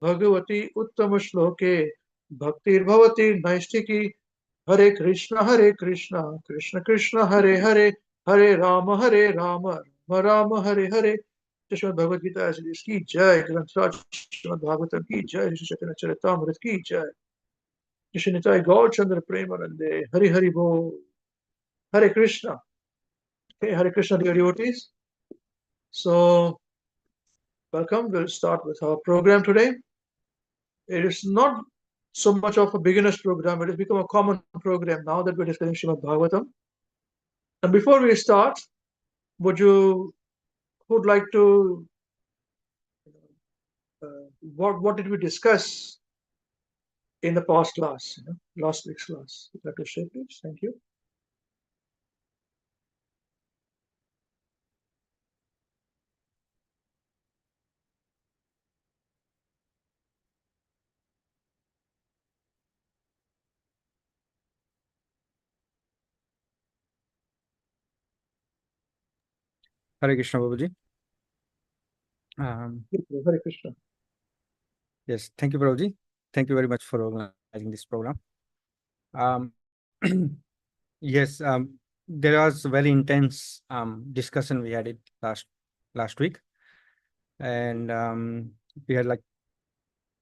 भगवती उत्तम श्लोके भक्तिर्भवति नैष्ठिकी हरे कृष्ण कृष्ण कृष्ण हरे हरे हरे राम राम राम हरे हरे। श्रीमद भगवद गीता की जय, ग्रंथराज श्रीमद भागवतम की जय, श्री चैतन्य चरितामृत की जय, श्री निताई गौर चंद्र प्रेमानंदे, हरि हरि बोल। Hare Krishna. Okay, Hare Krishna, dear devotees. So, welcome. We'll start with our program today. It is not so much of a beginner's program, it has become a common program now that we're discussing Srimad Bhagavatam. And before we start, who'd like to, what did we discuss in the past class, last week's class? Would you like to share, please? Thank you. Hare Krishna, Babuji. Hare Krishna. Yes, thank you, Babuji. Thank you very much for organizing this program. Yes, there was a very intense discussion we had it last week, and we had like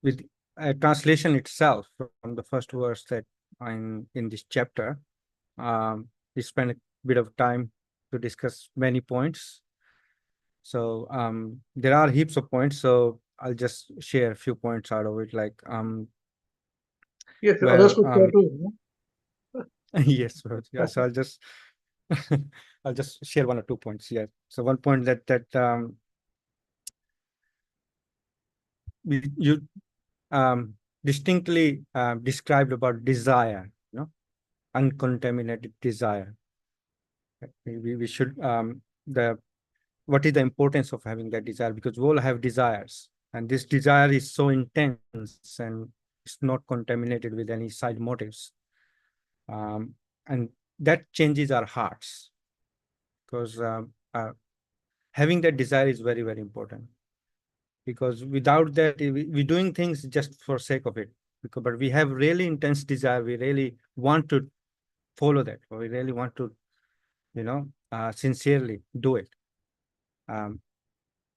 with a translation itself from the first verse that in this chapter. We spent a bit of time to discuss many points. So there are heaps of points. So I'll just share a few points out of it, like Yes, others where could share too. yes, yeah. So I'll just I'll just share 1 or 2 points. Yeah. So one point that you distinctly described about desire, uncontaminated desire. We should what is the importance of having that desire, because we all have desires, and this desire is so intense and it's not contaminated with any side motives, and that changes our hearts, because having that desire is very, very important, because without that we're doing things just for sake of it, but we have really intense desire, we really want to follow that, or we really want to sincerely do it. And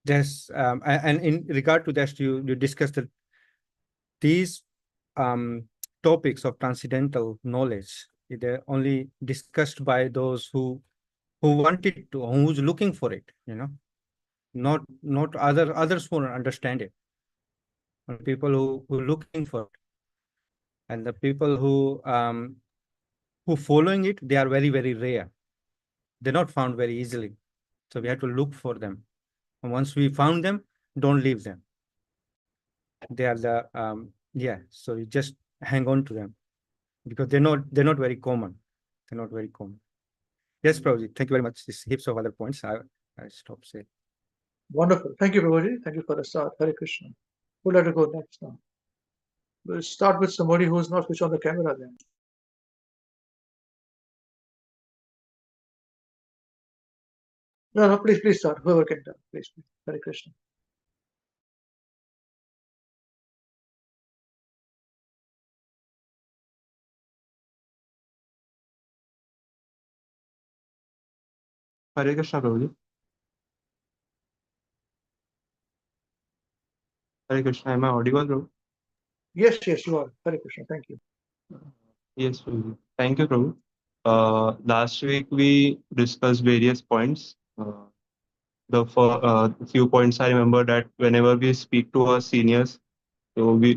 in regard to that, you discussed that these topics of transcendental knowledge, they're only discussed by those who wanted to, who's looking for it, not others won't understand it. And people who looking for it, and the people who following it, they are very, very rare. They're not found very easily. So we have to look for them. And once we found them, don't leave them. They are the so you just hang on to them, because they're not very common. They're not very common. Yes, Prabhuji, thank you very much. There's heaps of other points. I stop saying. Wonderful. Thank you, Prabhuji. Thank you for the start. Hare Krishna. Who'd like to go next now? We'll start with somebody who's not switched on the camera then. No, please start. Whoever can tell. Please. Hare Krishna. Hare Krishna, Prabhuji. Hare Krishna, am I audible, Prabhu? Yes, you are. Hare Krishna. Thank you. Yes, Prabhuji. Thank you, Prabhu. Last week we discussed various points. The few points I remember that whenever we speak to our seniors, so we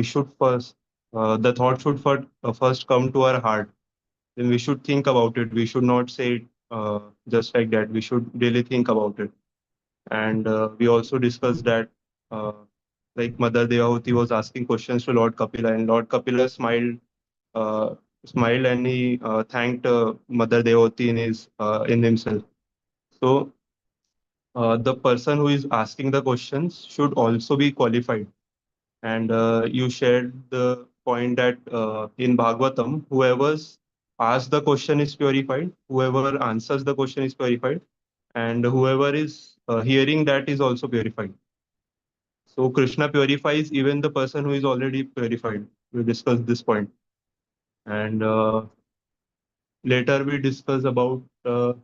should first the thought should first come to our heart. Then we should think about it. We should not say it just like that. We should really think about it. And we also discussed that uh, like Mother Devahuti was asking questions to Lord Kapila, and Lord Kapila uh, smiled and he thanked Mother Devahuti in himself. So the person who is asking the questions should also be qualified. And you shared the point that in Bhagavatam, whoever's asked the question is purified, whoever answers the question is purified, and whoever is hearing that is also purified. So Krishna purifies even the person who is already purified. We discussed this point, and later we discuss about uh,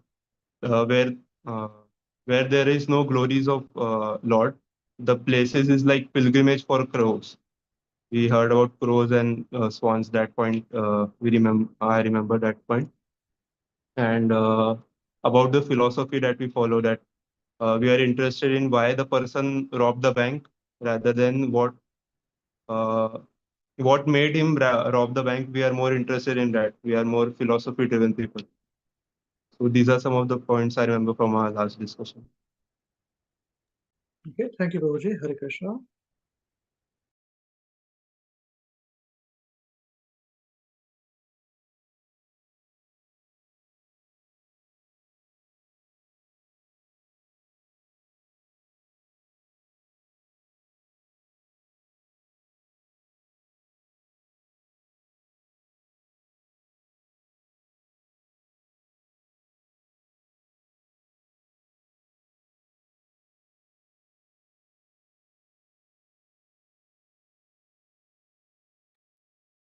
where uh, where there is no glories of Lord. The places is like pilgrimage for crows. We heard about crows and swans. That point we remember. I remember that point, and about the philosophy that we follow. That we are interested in why the person robbed the bank rather than uh, what made him rob the bank. We are more interested in that. We are more philosophy driven people. So these are some of the points I remember from our last discussion. Okay, thank you, Prabhuji. Hare Krishna.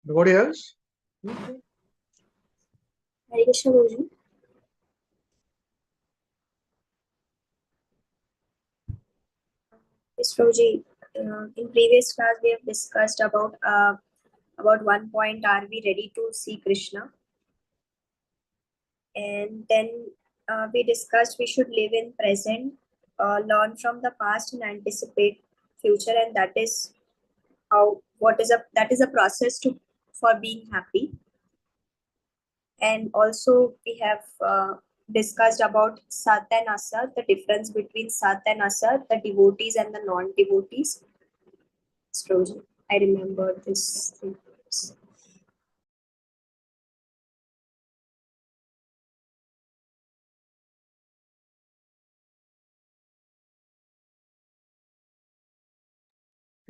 Nobody else? Okay. Hare Krishna Guruji. Yes, Guruji. In previous class, we have discussed about one point: Are we ready to see Krishna? And then we discussed we should live in present, learn from the past, and anticipate future, and that is that is a process to for being happy. And also we have discussed about Sat and Asat, the difference between Sat and Asat, the devotees and the non-devotees. Astrology. I remember this thing.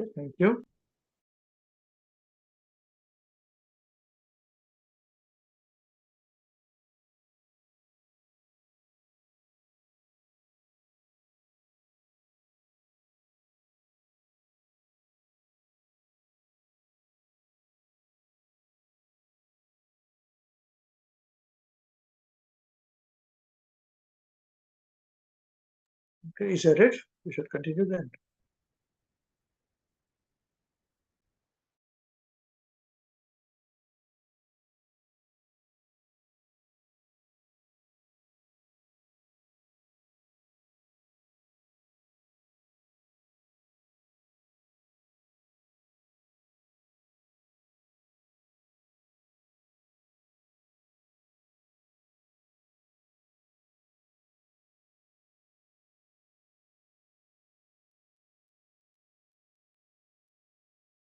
Okay, thank you. Okay, is that it? We should continue then.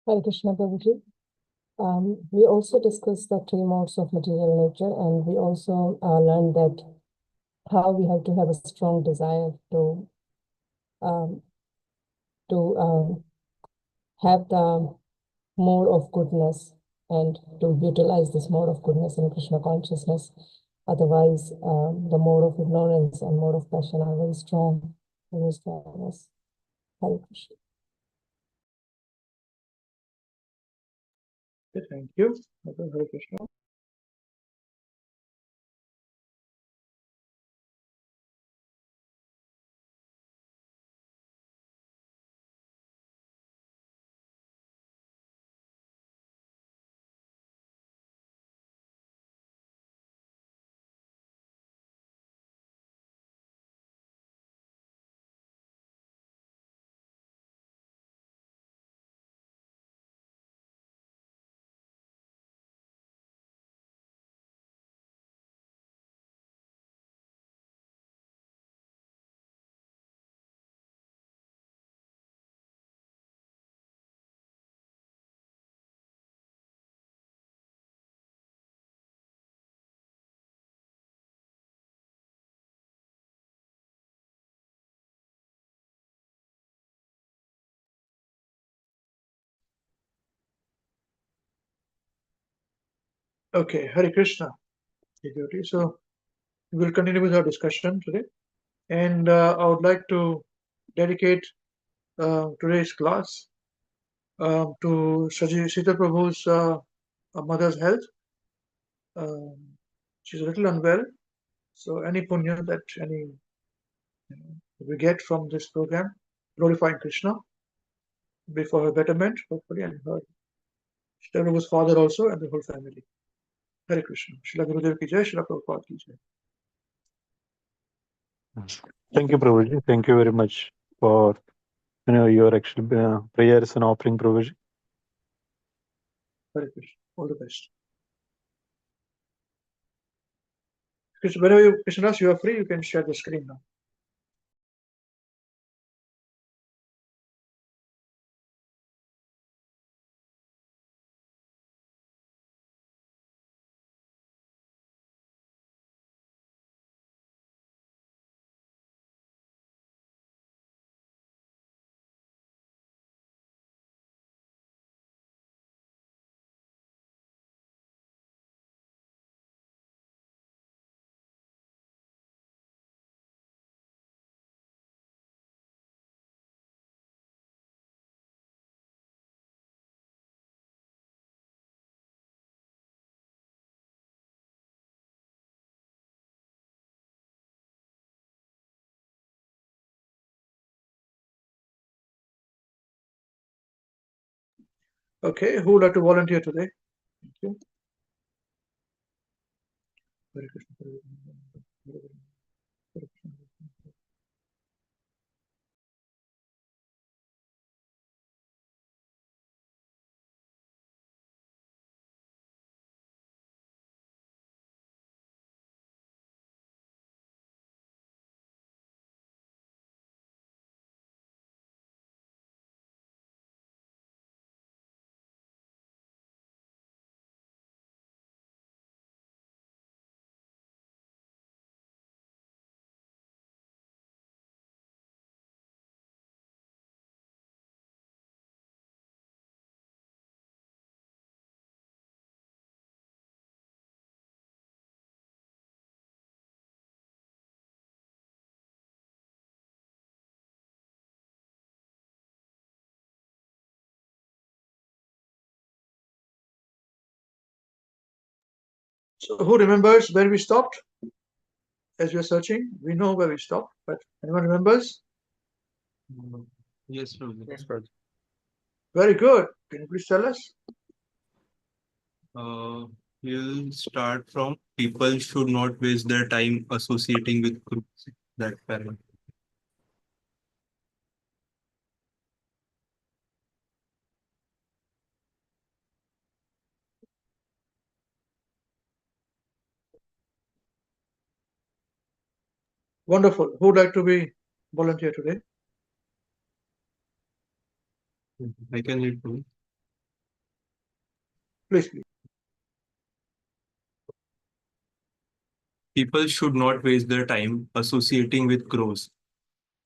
Hare Krishna Prabhuji. We also discussed the three modes of material nature, and we also learned that how we have to have a strong desire um, to have the mode of goodness and to utilize this mode of goodness in Krishna consciousness. Otherwise, the mode of ignorance and mode of passion are very strong in his darkness. Hare Krishna. Okay, thank you. Okay, Hare Krishna. Okay, Hare Krishna. Devotee. So we will continue with our discussion today. And I would like to dedicate today's class to Sita Prabhu's mother's health. She's a little unwell, so any punya that we get from this program, glorifying Krishna, be for her betterment, hopefully, and her Sita Prabhu's father also, and the whole family. Hare Krishna. Srila Gurudev ki jai, Srila Prabhupada ki jai. Thank you, Prabhuji. Thank you very much for your actual prayers and offering, Prabhuji. Hare Krishna. All the best. Krishna, whenever you, Krishnadas, you are free, you can share the screen now. Okay, who would like to volunteer today? Thank you. Hare Krishna. Hare Krishna, Hare Krishna. So who remembers where we stopped? As we are searching, we know where we stopped, but anyone remembers? Yes, Prabhuji. Yes, Prabhuji. Very good. Can you please tell us? We'll start from people should not waste their time associating with groups. That parent. Wonderful. Who would like to be volunteer today? I can read too. Please, please. People should not waste their time associating with crows.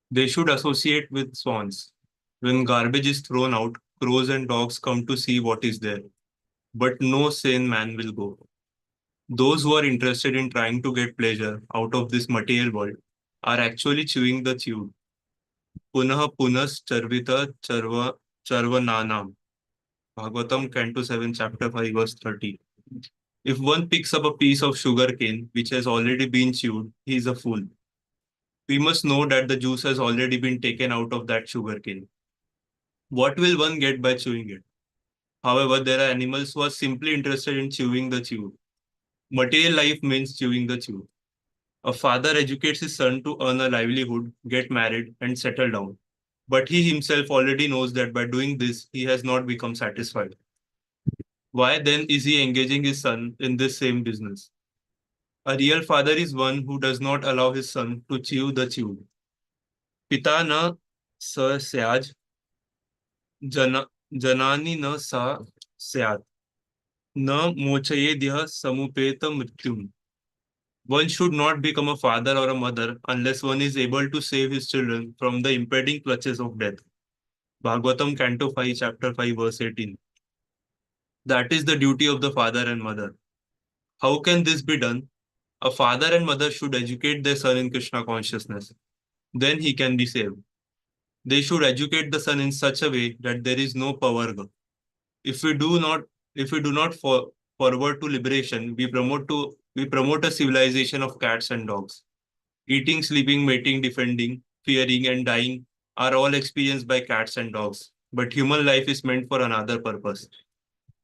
They should associate with swans. When garbage is thrown out, crows and dogs come to see what is there. But no sane man will go. Those who are interested in trying to get pleasure out of this material world are actually chewing the chewed. Punah punas charvita charvananam. Bhagavatam, Canto 7, Chapter 5, verse 30. If one picks up a piece of sugar cane which has already been chewed, he is a fool. We must know that the juice has already been taken out of that sugar cane. What will one get by chewing it? However, there are animals who are simply interested in chewing the chewed. Material life means chewing the chewed. A father educates his son to earn a livelihood, get married, and settle down. But he himself already knows that by doing this, he has not become satisfied. Why then is he engaging his son in this same business? A real father is one who does not allow his son to chew the chewed. Pita na sa syaj, janani na sa syat, na mochayedya samupeta mrityum. One should not become a father or a mother unless one is able to save his children from the impending clutches of death. Bhagavatam, Canto 5, Chapter 5, verse 18. That is the duty of the father and mother. How can this be done? A father and mother should educate their son in Krishna consciousness. Then he can be saved. they should educate the son in such a way that there is no pavarga. If we do not forward to liberation, we promote a civilization of cats and dogs. Eating, sleeping, mating, defending, fearing, and dying are all experienced by cats and dogs. But human life is meant for another purpose.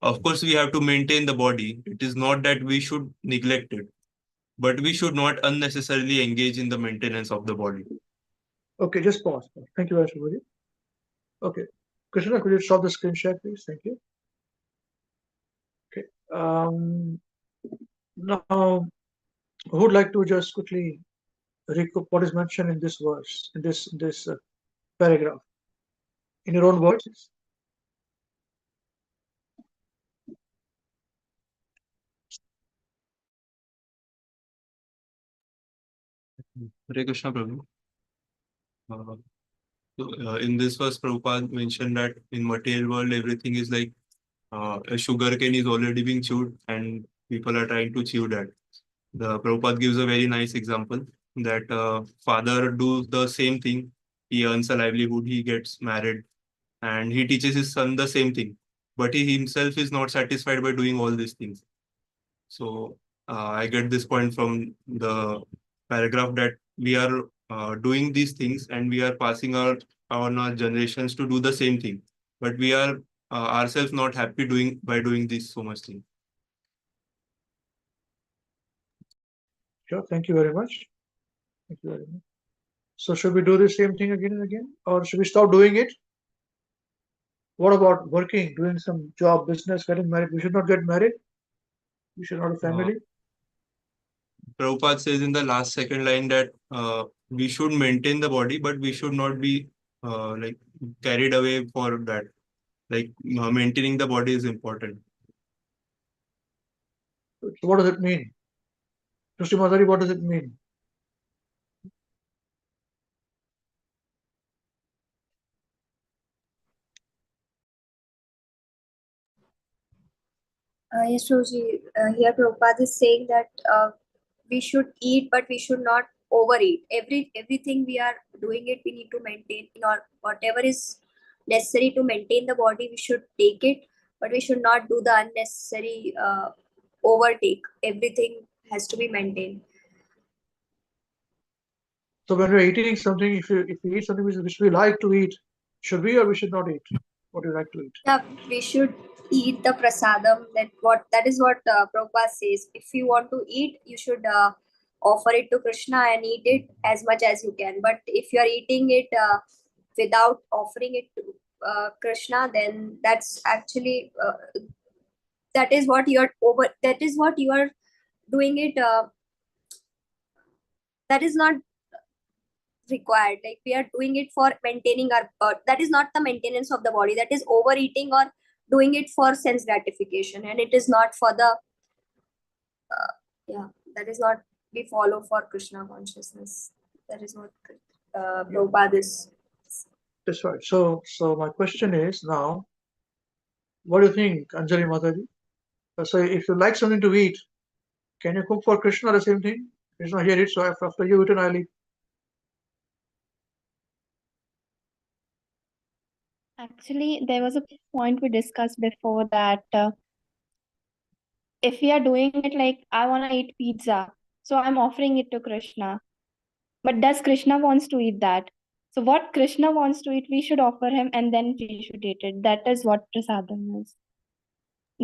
Of course, we have to maintain the body. It is not that we should neglect it, but we should not unnecessarily engage in the maintenance of the body. Okay, just pause. Thank you very much. Okay, Krishna, could you stop the screen share, please? Thank you. Okay. Now, who would like to just quickly recap what is mentioned in this verse, in this paragraph, in your own words? Hare Krishna, Prabhu. In this verse, Prabhupada mentioned that in material world, everything is like a sugar cane is already being chewed and people are trying to chew that. The Prabhupada gives a very nice example that father do the same thing. He earns a livelihood, he gets married, and he teaches his son the same thing. But he himself is not satisfied by doing all these things. So I get this point from the paragraph that we are doing these things and we are passing our generations to do the same thing. But we are ourselves not happy doing this so much thing. Sure, thank you very much. Thank you very much. So should we do the same thing again and again, or should we stop doing it? What about working, doing some job, business, getting married? We should not get married. We should not have family. Prabhupada says in the last second line that we should maintain the body, but we should not be like carried away for that. Like maintaining the body is important. So what does it mean? Mr. Madhari, what does it mean? Yes, Roji, here Prabhupada is saying that we should eat, but we should not overeat. Everything we are doing it, we need to maintain. Whatever is necessary to maintain the body, we should take it, but we should not do the unnecessary overtake. Everything has to be maintained. So when we're eating something, if we eat something which we like to eat, should we or we should not eat? What do you like to eat? Yeah, we should eat the prasadam. That is what Prabhupada says. If you want to eat, you should offer it to Krishna and eat it as much as you can. But if you are eating it without offering it to Krishna, then that's actually that is what you are doing it. That is not required. Like we are doing it for maintaining our that is not the maintenance of the body. That is overeating or doing it for sense gratification, and it is not for the that is not we follow for Krishna consciousness. That is what Prabhupada is. That's right. So my question is now, what do you think, Anjali Mataji? So if you like something to eat, can you cook for Krishna the same thing? Krishna here it, so after you eat, I'll eat. Actually, there was a point we discussed before that if we are doing it like I want to eat pizza, so I'm offering it to Krishna. But does Krishna wants to eat that? So what Krishna wants to eat, we should offer him and then we should eat it. That is what prasadam is.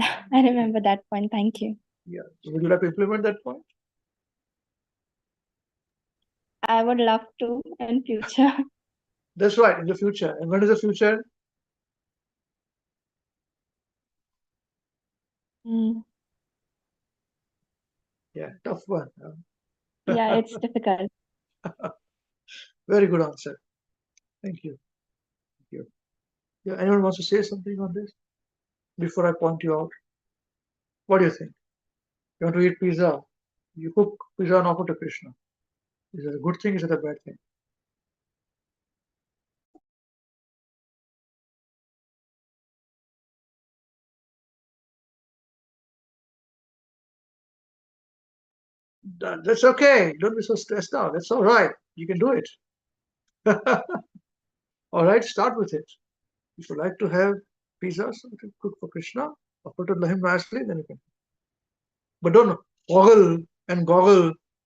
I remember that point. Thank you. Yeah. So would you like to implement that point? I would love to in future. That's right, in the future. And when is the future? Yeah, tough one. Yeah, it's difficult. Very good answer. Thank you. Thank you. Yeah, anyone wants to say something on this before I point you out? What do you think? You want to eat pizza? You cook pizza and offer to Krishna. Is it a good thing? Is it a bad thing? That's okay. Don't be so stressed out. That's all right. You can do it. All right, start with it. If you like to have pizza, so you can cook for Krishna, offer to him nicely, then you can. But don't goggle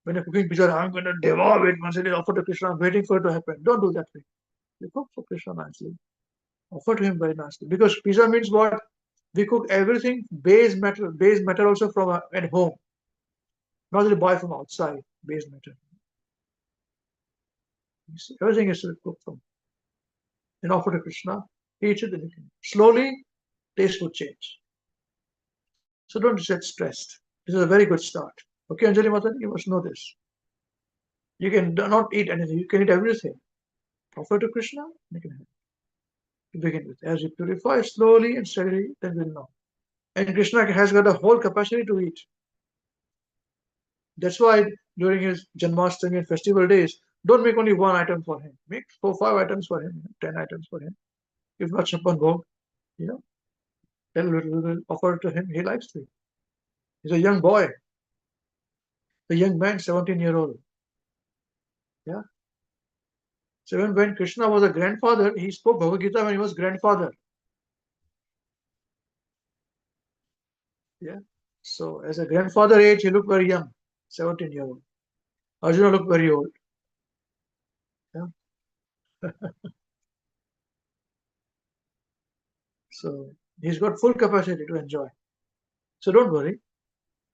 when you're cooking pizza. I'm going to devour it once it is offered to Krishna. I'm waiting for it to happen. Don't do that thing. You cook for Krishna nicely. Offer to him very nicely. Because pizza means what? We cook everything base matter also from at home. Not that you buy from outside, base matter. Everything is cooked from. Then offer to Krishna, eat it, then you can. Slowly, taste will change. So don't get stressed. This is a very good start. Okay, Anjali Matan, you must know this. You can not eat anything, you can eat everything. Offer to Krishna, you can have it. To begin with. As you purify slowly and steadily, then we'll know. And Krishna has got a whole capacity to eat. That's why during his Janmashtami and festival days, don't make only one item for him. Make 4, 5 items for him, 10 items for him. If not Chapan Bhog, then offer to him. He likes to eat. He's a young boy, a young man, 17-year-old. Yeah. So when Krishna was a grandfather, he spoke Bhagavad Gita when he was grandfather. Yeah. So as a grandfather age, he looked very young, 17-year-old. Arjuna looked very old. Yeah. So he's got full capacity to enjoy. So don't worry.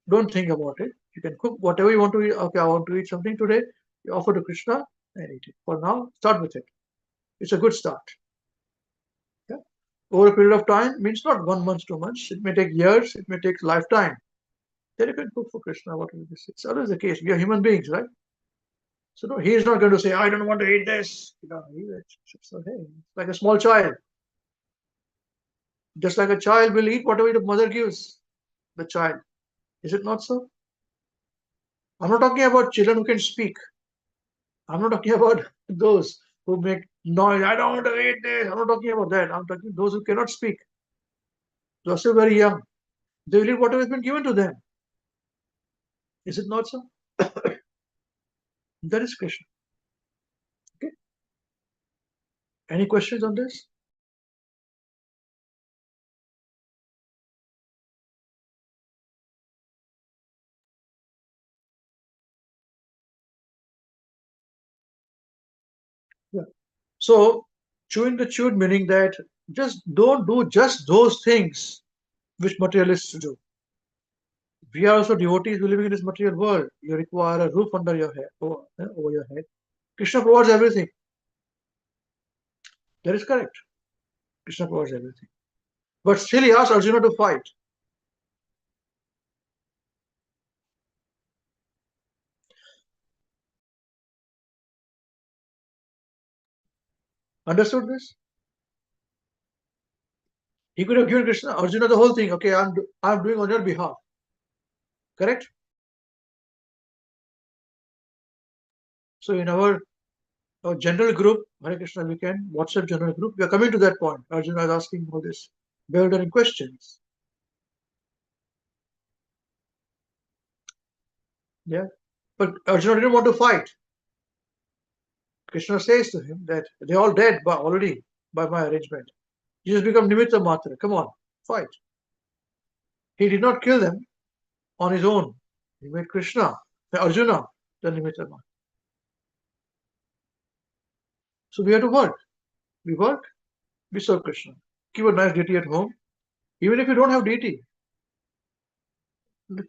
Don't think about it. You can cook whatever you want to eat. Okay, I want to eat something today. You offer to Krishna and eat it. For now, start with it. It's a good start. Yeah. Over a period of time means not 1 month, 2 months. It may take years. It may take lifetime. Then you can cook for Krishna. Whatever this is. It's always the case. We are human beings, right? So no, he is not going to say, I don't want to eat this. So, hey, it's like a small child. Just like a child will eat whatever the mother gives the child. Is it not so? I'm not talking about children who can speak. I'm not talking about those who make noise. I don't want to eat this. I'm not talking about that. I'm talking those who cannot speak. They're still very young. They will eat whatever has been given to them. Is it not so? That is Krishna. Okay. Any questions on this? Yeah. So chewing the chewed meaning that just don't do just those things which materialists do. We are also devotees living in this material world. You require a roof under your head, over your head. Krishna provides everything. That is correct. Krishna provides everything. But still he asked Arjuna to fight. Understood this? He could have given Krishna, Arjuna the whole thing. Okay, I'm doing on your behalf. Correct? So in our general group, Hare Krishna WECAN, WhatsApp general group, we are coming to that point. Arjuna is asking all this bewildering questions. Yeah. But Arjuna didn't want to fight. Krishna says to him that they're all dead already by my arrangement. You just become Nimitta Matra. Come on, fight. He did not kill them on his own. He made Arjuna, the Nimitta Matra. So we have to work. We work, we serve Krishna. Keep a nice deity at home. Even if you don't have deity,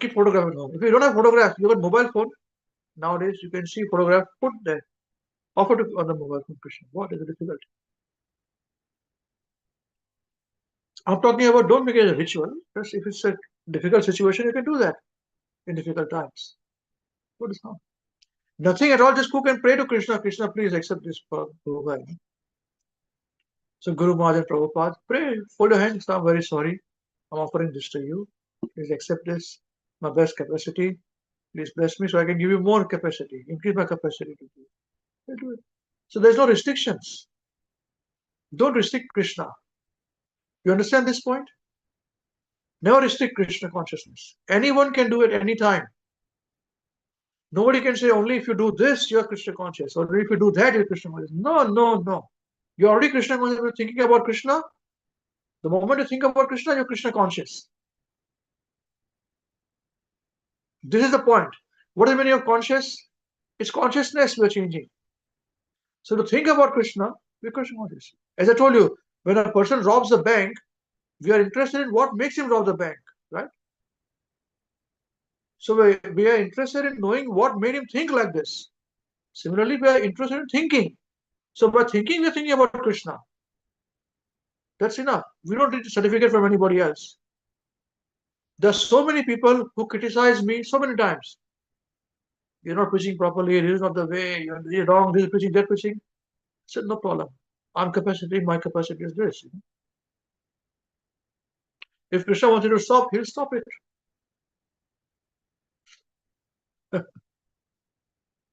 keep photograph at home. If you don't have photograph, you have a mobile phone. Nowadays, you can see photograph, put there. Offer to on the mobile phone Krishna. What is the difficulty? I'm talking about don't make it a ritual. Just if it's a difficult situation, you can do that in difficult times. What is wrong? Nothing at all, just cook and pray to Krishna. Krishna, please accept this for Guru. So Guru Maharaj and Prabhupada, pray, fold your hands. I'm very sorry. I'm offering this to you. Please accept this. My best capacity. Please bless me so I can give you more capacity. Increase my capacity to do it. So there's no restrictions. Don't restrict Krishna. You understand this point? Never restrict Krishna consciousness. Anyone can do it any time. Nobody can say only if you do this, you're Krishna conscious, or if you do that, you're Krishna conscious. No, no, no. You're already Krishna conscious. You're thinking about Krishna. The moment you think about Krishna, you're Krishna conscious. This is the point. What is the meaning of conscious? It's consciousness we're changing. So to think about Krishna, we're Krishna conscious. As I told you, when a person robs a bank, we are interested in what makes him rob the bank, right? So we are interested in knowing what made him think like this. Similarly, we are interested in thinking. So by thinking, we're thinking about Krishna. That's enough. We don't need a certificate from anybody else. There are so many people who criticize me so many times. You're not preaching properly, this is not the way, you're wrong, this is preaching, that preaching. I said, no problem. My capacity is this. If Krishna wants you to stop, he'll stop it.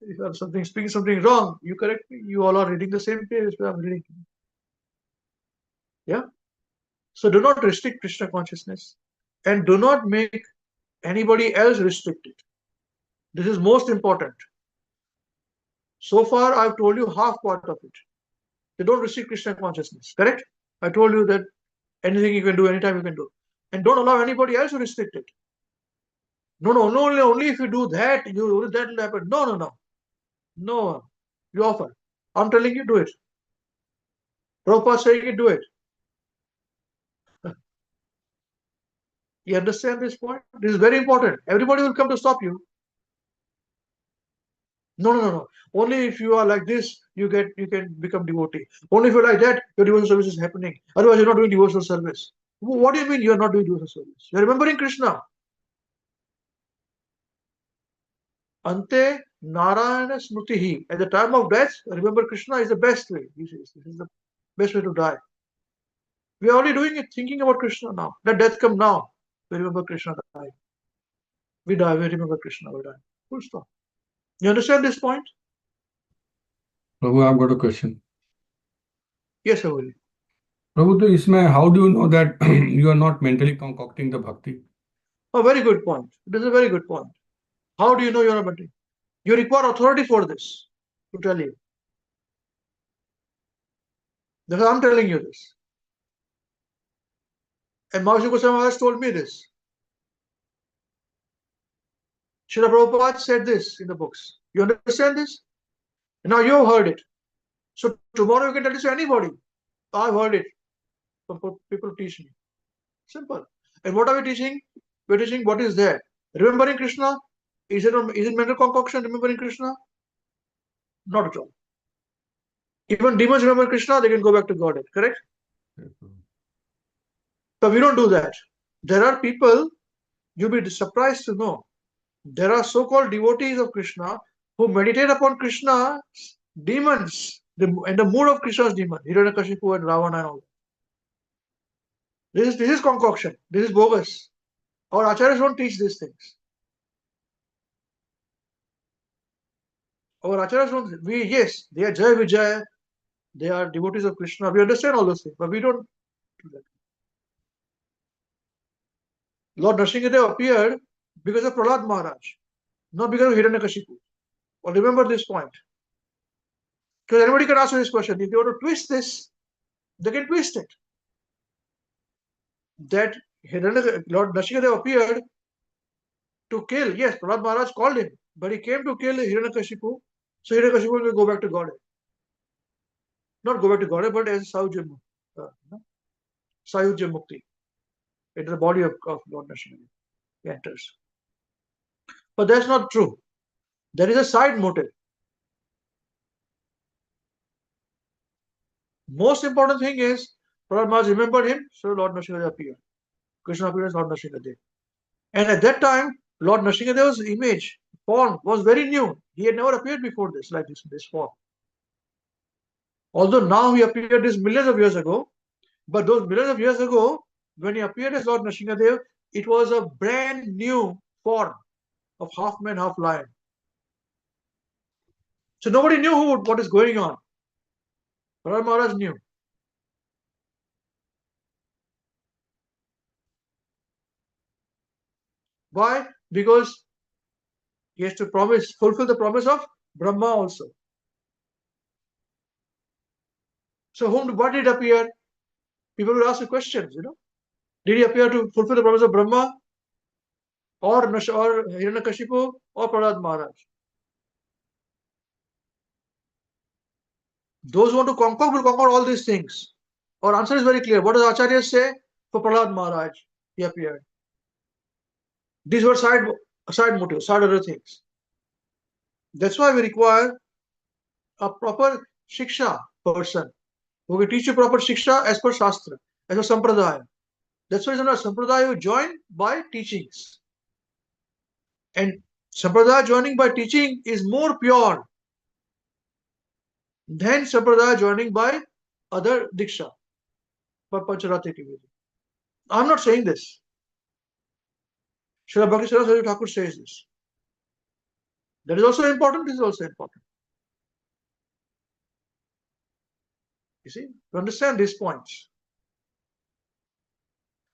If I'm speaking something wrong, you correct me. You all are reading the same page where I'm reading. Yeah? So do not restrict Krishna consciousness and do not make anybody else restrict it. This is most important. So far, I've told you half part of it. They don't restrict Krishna consciousness, correct? I told you that anything you can do, anytime you can do. And don't allow anybody else to restrict it. No, only if you do that, that will happen. No, you offer. I'm telling you, do it. Prabhupada saying it, do it. You understand this point? This is very important. Everybody will come to stop you. No. Only if you are like this, you can become devotee. Only if you're like that, your devotional service is happening. Otherwise, you're not doing devotional service. What do you mean you're not doing devotional service? You're remembering Krishna. Ante Narayana Smritihi. At the time of death, remember Krishna is the best way. This is the best way to die. We are already doing it, thinking about Krishna now. Let death come now. We remember Krishna die. We die, we remember Krishna, we die. Full stop. You understand this point? Prabhu, I've got a question. Yes, I will. Prabhu, to isme, how do you know that you are not mentally concocting the bhakti? A very good point. This is a very good point. How do you know you're not mentally? You require authority for this, to tell you. Because I'm telling you this. And Maharishi Goswami Maharaj told me this. Srila Prabhupada said this in the books. You understand this? Now you have heard it. So tomorrow you can tell this to anybody. I've heard it from people who teach me. Simple. And what are we teaching? We're teaching what is there. Remembering Krishna? Is it mental concoction, remembering Krishna? Not at all. Even demons remember Krishna, they can go back to Godhead, correct? But we don't do that. There are people, you'll be surprised to know, there are so-called devotees of Krishna who meditate upon Krishna, demons, in the mood of Krishna's demon, Hiranyakashipu and Ravana and all. This is concoction. This is bogus. Our acharyas don't teach these things. Our acharyas don't. Yes, they are Jaya Vijaya. They are devotees of Krishna. We understand all those things, but we don't do that. Lord Nrsimhadev appeared because of Prahlad Maharaj, not because of Hiranyakashipu. Well, remember this point. Because anybody can answer this question. If they want to twist this, they can twist it. That Lord Nrsimhadev appeared to kill. Yes, Prahlad Maharaj called him, but he came to kill Hiranyakashipu. So Hiranyakashipu will go back to Godhead. Not go back to Godhead, but as Sayujya Mukti. Into the body of Lord Nrsimhadev. He enters. But that's not true. There is a side motive. Most important thing is, Prahlad Maharaj remembered him, so Lord Nrsimhadev appeared. Krishna appeared as Lord Nrsimhadev. And at that time, Lord Nrsimhadev's image, form, was very new. He had never appeared before this, like this, in this form. Although now he appeared this millions of years ago, but those millions of years ago, when he appeared as Lord Nrsimhadev, it was a brand new form of half man, half lion. So nobody knew what is going on. Prahlad Maharaj knew. Why? Because he has to fulfill the promise of Brahma also. So what did appear? People will ask the questions, Did he appear to fulfill the promise of Brahma, or Hiranyakashipu, or Prahlad Maharaj? Those who want to conquer will conquer all these things. Our answer is very clear. What does Acharya say? For Prahlad Maharaj, he appeared. These were side motives, side other things. That's why we require a proper shiksha person who will teach you proper shiksha as per Shastra, as a sampradaya. That's why in a sampradaya you join by teachings. And sampradaya joining by teaching is more pure than sampradaya joining by other diksha, by Pancharati. I'm not saying this. Srila Bhakti Saraswati Thakur says this. That is also important, this is also important. You see, to understand these points.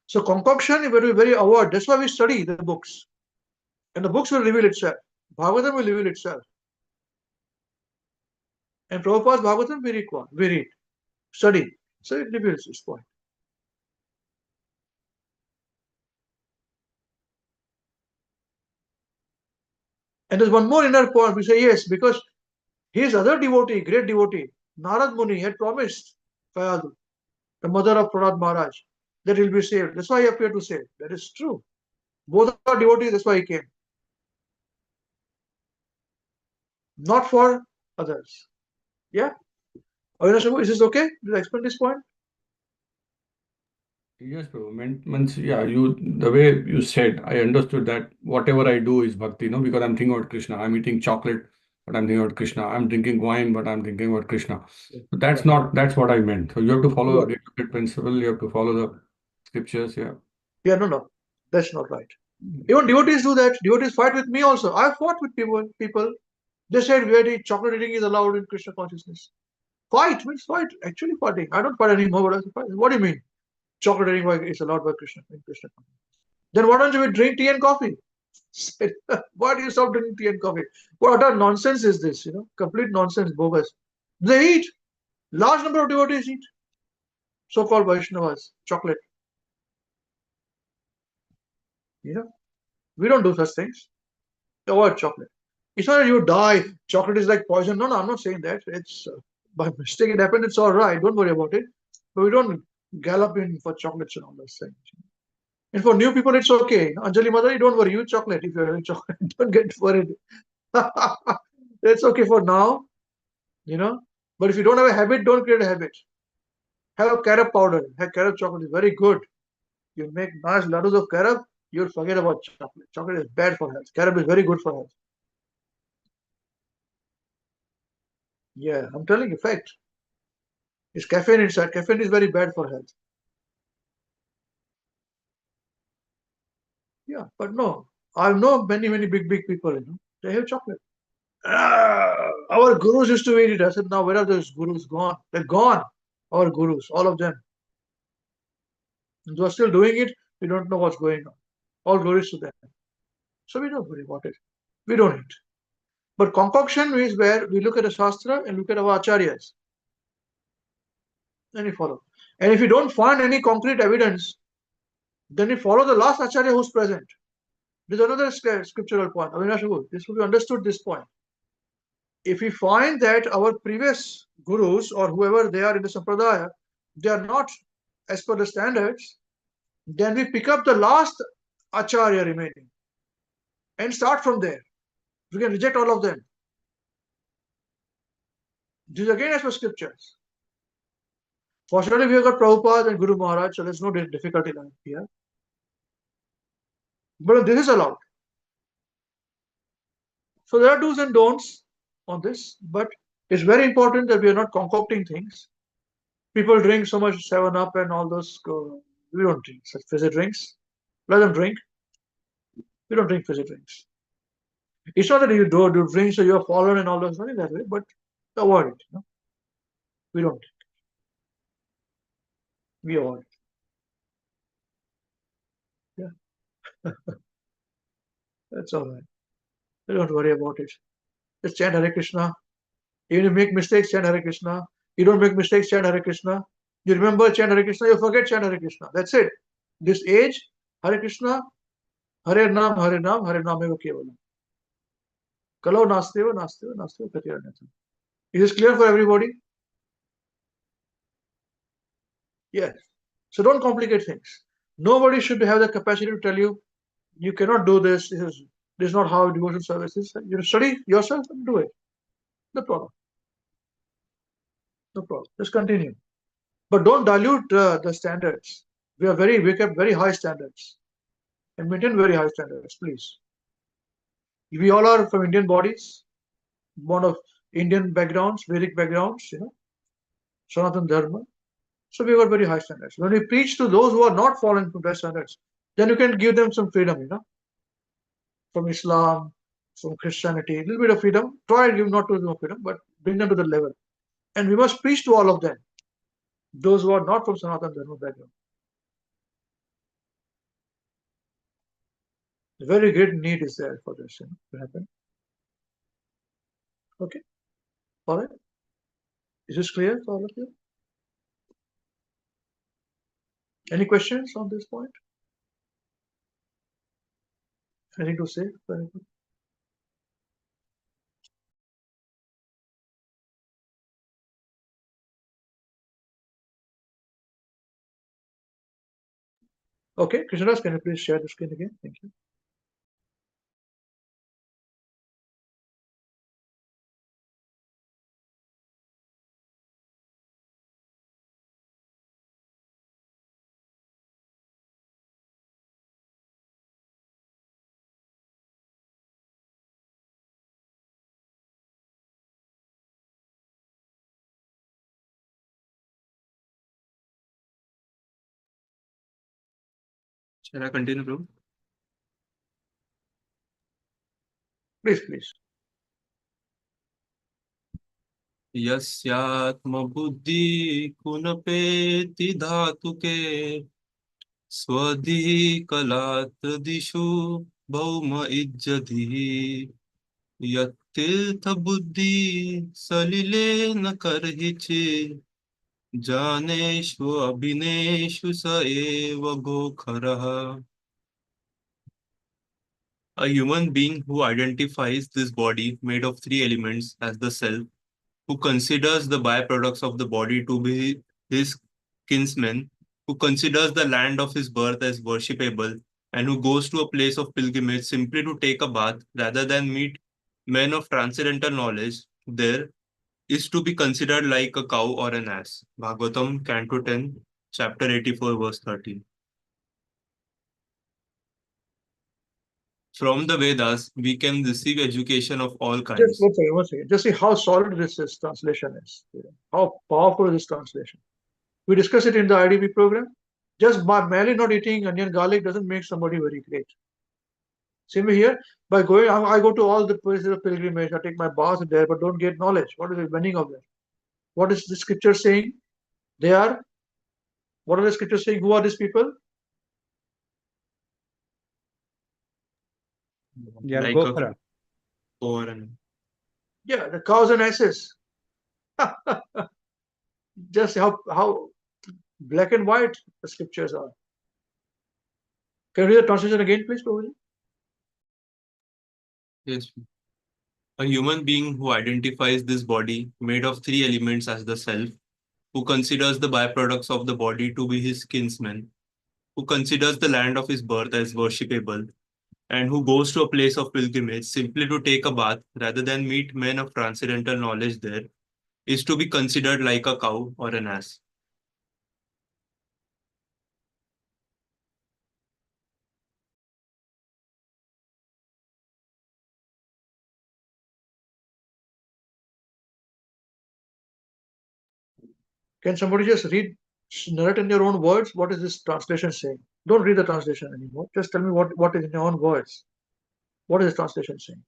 So concoction is very, very aware. That's why we study the books. And the books will reveal itself. Bhagavatam will reveal itself. And Prabhupada's Bhagavatam we read, study. So it reveals this point. And there's one more inner point. We say yes, because his other devotee, great devotee, Narad Muni, had promised Fayadu, the mother of Prahlad Maharaj, that he'll be saved. That's why he appeared to save. That is true. Both are devotees, that's why he came. Not for others. Yeah? Avinash, is this okay? Did I explain this point? Yes, Prabhu. Means, yeah, the way you said, I understood that whatever I do is bhakti, because I'm thinking about Krishna. I'm eating chocolate, but I'm thinking about Krishna. I'm drinking wine, but I'm thinking about Krishna. So that's what I meant. So you have to follow the principle, you have to follow the scriptures, yeah. Yeah, no. That's not right. Even devotees do that. Devotees fight with me also. I fought with people. They said chocolate eating is allowed in Krishna consciousness. Fight means fight. Actually fighting. I don't fight anymore, but I fight. What do you mean? Chocolate eating is allowed by Krishna in Krishna consciousness. Then why don't you drink tea and coffee? Why do you stop drinking tea and coffee? What utter nonsense is this? Complete nonsense, bogus. They eat. Large number of devotees eat. So-called Vaishnavas, chocolate. We don't do such things. Avoid chocolate. It's not that you die. Chocolate is like poison. No, I'm not saying that. It's by mistake it happened. It's all right. Don't worry about it. But we don't gallop in for chocolates and all those things. And for new people, it's okay. Anjali Mother, don't worry. You chocolate. If you're having chocolate, don't get worried. That's okay for now. But if you don't have a habit, don't create a habit. Have a carob powder. Have carob chocolate. It's very good. You make nice laddus of carob, you'll forget about chocolate. Chocolate is bad for health. Carob is very good for health. Yeah, I'm telling you, fact. It's caffeine inside. Caffeine is very bad for health. Yeah, but no. I know many big people, they have chocolate. Our gurus used to eat it. I said, now where are those gurus gone? They're gone. Our gurus, all of them. And those still doing it, we don't know what's going on. All glories to them. So we don't worry about it. We don't eat. But concoction is where we look at the Shastra and look at our acharyas. And we follow. And if you don't find any concrete evidence, then we follow the last acharya who's present. There's another scriptural point. This will be understood this point. If we find that our previous gurus or whoever they are in the sampradaya, they are not as per the standards, then we pick up the last acharya remaining and start from there. We can reject all of them. This is again as per scriptures. Fortunately, we have got Prabhupada and Guru Maharaj, so there's no difficulty here. But this is allowed. So there are do's and don'ts on this, but it's very important that we are not concocting things. People drink so much 7-Up and all those. We don't drink such fizzy drinks. Let them drink. We don't drink fizzy drinks. It's not that you do drink so you're fallen and all those, not in that way, but avoid it. We don't drink. We avoid it. Yeah. That's all right. Don't worry about it. Just chant Hare Krishna. Even if you make mistakes, chant Hare Krishna. You don't make mistakes, chant Hare Krishna. You remember, chant Hare Krishna, you forget, chant Hare Krishna. That's it. This age, Hare Krishna, Hare Nam, Hare Nam, Hare Nam eva kevalam. Kalo nasteva, nasteva, nasteva katiranyata. Is this clear for everybody? Yes. So don't complicate things. Nobody should have the capacity to tell you, you cannot do this. This is not how devotional service is. You study yourself and do it. No problem. No problem. Just continue. But don't dilute the standards. We kept very high standards and maintain very high standards, please. We all are from Indian bodies, born of Indian backgrounds, Vedic backgrounds, Sanatan Dharma. So we got very high standards. When we preach to those who are not following from their standards, then you can give them some freedom, from Islam, from Christianity, a little bit of freedom. Try and give not too much freedom, but bring them to the level. And we must preach to all of them, those who are not from Sanatan Dharma background. A very great need is there for this to happen. Okay. All right. Is this clear for all of you? Any questions on this point? Anything to say? Very good. Okay, Krishnadas, can you please share the screen again? Thank you. Shall I continue, Prabhu? Please, please. यस्यात्मबुद्धि कुनपेति धातुके स्वधि कलात्रदिषु भौम इज्जति यत्तीर्थ बुद्धि सलिले न करहिचि जानेषु अभिनेषु स एव गोखरः. A human being who identifies this body made of three elements as the self, who considers the byproducts of the body to be his kinsmen, who considers the land of his birth as worshipable, and who goes to a place of pilgrimage simply to take a bath rather than meet men of transcendental knowledge, there is to be considered like a cow or an ass. Bhagavatam, Canto 10, Chapter 84, verse 13. From the Vedas, we can receive education of all Just kinds. one second. Just see how solid this translation is. How powerful this translation. We discussed it in the IDP program. Just by merely not eating onion garlic doesn't make somebody very great. Same here. By going, I go to all the places of pilgrimage. I take my bath there, but don't get knowledge. What is the meaning of that? What is the scripture saying? They are. What are the scriptures saying? Who are these people? Yeah, Like Gokhara. Yeah, the cows and asses. Just how black and white the scriptures are. Can you read the translation again, please, Prabhuji? Yes. A human being who identifies this body made of three elements as the self, who considers the byproducts of the body to be his kinsmen, who considers the land of his birth as worshipable, and who goes to a place of pilgrimage simply to take a bath rather than meet men of transcendental knowledge there, is to be considered like a cow or an ass. Can somebody just narrate in your own words? What is this translation saying? Don't read the translation anymore. Just tell me what is in your own words. What is the translation saying?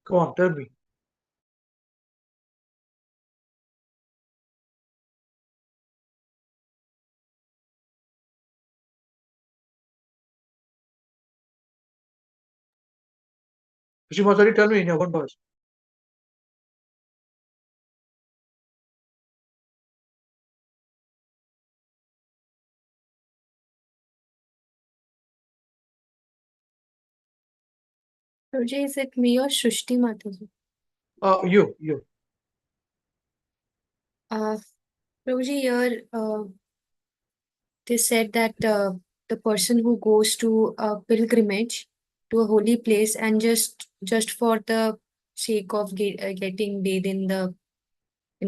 Come on, tell me. Rishi Matari, tell me in your one verse. Prabhuji, is it me or Shrishti Mataji? You. Prabhuji, here they said that the person who goes to a pilgrimage to a holy place and just for the sake of getting bathed in the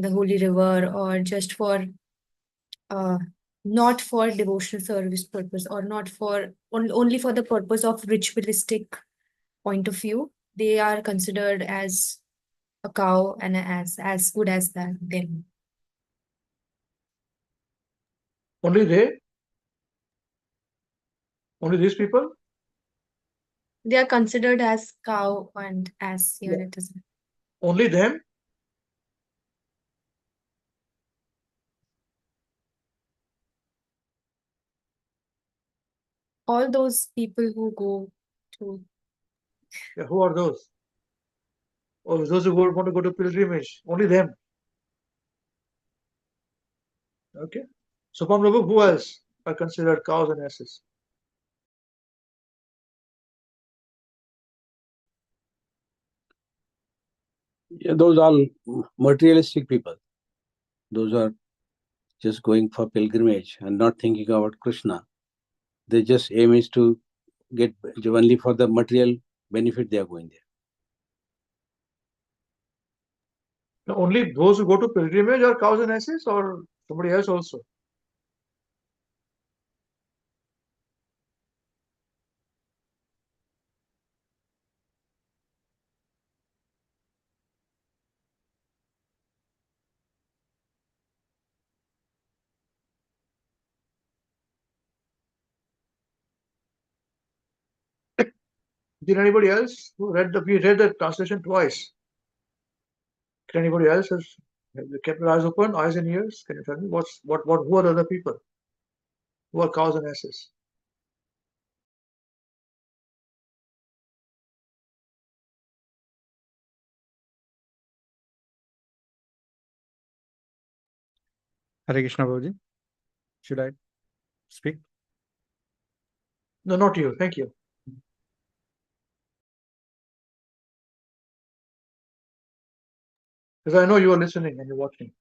holy river, or just for not for devotional service purpose, or not for only for the purpose of ritualistic point of view, they are considered as a cow and as good as that them. Only they? Only these people? They are considered as cow and as here Yeah. it is. Only them? All those people who go to Yeah, who are those? Oh, those who want to go to pilgrimage. Only them. Okay. So, Prabhu, who else are considered cows and asses? Yeah, those are materialistic people. Those are just going for pilgrimage and not thinking about Krishna. Their just aim is to get only for the material benefit they are going there. Now, only those who go to pilgrimage are cows and asses, or somebody else also? Did anybody else who we read the translation twice? Can anybody else have kept their eyes open, eyes and ears? Can you tell me who are the other people? Who are cows and asses? Hare Krishna, Prabhuji. Should I speak? No, not you. Thank you. Because I know you are listening and you're watching.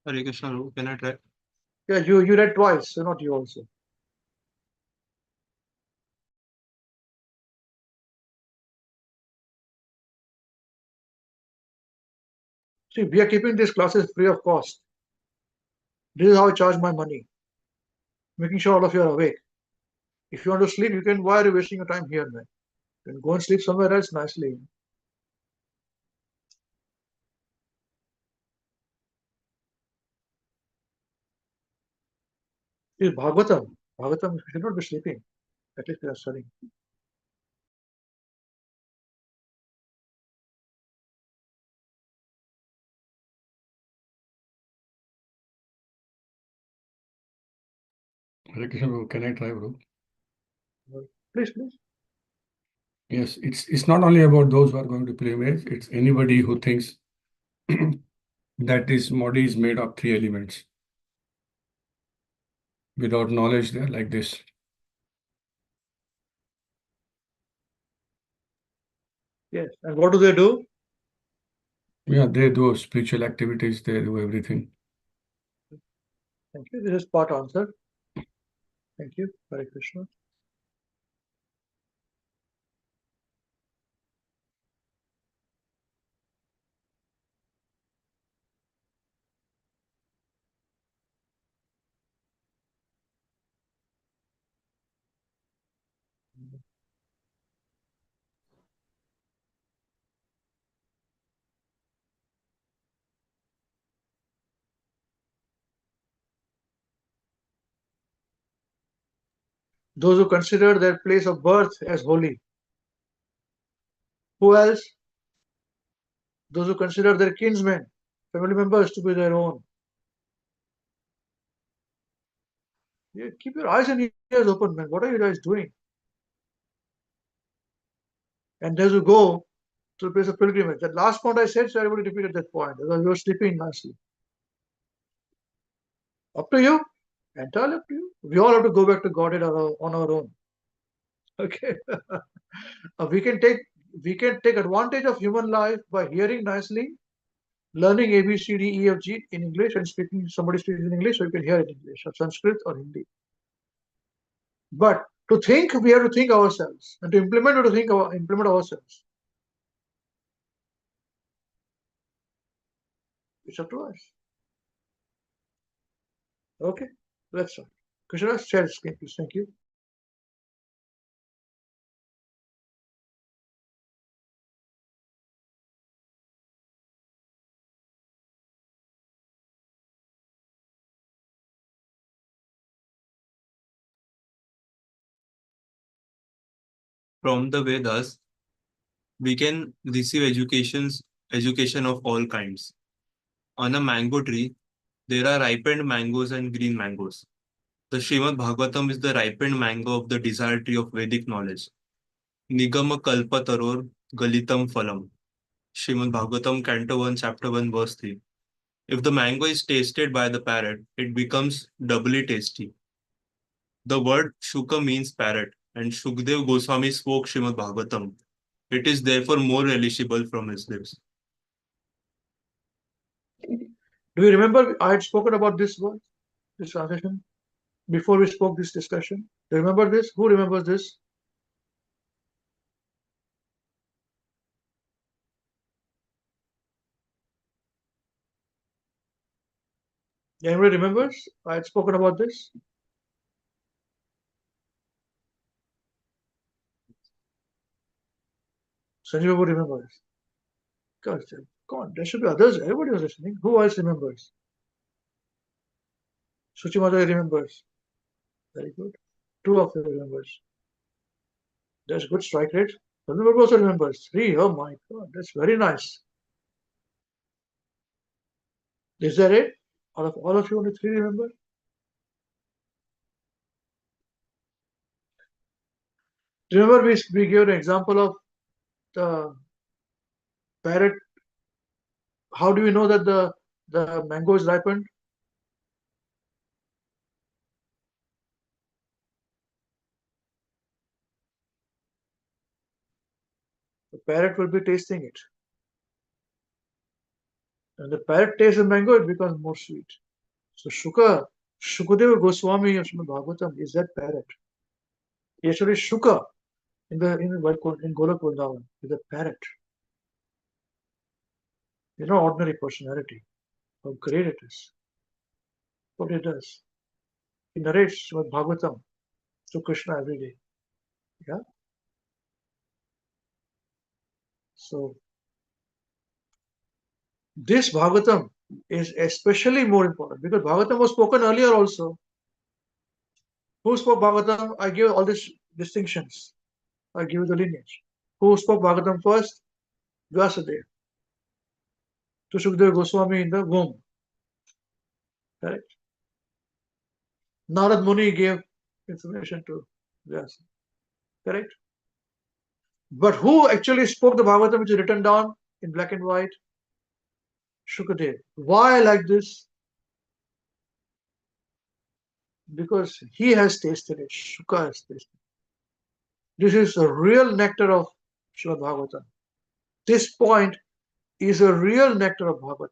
Hare Krishna, can I try? Yeah, you read twice, so not you also. See, we are keeping these classes free of cost. This is how I charge my money. Making sure all of you are awake. If you want to sleep, you can. Why are you wasting your time here, man? You can go and sleep somewhere else nicely. It's Bhagavatam. Bhagavatam, you should not be sleeping. At least we are studying. Hare Krishna, Prabhu, can I try, bro? Please. Yes, it's not only about those who are going to pilgrimage, it's anybody who thinks that this body is made of 3 elements. Without knowledge, they're like this. Yes. And what do they do? Yeah, they do spiritual activities, they do everything. Thank you. This is part answer. Thank you. Hare Krishna. Those who consider their place of birth as holy. Who else? Those who consider their kinsmen, family members to be their own. Yeah, keep your eyes and ears open, man. What are you guys doing? and there's to go to the place of pilgrimage. That last point I said, so everybody repeated that point. Because you were sleeping nicely. Up to you. Entirely up to you. We all have to go back to Godhead on our own. Okay. we can take advantage of human life by hearing nicely, learning A, B, C, D, E, F, G in English, and speaking. Somebody speaks in English, so you can hear it in English, or Sanskrit, or Hindi. But to think, we have to think ourselves, and to implement, we have to implement ourselves. It's up to us. Okay, let's start. Krishna, share the screen, please. Thank you. From the Vedas, we can receive education of all kinds. On a mango tree, there are ripened mangoes and green mangoes. The Srimad Bhagavatam is the ripened mango of the desire tree of Vedic knowledge. Nigama kalpataror galitam phalam. Srimad Bhagavatam, Canto 1, Chapter 1, Verse 3. If the mango is tasted by the parrot, it becomes doubly tasty. The word Shuka means parrot, and Shukdev Goswami spoke Srimad Bhagavatam. It is therefore more relishable from his lips. Do you remember I had spoken about this word, this translation, before we spoke this discussion? Do you remember this? Who remembers this? Anybody remembers? I had spoken about this. Sanjay Babu remembers. God, come on, there should be others. Everybody was listening. Who else remembers? Suchimata remembers. Very good. Two of you remembers. That's good strike rate. Sanjay Babu also remembers. Three. Oh my God, that's very nice. Is that it? Out of all of you, only three remember? Remember, we gave an example of the parrot. How do we know that the mango is ripened? The parrot will be tasting it. And the parrot tastes the mango, it becomes more sweet. So Shukadeva Goswami of Srimad Bhagavatam is that parrot. Actually, Shuka in Golok Vrindavan is a parrot. He's not ordinary personality. How great it is. What he does. He narrates Srimad Bhagavatam to Krishna every day. Yeah. So this Bhagavatam is especially more important because Bhagavatam was spoken earlier also. Who spoke Bhagavatam? I give all these distinctions. I give you the lineage. Who spoke Bhagavatam first? Vyasadeva. To Shukadeva Goswami in the womb. Correct? Narad Muni gave information to Vyasa. Correct? But who actually spoke the Bhagavatam which is written down in black and white? Shukadeva. Why like this? Because he has tasted it. Shuka has tasted it. This is the real nectar of Srimad Bhagavatam. This point is a real nectar of Bhagavatam.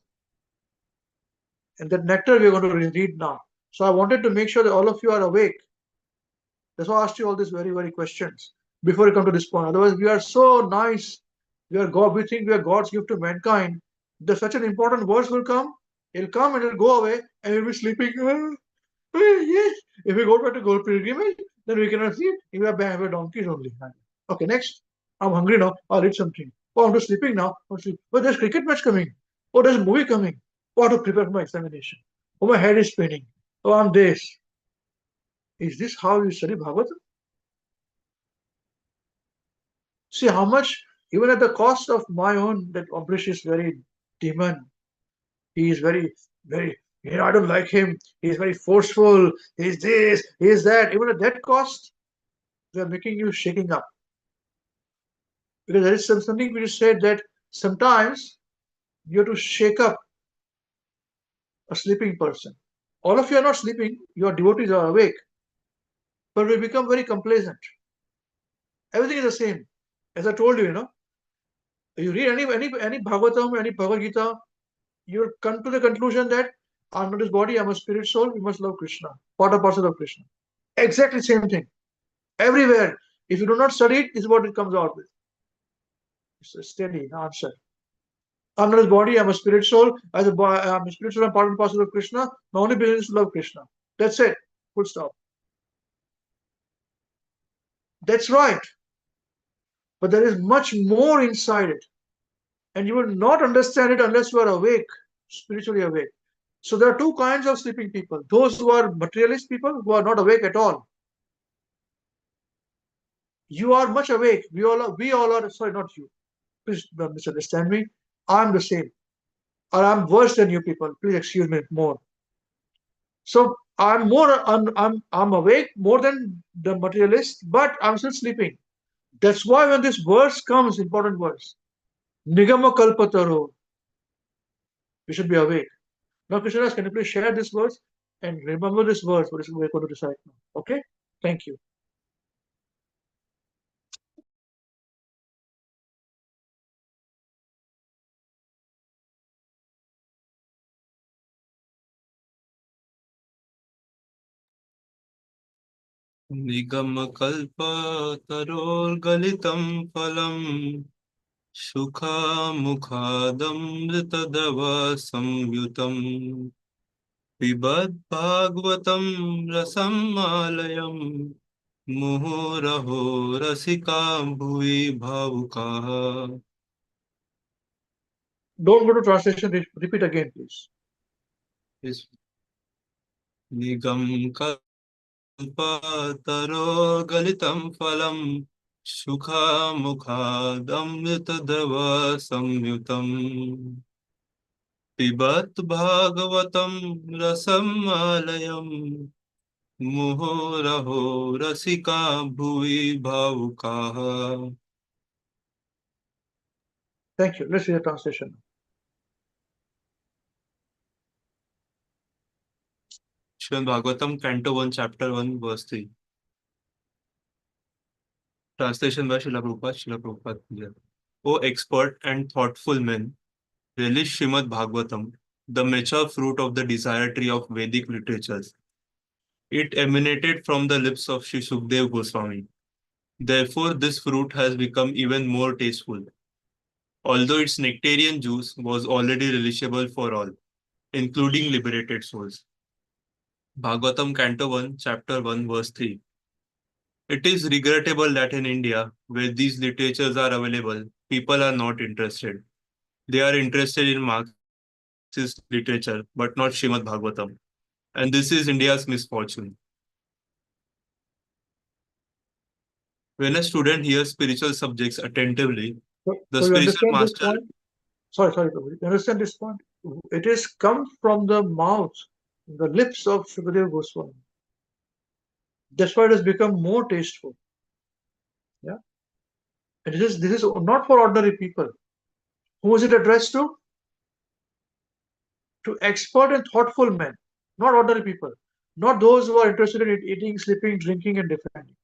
And that nectar we are going to read now. So I wanted to make sure that all of you are awake. That's why I asked you all these very, very questions before we come to this point. Otherwise, we are so nice. We are God. We think we are God's gift to mankind. There's such an important verse will come. It'll come and it'll go away, and we'll be sleeping. Yes. If we go back to gold pilgrimage, then we cannot see it. We are donkeys only. Okay, next. I'm hungry now. I'll eat something. Oh, I'm just sleeping now. But there's cricket match coming. Oh, there's a movie coming. Oh, I have to prepare for my examination. Oh, my head is spinning. Oh, I'm this. Is this how you study Bhagavatam? See how much, even at the cost of my own, that Ambrish is very demon. He is very, very, I don't like him. He's very forceful. He's this, he's that. Even at that cost, they are making you shaking up. Because there is something which is said that sometimes you have to shake up a sleeping person. All of you are not sleeping, your devotees are awake, but we become very complacent. Everything is the same. As I told you, you read any Bhagavatam, any Bhagavad Gita, you'll come to the conclusion that I'm not his body, I'm a spirit soul, we must love Krishna. Part and parcel of Krishna. Exactly same thing. Everywhere. If you do not study it, is what it comes out with. It's a steady answer. I'm not his body, I'm a spirit soul. I'm a spirit soul, I'm part and parcel of Krishna. My only business is to love Krishna. That's it. Full stop. That's right. But there is much more inside it. And you will not understand it unless you are awake, spiritually awake. So there are two kinds of sleeping people. Those who are materialist people who are not awake at all. You are much awake. We all are, sorry, not you. Please don't misunderstand me. I'm the same. Or I'm worse than you people. Please excuse me more. So I'm awake more than the materialist, but I'm still sleeping. That's why when this verse comes, important verse, Nigama Kalpataro, we should be awake. Now, Krishna, can you please share this verse and remember this verse? What is we're going to recite now? Okay? Thank you. निगमकल्पतरोर्गलितं फलं सुखामुखादमृतदव संयुतं पिबद्भागवतं रसमालयं मुहुरहो रसिका भुवि भावुकाः. Don't go to translation. Repeat again, please. Yes. निगमकल्पतरोर्गलितं फलं सुखामुखादमृतदव संयुतं पिबत भागवतं रसमालयं मुहुरहो रसिका भुवि भावुकाः. Thank you. Let's see the translation. Srimad Bhagavatam, Canto 1, Chapter 1, Verse 3. Translation by Srila Prabhupada. Here. O expert and thoughtful men, relish Srimad Bhagavatam, the mature fruit of the desire tree of Vedic literatures. It emanated from the lips of Sri Sukdev Goswami. Therefore, this fruit has become even more tasteful. Although its nectarian juice was already relishable for all, including liberated souls. Bhagavatam, Canto 1, Chapter 1, Verse 3. It is regrettable that in India, where these literatures are available, people are not interested. They are interested in Marxist literature, but not Srimad Bhagavatam. And this is India's misfortune. When a student hears spiritual subjects attentively, the So you spiritual understand this master... point? Sorry, Prabhu. You understand this point? It is come from the mouth, the lips of Sukadeva Goswami. That's why it has become more tasteful. Yeah. And this is not for ordinary people. Who is it addressed to? To expert and thoughtful men, not ordinary people, not those who are interested in eating, sleeping, drinking, and defending.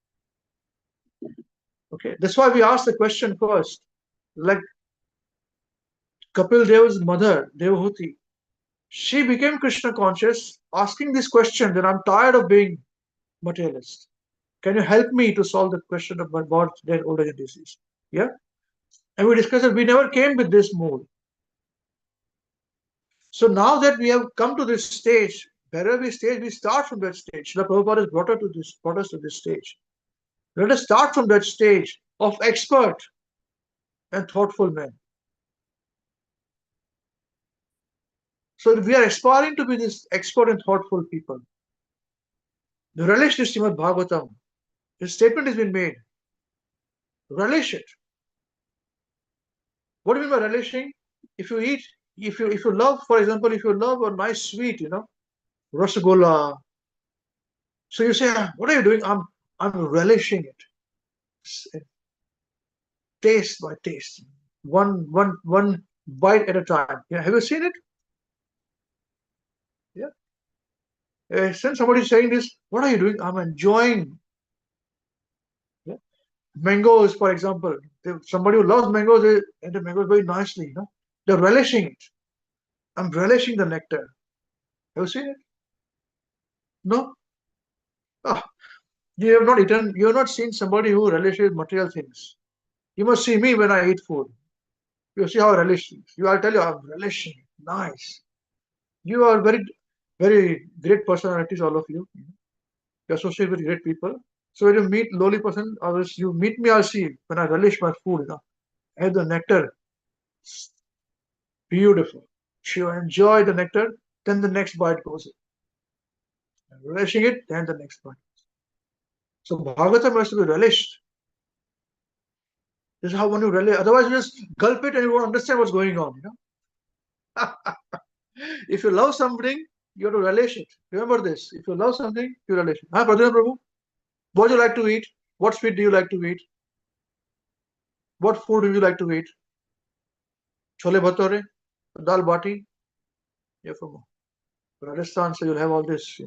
Okay, that's why we ask the question first. Like Kapil Dev's mother, Devahuti, she became Krishna conscious, asking this question that I'm tired of being materialist. Can you help me to solve the question of my birth, death, old age, and disease? Yeah? And we discussed that we never came with this mood. So now that we have come to this stage, wherever we stage, we start from that stage. Srila Prabhupada has brought us to this stage. Let us start from that stage of expert and thoughtful men. So if we are aspiring to be this expert and thoughtful people, the relish this Srimad Bhagavatam. His statement has been made. Relish it. What do you mean by relishing? If you eat, if you love, for example, if you love a nice sweet, rasagola. So you say, what are you doing? I'm relishing it. taste by taste, one bite at a time. Yeah, have you seen it? Yeah. Since somebody is saying this, what are you doing? I'm enjoying. Yeah. Mangoes, for example. Somebody who loves mangoes, they enter mangoes very nicely. They're relishing it. I'm relishing the nectar. Have you seen it? No. Ah, you have not eaten. You have not seen somebody who relishes material things. You must see me when I eat food. You see how I relish things. I'll tell you, I'm relishing. Nice. You are very, very great personalities, all of you. You associate with great people. So when you meet lowly person, or else you meet me, I'll see when I relish my food. I have the nectar. Beautiful. You enjoy the nectar, then the next bite goes in. Relishing it, then the next bite. So Bhagavatam has to be relished. This is how one you relish. Otherwise, you just gulp it and you won't understand what's going on. If you love something, you have to relish it. Remember this. If you love something, you relish it. Huh, Pradhan Prabhu? What do you like to eat? What sweet do you like to eat? What food do you like to eat? Chole bhature, dal bati. You're from Rajasthan, so you'll have all this.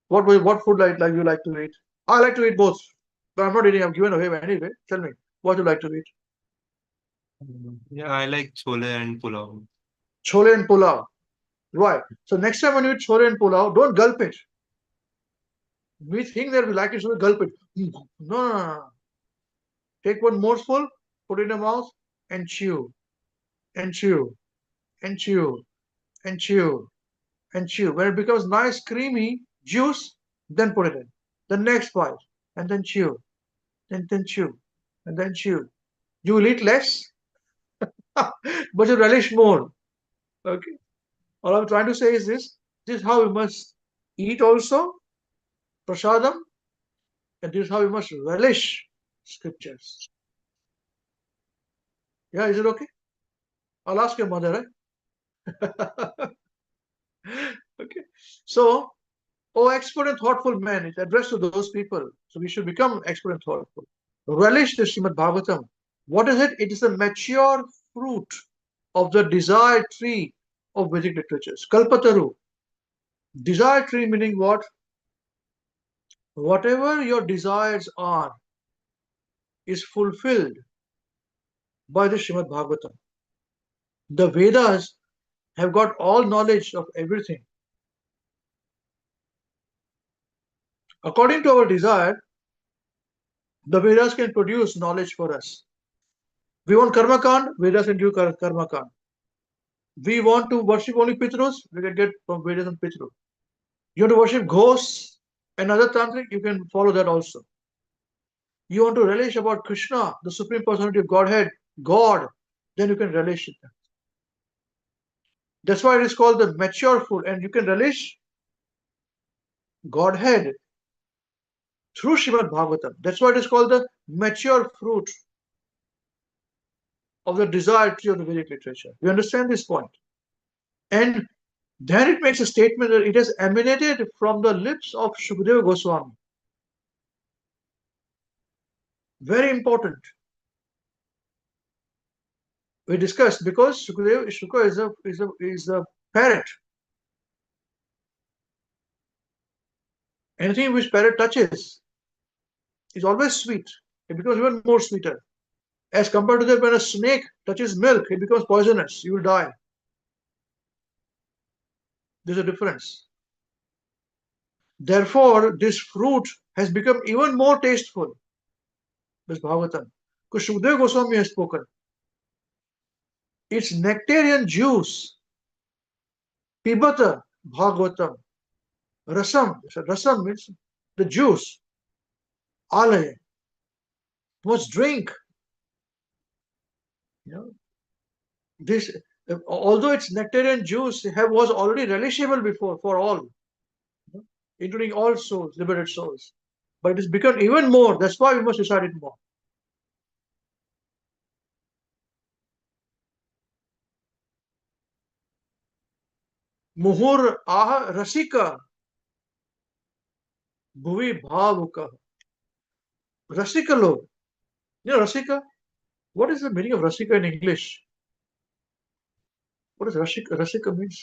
What food like you like to eat? I like to eat both, but I'm not eating. I'm given away anyway. Tell me, what do you like to eat? Yeah, I like chole and pulao. Chole and pulao. Right. So next time when you eat chole and pulao, don't gulp it. We think that we like it, so we gulp it. No. Take one morsel, put it in your mouth, and chew, and chew, and chew, and chew, and chew. When it becomes nice, creamy juice, then put it in. The next bite, and then chew, and then chew, and then chew. You will eat less, but you relish more. Okay. All I'm trying to say is this: this is how we must eat also, prasadam, and this is how we must relish scriptures. Yeah, is it okay? I'll ask your mother, right? Okay. So, oh, expert and thoughtful man, it's addressed to those people. So we should become expert and thoughtful. Relish the Srimad Bhagavatam. What is it? It is a mature fruit of the desired tree of Vedic literatures. Kalpataru. Desired tree meaning what? Whatever your desires are is fulfilled by the Srimad Bhagavatam. The Vedas have got all knowledge of everything. According to our desire, the Vedas can produce knowledge for us. We want Karma Kand, Vedas can give Karma Kand. We want to worship only Pitrus, we can get from Vedas and Pitru. You want to worship ghosts and other tantric, you can follow that also. You want to relish about Krishna, the Supreme Personality of Godhead, God, then you can relish it. That's why it is called the mature food, and you can relish Godhead through Srimad Bhagavatam. That's why it is called the mature fruit of the desired tree of the Vedic literature. You understand this point? And then it makes a statement that it has emanated from the lips of Shukadeva Goswami. Very important. We discussed because Shuka is a parrot. Anything which parrot touches is always sweet. It becomes even more sweeter. As compared to that, when a snake touches milk, it becomes poisonous. You will die. There's a difference. Therefore, this fruit has become even more tasteful. This Bhagavatam. Because Shukadeva Goswami has spoken. It's nectarian juice. Pibata Bhagavatam. Rasam. Rasam means the juice. Alaya. Must drink. This, although it's nectarian juice was already relishable before for all, including all souls, liberated souls. But it has become even more. That's why we must recite it more. Muhur ah rasika bhuvi bhavuka. Rasika log, You know, Rasika? What is the meaning of Rasika in English? What does Rasika means?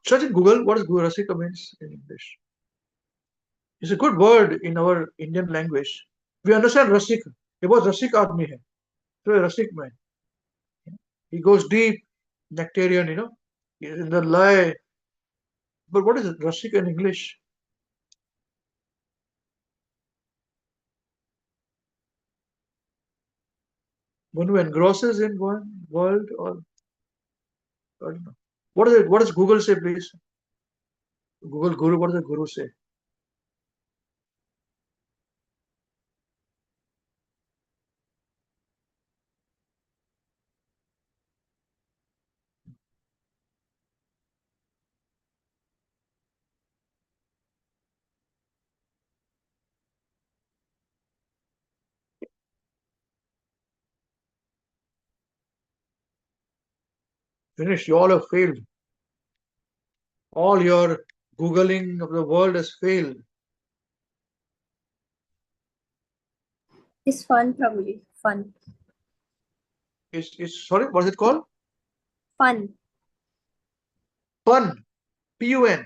Search in Google, what does Rasika means in English? It's a good word in our Indian language. We understand Rasika. It was Rasik Admi hai. So a Rasik man. He goes deep, nectarian, you know, he's in the lie. But what is Rasika in English? One who engrosses in one world, or I don't know. What is it? What does Google say, please? Google Guru, what does the Guru say? Finished. You all have failed. All your Googling of the world has failed. It's fun, Prabhuji. Fun. It's sorry, what is it called? Fun. Fun. P-U-N.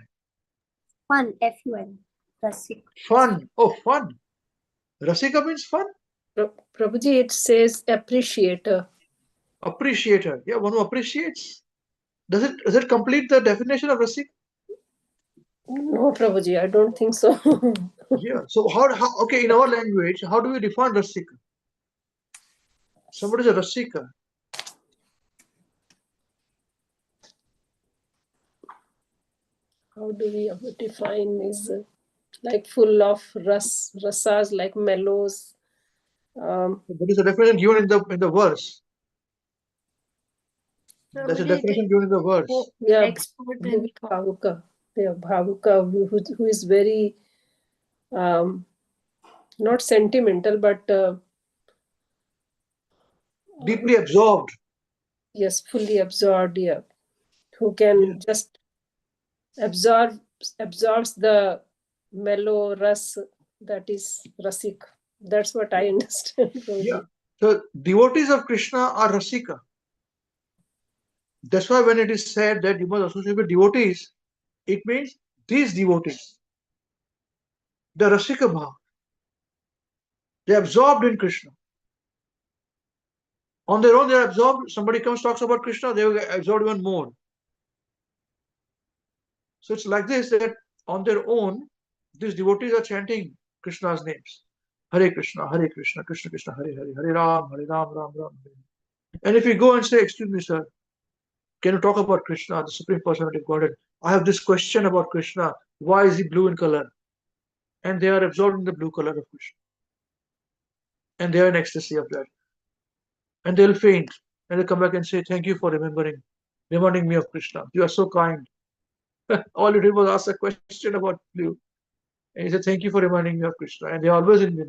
Fun. F-U-N. Rasik. Fun. Oh, fun. Rasika means fun. Prabhuji, it says appreciator. Appreciator. Yeah, one who appreciates. Does it complete the definition of Rasik? No, Prabhuji, I don't think so. Yeah. So how okay, in our language, how do we define Rasika? Somebody is a Rasika. How do we define is like full of rasas, like mellows. That is the definition given in the verse. That's a definition given in the verse. Yeah, Expert and bhavuka. Yeah, bhavuka, who is very not sentimental, but deeply absorbed. Yes, fully absorbed. Yeah, who can just absorbs the mellow ras, that is rasik. That's what I understand. Yeah. So devotees of Krishna are Rasika. That's why when it is said that you must associate with devotees, it means these devotees. The Rasika Bhav. They're absorbed in Krishna. On their own, they're absorbed. Somebody comes, talks about Krishna, they will get absorbed even more. So it's like this, that on their own, these devotees are chanting Krishna's names. Hare Krishna, Krishna Krishna, Hare Hare, Hare Ram, Ram Ram. And if you go and say, excuse me, sir, can you talk about Krishna, the Supreme Personality of Godhead? I have this question about Krishna. Why is he blue in color? And they are absorbed in the blue color of Krishna. And they are in ecstasy of that. And they'll faint. And they'll come back and say, thank you for reminding me of Krishna. You are so kind. All you did was ask a question about blue. And he said, thank you for reminding me of Krishna. And they're always in me.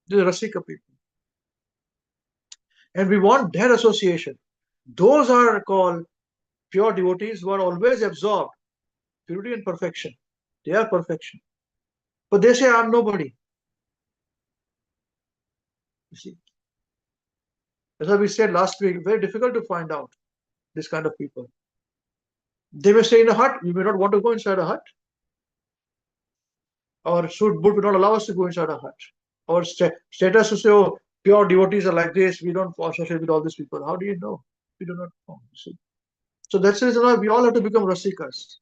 These are Rasika people. And we want that association. Those are called pure devotees who are always absorbed. Purity and perfection. They are perfection. But they say, I'm nobody. You see. That's why we said last week, very difficult to find out this kind of people. They may stay in a hut. We may not want to go inside a hut. Our Sud Buddha would not allow us to go inside a hut. Our status to say, oh, pure devotees are like this. We don't associate with all these people. How do you know? We do not know. You see. So that's the reason why we all have to become Rasikas.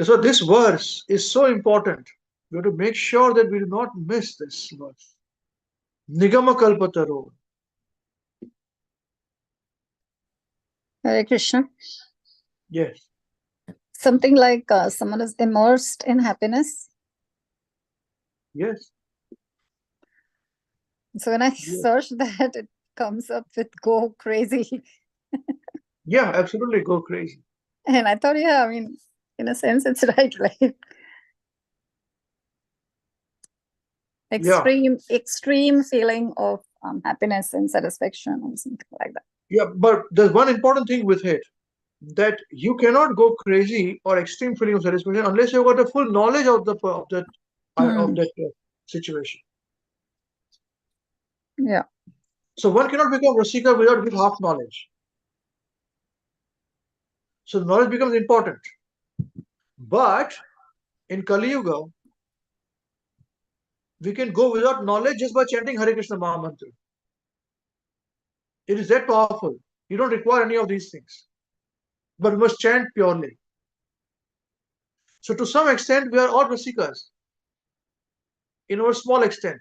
So this verse is so important. We have to make sure that we do not miss this verse. Nigama Kalpataro. Hare Krishna. Yes. Something like someone is immersed in happiness. Yes. So when I search that, it comes up with go crazy. Yeah, absolutely go crazy. And I thought, yeah, I mean, in a sense, it's right, right? Extreme feeling of happiness and satisfaction or something like that. Yeah, but there's one important thing with it. that you cannot go crazy or extreme feeling of satisfaction unless you've got the full knowledge of that situation. Yeah. So one cannot become Rasika without with half knowledge. So knowledge becomes important. But in Kali Yuga, we can go without knowledge just by chanting Hare Krishna Maha Mantra. It is that powerful. You don't require any of these things. But we must chant purely. So to some extent, we are all Rasikas. In our small extent.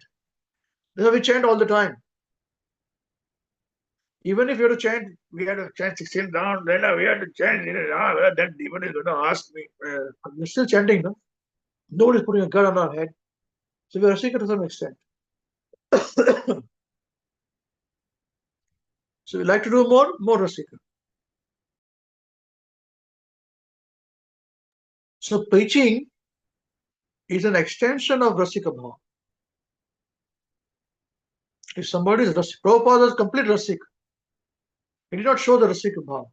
That's why we chant all the time. Even if you have to chant, we had to chant 16 rounds, then we had to chant, that demon is going to ask me. We're still chanting, no? Nobody's putting a gun on our head. So we are Rasika to some extent. So we like to do more Rasika. So preaching is an extension of Rasika Bhava. If somebody is Rasika, Prabhupada is complete Rasika. He did not show the Rasika Bhava.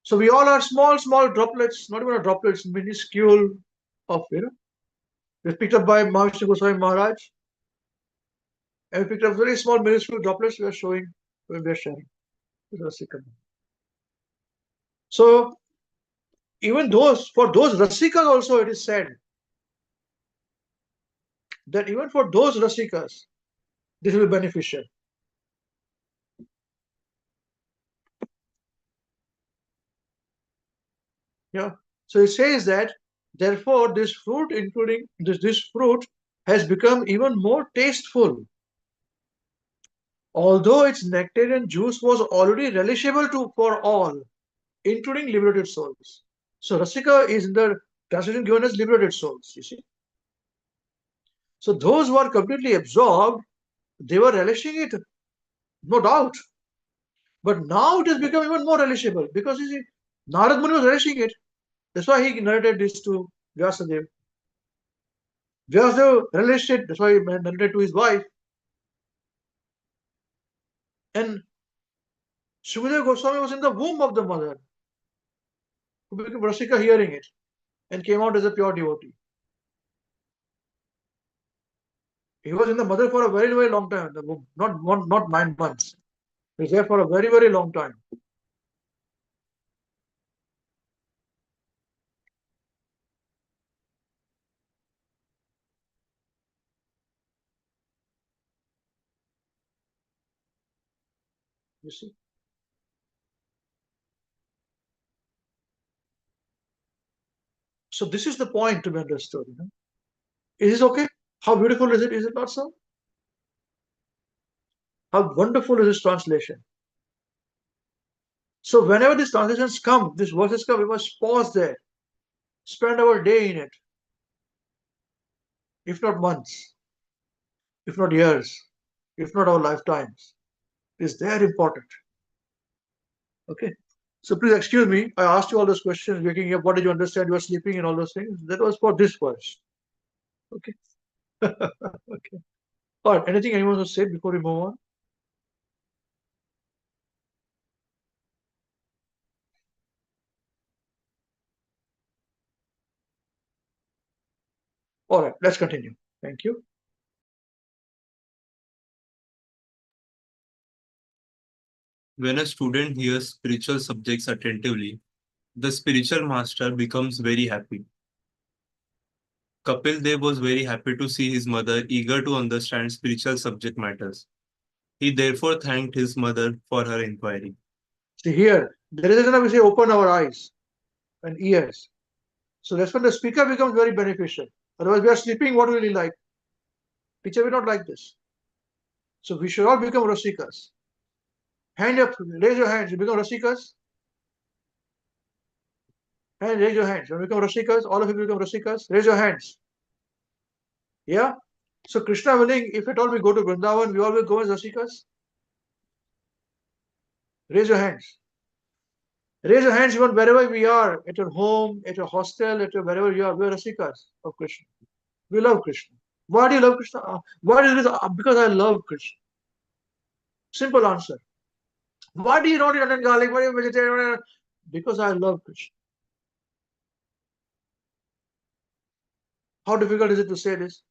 So we all are small droplets, not even a droplets, minuscule of, we picked up by Mahavishnu Goswami Maharaj. And we picked up very small minuscule droplets we are showing when we are sharing. So even for those Rasikas also it is said that even for those Rasikas, this will be beneficial. Yeah. So it says that therefore this fruit, including this fruit, has become even more tasteful. Although its nectar and juice was already relishable for all, including liberated souls. So Rasika is in the translation given as liberated souls, you see. So those who are completely absorbed, they were relishing it, no doubt. But now it has become even more relishable because you see, Narad Muni was relishing it. That's why he narrated this to Vyasadeva. Vyasadeva relished it, that's why he narrated to his wife. And Sukadeva Goswami was in the womb of the mother, who became Rasika hearing it and came out as a pure devotee. He was in the mother for a very, very long time, the womb, not 9 months. He was there for a very, very long time. You see? So this is the point to be understood. Is this okay? How beautiful is it? Is it not so? How wonderful is this translation? So whenever these translations come, these verses come, we must pause there, spend our day in it, if not months, if not years, if not our lifetimes. It's there important. Okay. So please excuse me. I asked you all those questions, waking up, what did you understand? You were sleeping and all those things. That was for this verse. Okay. Okay. All right. Anything anyone wants to say before we move on? All right. Let's continue. Thank you. When a student hears spiritual subjects attentively, the spiritual master becomes very happy. Kapil Dev was very happy to see his mother eager to understand spiritual subject matters. He therefore thanked his mother for her inquiry. See here, there is a reason we say open our eyes and ears. So that's when the speaker becomes very beneficial. Otherwise, we are sleeping, what will he like? Teacher will not like this. So we should all become Rasikas. Hand up, raise your hands. You become Rasikas. And raise your hands. You become Rasikas. All of you become Rasikas. Raise your hands. Yeah? So Krishna willing, if at all we go to Vrindavan, we all will go as Rasikas. Raise your hands. Raise your hands even wherever we are, at your home, at your hostel, wherever you are, we are Rasikas of Krishna. We love Krishna. Why do you love Krishna? Why do you do this? Because I love Krishna. Simple answer. Why do you not eat onion garlic? Why are you vegetarian? Because I love Krishna. How difficult is it to say this?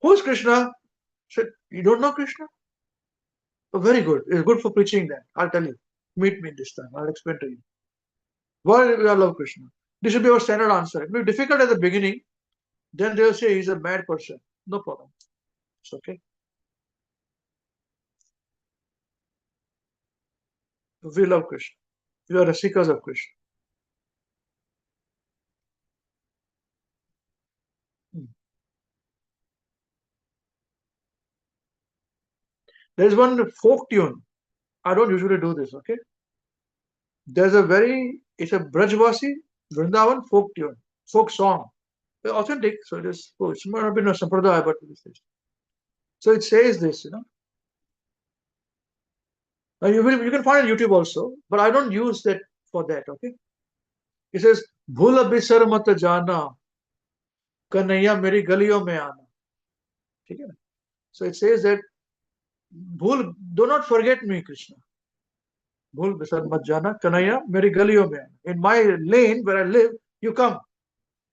Who's Krishna? Said, you don't know Krishna? Oh, very good. It's good for preaching then. I'll tell you. Meet me this time. I'll explain to you. Why we all love Krishna? This should be our standard answer. It may be difficult at the beginning. Then they'll say he's a mad person. No problem. It's okay. We love Krishna. We are the seekers of Krishna. There's one folk tune. I don't usually do this, okay? There's it's a Brajvasi Vrindavan folk tune, folk song. They're authentic, so it is, it might have been a sampradaya, but it is. So it says this, Now you can find it on YouTube also, but I don't use that for that, okay? It says, Bhula bisar mat jana, kanaiya meri galiyon mein aana. Okay? So it says that, do not forget me, Krishna. Bhul bisar mat jana, kanaiya meri galiyon mein aana. In my lane where I live, you come.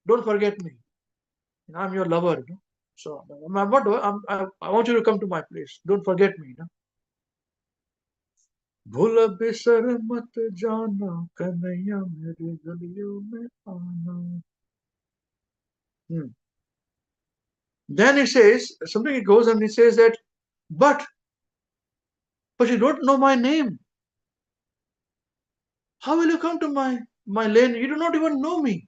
Don't forget me. I'm your lover. So I want you to come to my place. Don't forget me. Bhula bisar mat jana, kanaiya mere galiyon mein aana. Then he says something. He goes and he says that, but you don't know my name. How will you come to my lane? You do not even know me.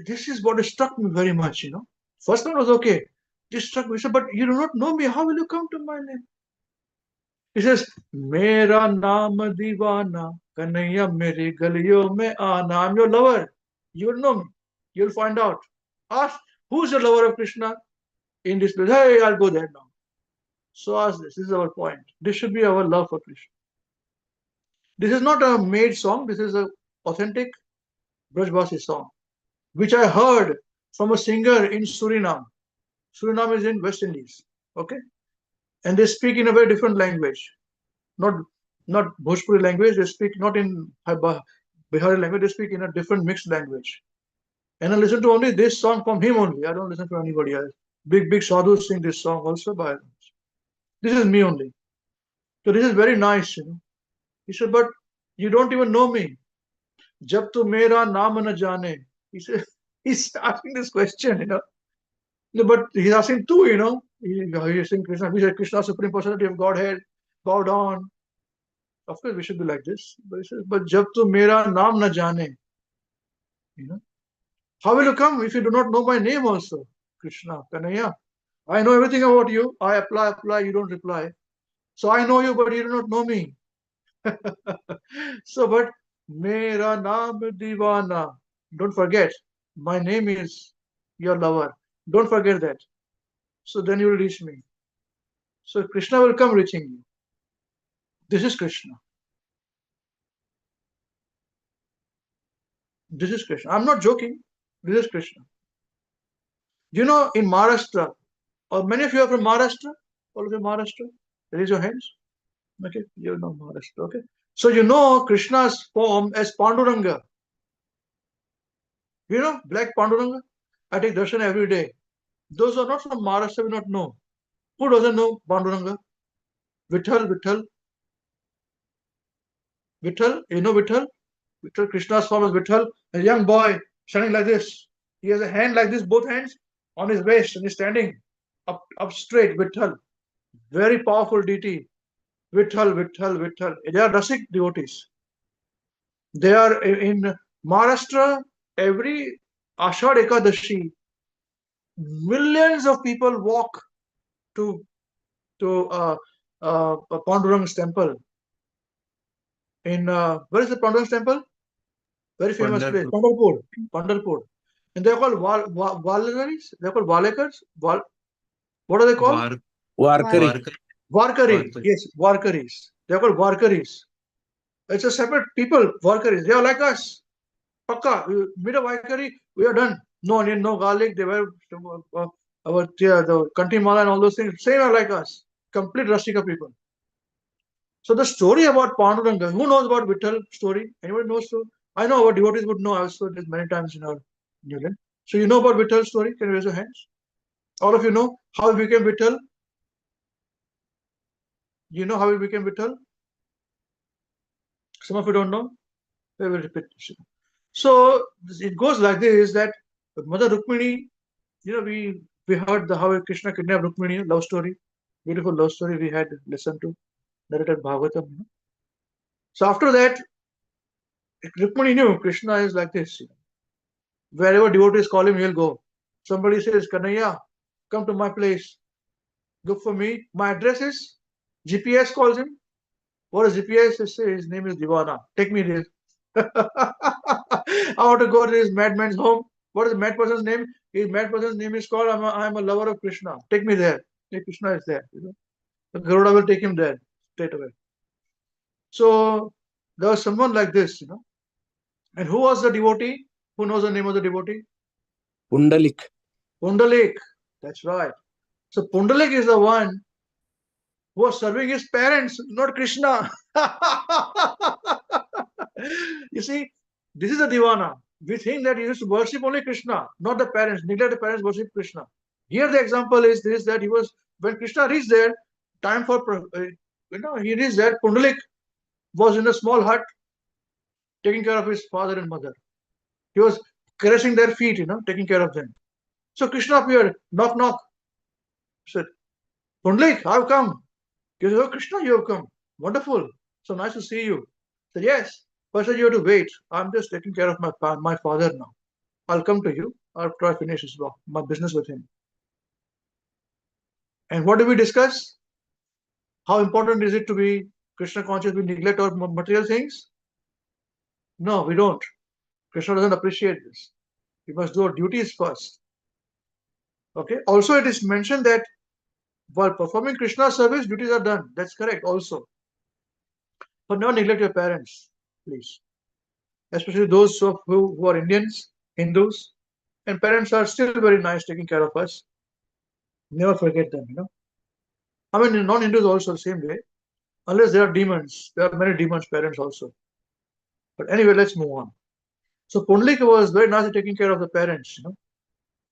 This is what struck me very much. First one was okay. This struck me. But you do not know me. How will you come to my lane? He says, Mera naam divana, kanaiya meri galiyon mein aana. I'm your lover. You'll know me. You'll find out. Ask, who's the lover of Krishna in this place? Hey, I'll go there now. So ask this. This is our point. This should be our love for Krishna. This is not a made song. This is an authentic Brajbasi song, which I heard from a singer in Suriname. Suriname is in West Indies. Okay? And they speak in a very different language. Not Bhojpuri language. They speak not in Bihari language. They speak in a different mixed language. And I listen to only this song from him only. I don't listen to anybody else. Big sadhus sing this song also by. This is me only. So this is very nice. He said, but you don't even know me. Jab tu mera naam na jane. He said, he's asking this question, But he's asking too, He's saying Krishna. We said Krishna, Supreme Personality of Godhead, bow down. Of course, we should be like this. But he says, but jab tu mera naam na jane. How will you come if you do not know my name also? Krishna, Kanaya. I know everything about you. I apply, you don't reply. So I know you, but you do not know me. So, but Mera naam divana. Don't forget, my name is your lover. Don't forget that. So then you will reach me. So Krishna will come reaching you. This is Krishna. This is Krishna. I'm not joking. This is Krishna. In Maharashtra, or many of you are from Maharashtra? All of you Maharashtra? Raise your hands. Okay, you know Maharashtra. Okay. So you know Krishna's form as Panduranga. Black Panduranga? I take darshan every day. Those who are not from Maharashtra will not know. Who doesn't know Panduranga? Vitthal. Vitthal, you know Vitthal? Vitthal, Krishna's form is Vitthal. A young boy standing like this. He has a hand like this, both hands on his waist, and he's standing up straight. Vitthal. Very powerful deity. Vitthal. They are Rasik devotees. They are in Maharashtra, every Ashad Ekadashi, millions of people walk to Pandurang's temple. Where is the Pandurang's temple? Very famous place. Pandharpur. And they're called Valekaris. They're called Valekars. What are they called? Warkari. Varkaris. Yes, Varkaris. They're called Varkaris. It's a separate people, Varkaris. They are like us. Pakka. We meet a Varkari, we are done. No onion, no garlic. They wear the country mala and all those things, same are like us, complete Rasika people. So the story about Panduranga, who knows about Vittal story? Anybody knows? So I know our devotees would know. I've said this many times in our New Zealand. So you know about Vittal story? Can you raise your hands? All of you know how he became Vittal? You know how he became Vittal? Some of you don't know. I will repeat. So it goes like this: that Mother Rukmini, we heard how Krishna kidnapped Rukmini, love story, beautiful love story. We had listened to narrated Bhagavatam. So after that, Rukmini knew Krishna is like this. Wherever devotees call him, he'll go. Somebody says, Kanaya, come to my place. Look for me. My address is, GPS calls him. What is GPS? His name is Divana. Take me there. I want to go to this madman's home. What is the mad person's name? His mad person's name is called, I'm a lover of Krishna. Take me there. Hey, Krishna is there. The Garuda will take him there straight away. So there was someone like this, And who was the devotee? Who knows the name of the devotee? Pundalik. Pundalik. That's right. So Pundalik is the one who was serving his parents, not Krishna. You see, this is a divana. We think that he used to worship only Krishna, not the parents. Neglect the parents, worship Krishna. Here the example is this, that he was, when Krishna reached there, time for, he reached there, Pundalik was in a small hut, taking care of his father and mother. He was caressing their feet, taking care of them. So Krishna appeared, knock, knock. He said, Pundalik, I've come. He said, oh, Krishna, you have come. Wonderful. So nice to see you. He said, yes. First, you have to wait. I'm just taking care of my father now. I'll come to you after I finish my business with him. And what do we discuss? How important is it to be Krishna conscious? We neglect our material things? No, we don't. Krishna doesn't appreciate this. We must do our duties first. Okay. Also, it is mentioned that while performing Krishna service, duties are done. That's correct also. But never neglect your parents, please. Especially those who are Indians, Hindus, and parents are still very nice taking care of us. Never forget them, I mean, non-Hindus also the same way. Unless there are demons. There are many demons parents also. But anyway, let's move on. So Pundalik was very nice at taking care of the parents,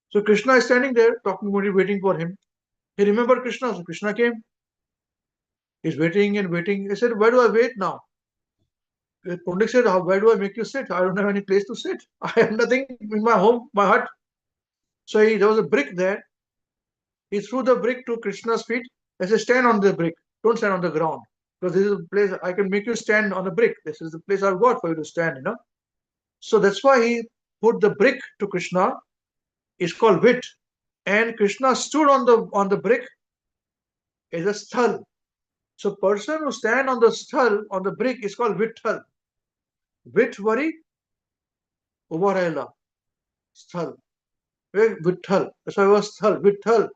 So Krishna is standing there, talking about it, waiting for him. He remembered Krishna, so Krishna came. He's waiting and waiting. He said, where do I wait now? Pundalik said, where do I make you sit? I don't have any place to sit. I have nothing in my home, my hut. So there was a brick there. He threw the brick to Krishna's feet. I said, stand on the brick. Don't stand on the ground. Because this is a place I can make you stand on a brick. This is the place I've got for you to stand, So that's why he put the brick to Krishna. It's called Vit. And Krishna stood on the brick as a sthal. So person who stand on the sthal, on the brick, is called Vitthal. Vitvari Uvarela. Sthal. Vitthal. That's why it was sthal. Vitthal.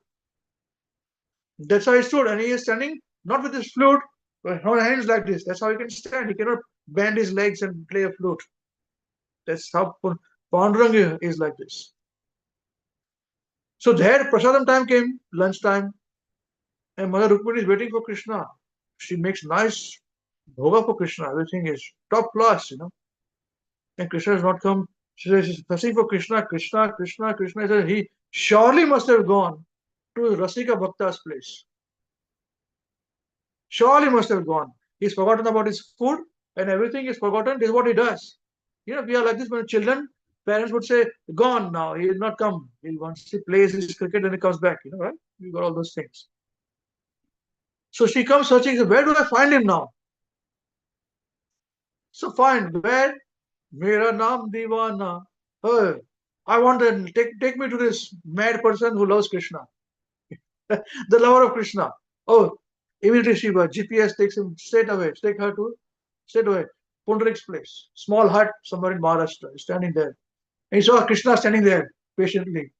That's how he stood, and he is standing not with his flute, but on hands like this. That's how he can stand. He cannot bend his legs and play a flute. That's how Panduranga is like this. So there, prasadam time came, lunch time, and Mother Rukmini is waiting for Krishna. She makes nice bhoga for Krishna. Everything is top class, And Krishna has not come. She says she's thirsting for Krishna, Krishna, Krishna, Krishna. He says he surely must have gone to Rasika Bhakta's place. Surely must have gone. He's forgotten about his food and everything is forgotten. This is what he does. We are like this when children, parents would say, gone now, he will not come. Once he plays his cricket and he comes back, right? You got all those things. So she comes searching, where do I find him now? So find where? Mera naam Divana. Oh, I want to take me to this mad person who loves Krishna. The lover of Krishna. Oh, immediately Shiva, GPS takes him straight away, take her to straight away. Pundalik's place, small hut somewhere in Maharashtra, standing there. And he saw Krishna standing there patiently.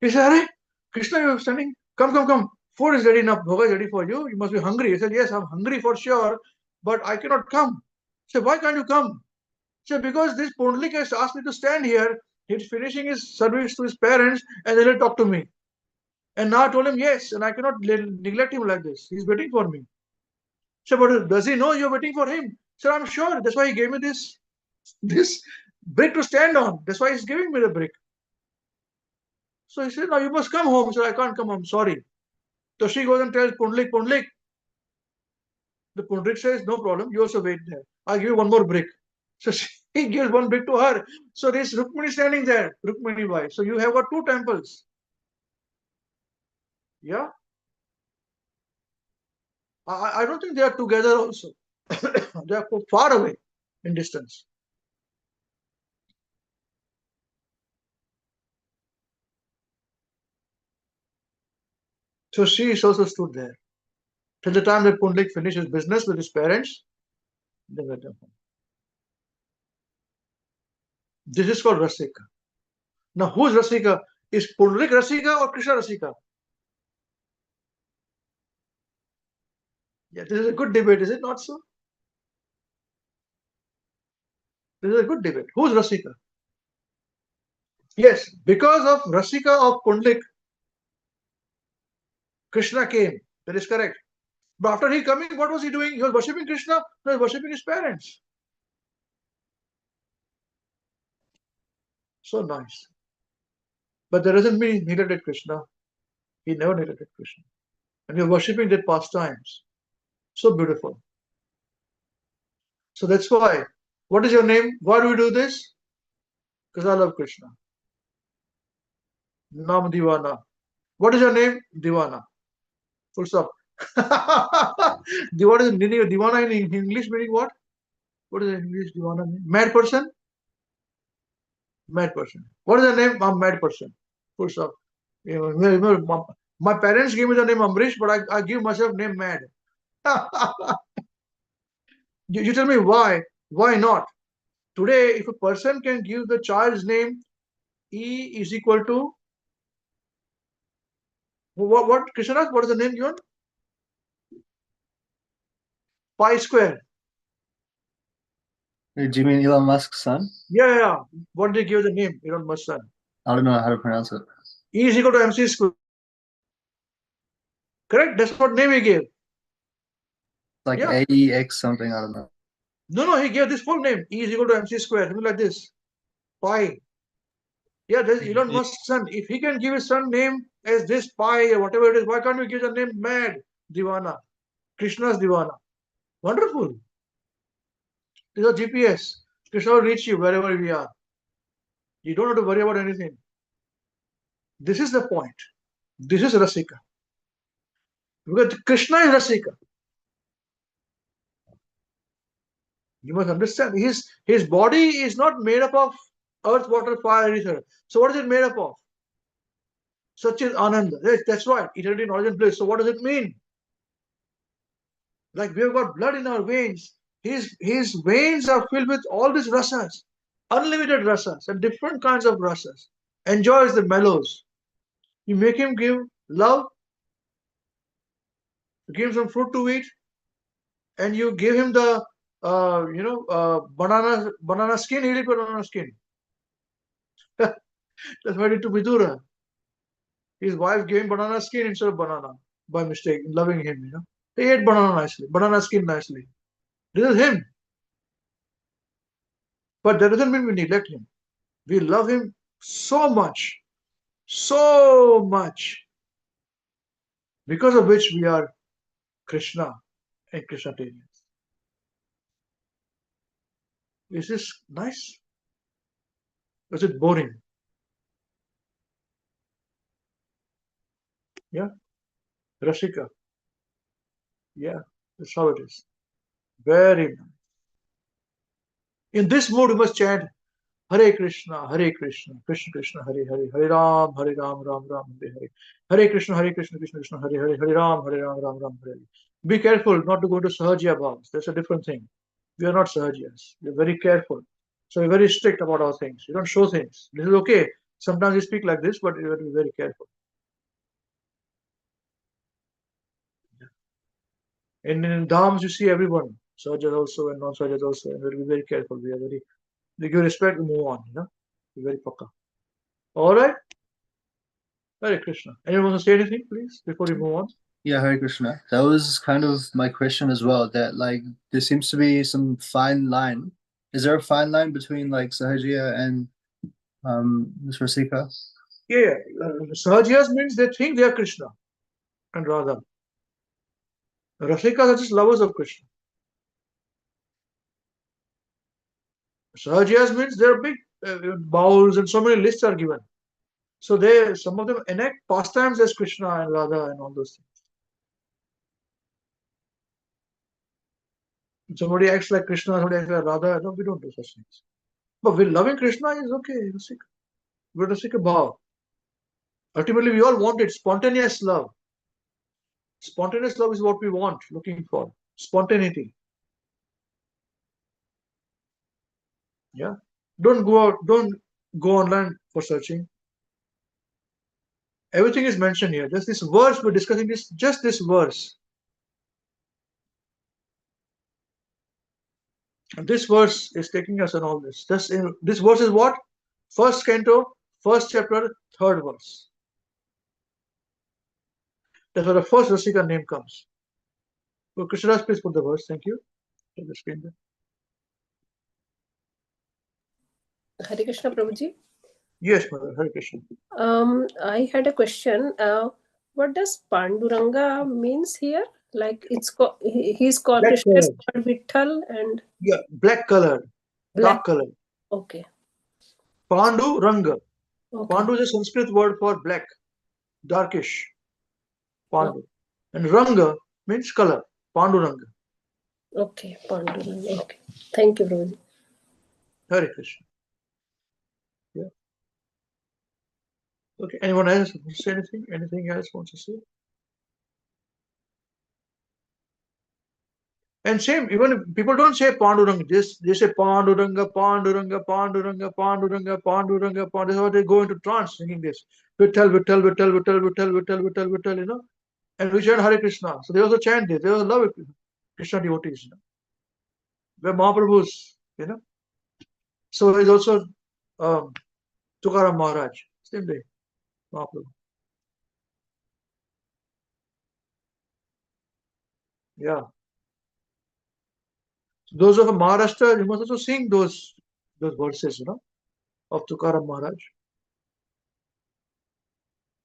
He said, Hare, Krishna, you're standing. Come. Food is ready enough. Bhoga is ready for you. You must be hungry. He said, yes, I'm hungry for sure, but I cannot come. He said, why can't you come? He said, because this Pundalik has asked me to stand here. He's finishing his service to his parents and then he'll talk to me. And now I told him yes, and I cannot neglect him like this. He's waiting for me. So, but does he know you're waiting for him? So I'm sure. That's why he gave me this brick to stand on. That's why he's giving me the brick. So he said, now you must come home. So I can't come home, sorry. So she goes and tells Pundlik, Pundlik. The Pundlik says, no problem, you also wait there. I'll give you one more brick. So he gives one brick to her. So there's Rukmini standing there, Rukmini wife. So you have got two temples. Yeah. I don't think they are together also. They are far away in distance. So she is also stood there. Till the time that Pundlik finished his business with his parents, they went home. This is called Rasika. Now, who's Rasika? Is Pundlik Rasika or Krishna Rasika? Yeah, this is a good debate, is it not so? This is a good debate. Who's Rasika? Yes, because of Rasika of Pundlik, Krishna came. That is correct. But after he coming, what was he doing? He was worshipping Krishna. He was worshipping his parents. So nice. But that doesn't mean he neglected Krishna. He never neglected Krishna. And you're worshipping their pastimes. So beautiful. So that's why. What is your name? Why do we do this? Because I love Krishna. Nam Divana. What is your name? Divana. Full stop. What is the meaning of Divana in English meaning what? What is the English Divana mean? Mad person? Mad person. What is the name? I'm mad person. Full stop. My parents gave me the name Amrish, but I give myself name Mad. You tell me why? Why not? Today, if a person can give the child's name E is equal to what Krishna? What is the name given? Pi square. Do you mean Elon Musk's son? Yeah. What did they give the name? Elon Musk's son. I don't know how to pronounce it. E is equal to MC square. Correct? That's what name he gave. Like Yeah. AEX something, I don't know. No, he gave this full name. E is equal to MC square. Something like this. Pi. Yeah, there's Elon Musk's son. If he can give his son name as this Pi or whatever it is, why can't we give the name Mad Divana? Krishna's Divana. Wonderful. This is a GPS. Krishna will reach you wherever we are. You don't have to worry about anything. This is the point. This is Rasika. Because Krishna is Rasika. You must understand. His body is not made up of earth, water, fire, ether. So what is it made up of? Such is Ananda. Yes, that's right. Eternity, knowledge, and bliss. So what does it mean? Like we have got blood in our veins. His veins are filled with all these rasas, unlimited rasas, and different kinds of rasas. Enjoys the mellows. You make him give love, you give him some fruit to eat, and you give him the banana skin. He'll eat banana skin. That's what he did to Vidura. His wife gave him banana skin instead of banana by mistake, loving him. He ate banana skin nicely. This is him. But that doesn't mean we neglect him. We love him so much, because of which we are Krishna and Krishnatarians. Is this nice? Or is it boring? Yeah. Rasika. Yeah, that's how it is. Very nice. In this mood, we must chant Hare Krishna, Krishna Krishna, Hare Hare, Hare Ram, Ram Ram, Hare Hare. Hare Krishna, Krishna Krishna, Hare Hare, Hare Ram, Ram Ram, Hare Hare. Be careful not to go into Sahajya bhavs. That's a different thing. We are not Sahajyas. We are very careful. So we're very strict about our things. We don't show things. This is okay. Sometimes we speak like this, but we have to be very careful. And in dhams, you see everyone. Sahajas also and non-Sahajas also. And we'll be very careful. We give respect, we move on. Be very pakka. All right. Hare Krishna. Anyone want to say anything, please, before we move on? Yeah, Hare Krishna. That was kind of my question as well. That like there seems to be some fine line. Is there a fine line between like Sahajiya and Ms. Rasika? Yeah. Sahajiyas means they think they are Krishna and Radha. Rasikas are just lovers of Krishna. Sahajiyas means there are big bowls and so many lists are given. So some of them enact pastimes as Krishna and Radha and all those things. Somebody acts like Krishna, somebody acts like Radha. No, we don't do such things. But loving Krishna is okay. We're Rasika bhav. Ultimately, we all want it. Spontaneous love. Spontaneous love is what we want, looking for. Spontaneity. Yeah. Don't go out, don't go online for searching. Everything is mentioned here. Just this verse, we're discussing just this verse. And this verse is taking us on all this. This verse is what? First canto, first chapter, third verse. That's where the first Rasika name comes. So Krishnadas, please put the verse. Thank you. On the screen there. Hare Krishna, Prabhuji. Yes, Mother. Hare Krishna. I had a question. What does Panduranga means here? Like he's called Black Krishna is colored. called Vitthal and Yeah, black colored, black. dark colored. Okay. Pandu Ranga. Okay. Pandu is a Sanskrit word for black, darkish. Pandu. And Ranga means color. Pandu Ranga. Okay. Panduranga. Okay. Thank you, Prabhuji. Hare Krishna. Yeah. Okay. Anyone else want to say anything? Anything else wants to say? And same, even if people don't say Panduranga, they say Panduranga, Panduranga, Panduranga, Panduranga, Panduranga, Panduranga. That's how they go into trance singing this. Vittal, Vittal, Vittal, Vittal, Vittal, Vittal, Vittal, Vittal, you know. And we chant Hare Krishna. So they also chant this. They also love it. Krishna devotees, you know. We're Mahaprabhu's, you know. So he's also Tukaram Maharaj. Same day, Mahaprabhu. Yeah. So those of Maharashtra, you must also sing those verses, you know, of Tukaram Maharaj.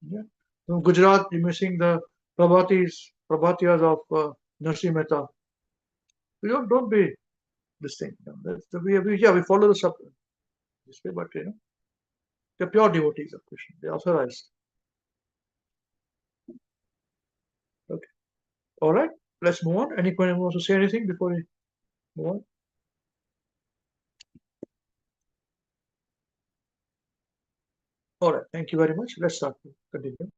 Yeah. From Gujarat, you may sing the Prabhatiyas of Narsi Mehta. We don't be this thing. You know, that's the, we follow the sub this way, but you know, they're pure devotees of Krishna. They're authorized. Okay. All right. Let's move on. Anyone wants to say anything before we move on? All right. Thank you very much. Let's start. Continue.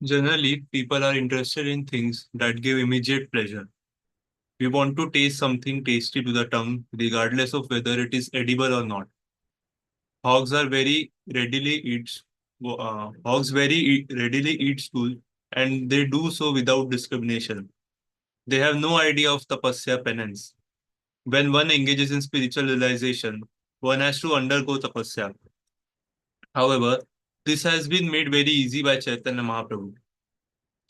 Generally, people are interested in things that give immediate pleasure. We want to taste something tasty to the tongue, regardless of whether it is edible or not. Hogs very readily eat stool, and they do so without discrimination. They have no idea of tapasya penance. When one engages in spiritual realization, one has to undergo tapasya. However, this has been made very easy by Chaitanya Mahaprabhu.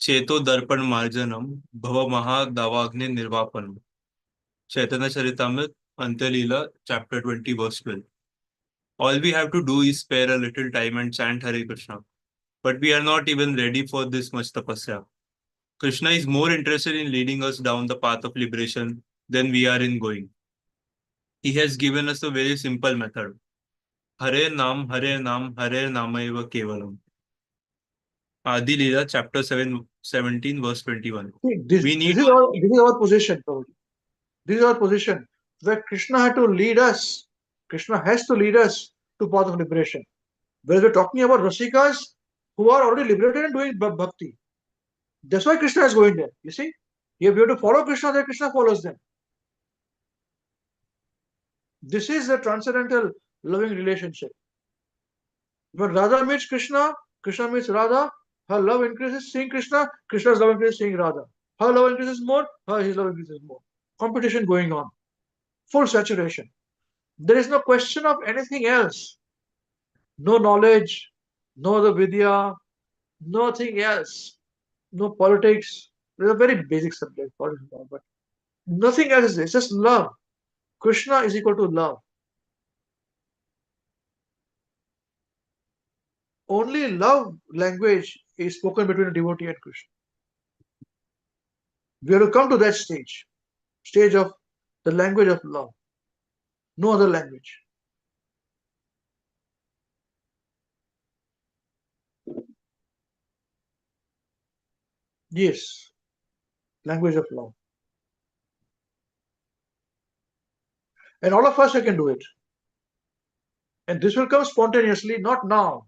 Cheto Darpan Marjanam Bhava Mahadavagne Nirvapanam. Chaitanya Charitamrita, Antyalila, chapter 20, verse 12. All we have to do is spare a little time and chant Hare Krishna. But we are not even ready for this much tapasya. Krishna is more interested in leading us down the path of liberation than we are in going. He has given us a very simple method. Hare Nam, Hare Nam, Hare Namayeva Kevalam. Adi Leela, chapter 17, verse 21. This is our position, Prabhuji. This is our position. Where Krishna had to lead us. Krishna has to lead us to path of liberation. Whereas we're talking about Rasikas who are already liberated and doing bhakti. That's why Krishna is going there. You see? If we have to follow Krishna, then Krishna follows them. This is a transcendental loving relationship. When Radha meets Krishna, Krishna meets Radha, her love increases seeing Krishna, Krishna's love increases seeing Radha. Her love increases more, his love increases more. Competition going on. Full saturation. There is no question of anything else. No knowledge, No other Vidya, nothing else. No politics. It's a very basic subject, politics, but nothing else is there. It's just love. Krishna is equal to love. Only love language is spoken between a devotee and Krishna. We have to come to that stage of the language of love. No other language. Yes, language of love. And all of us can do it. And this will come spontaneously, not now.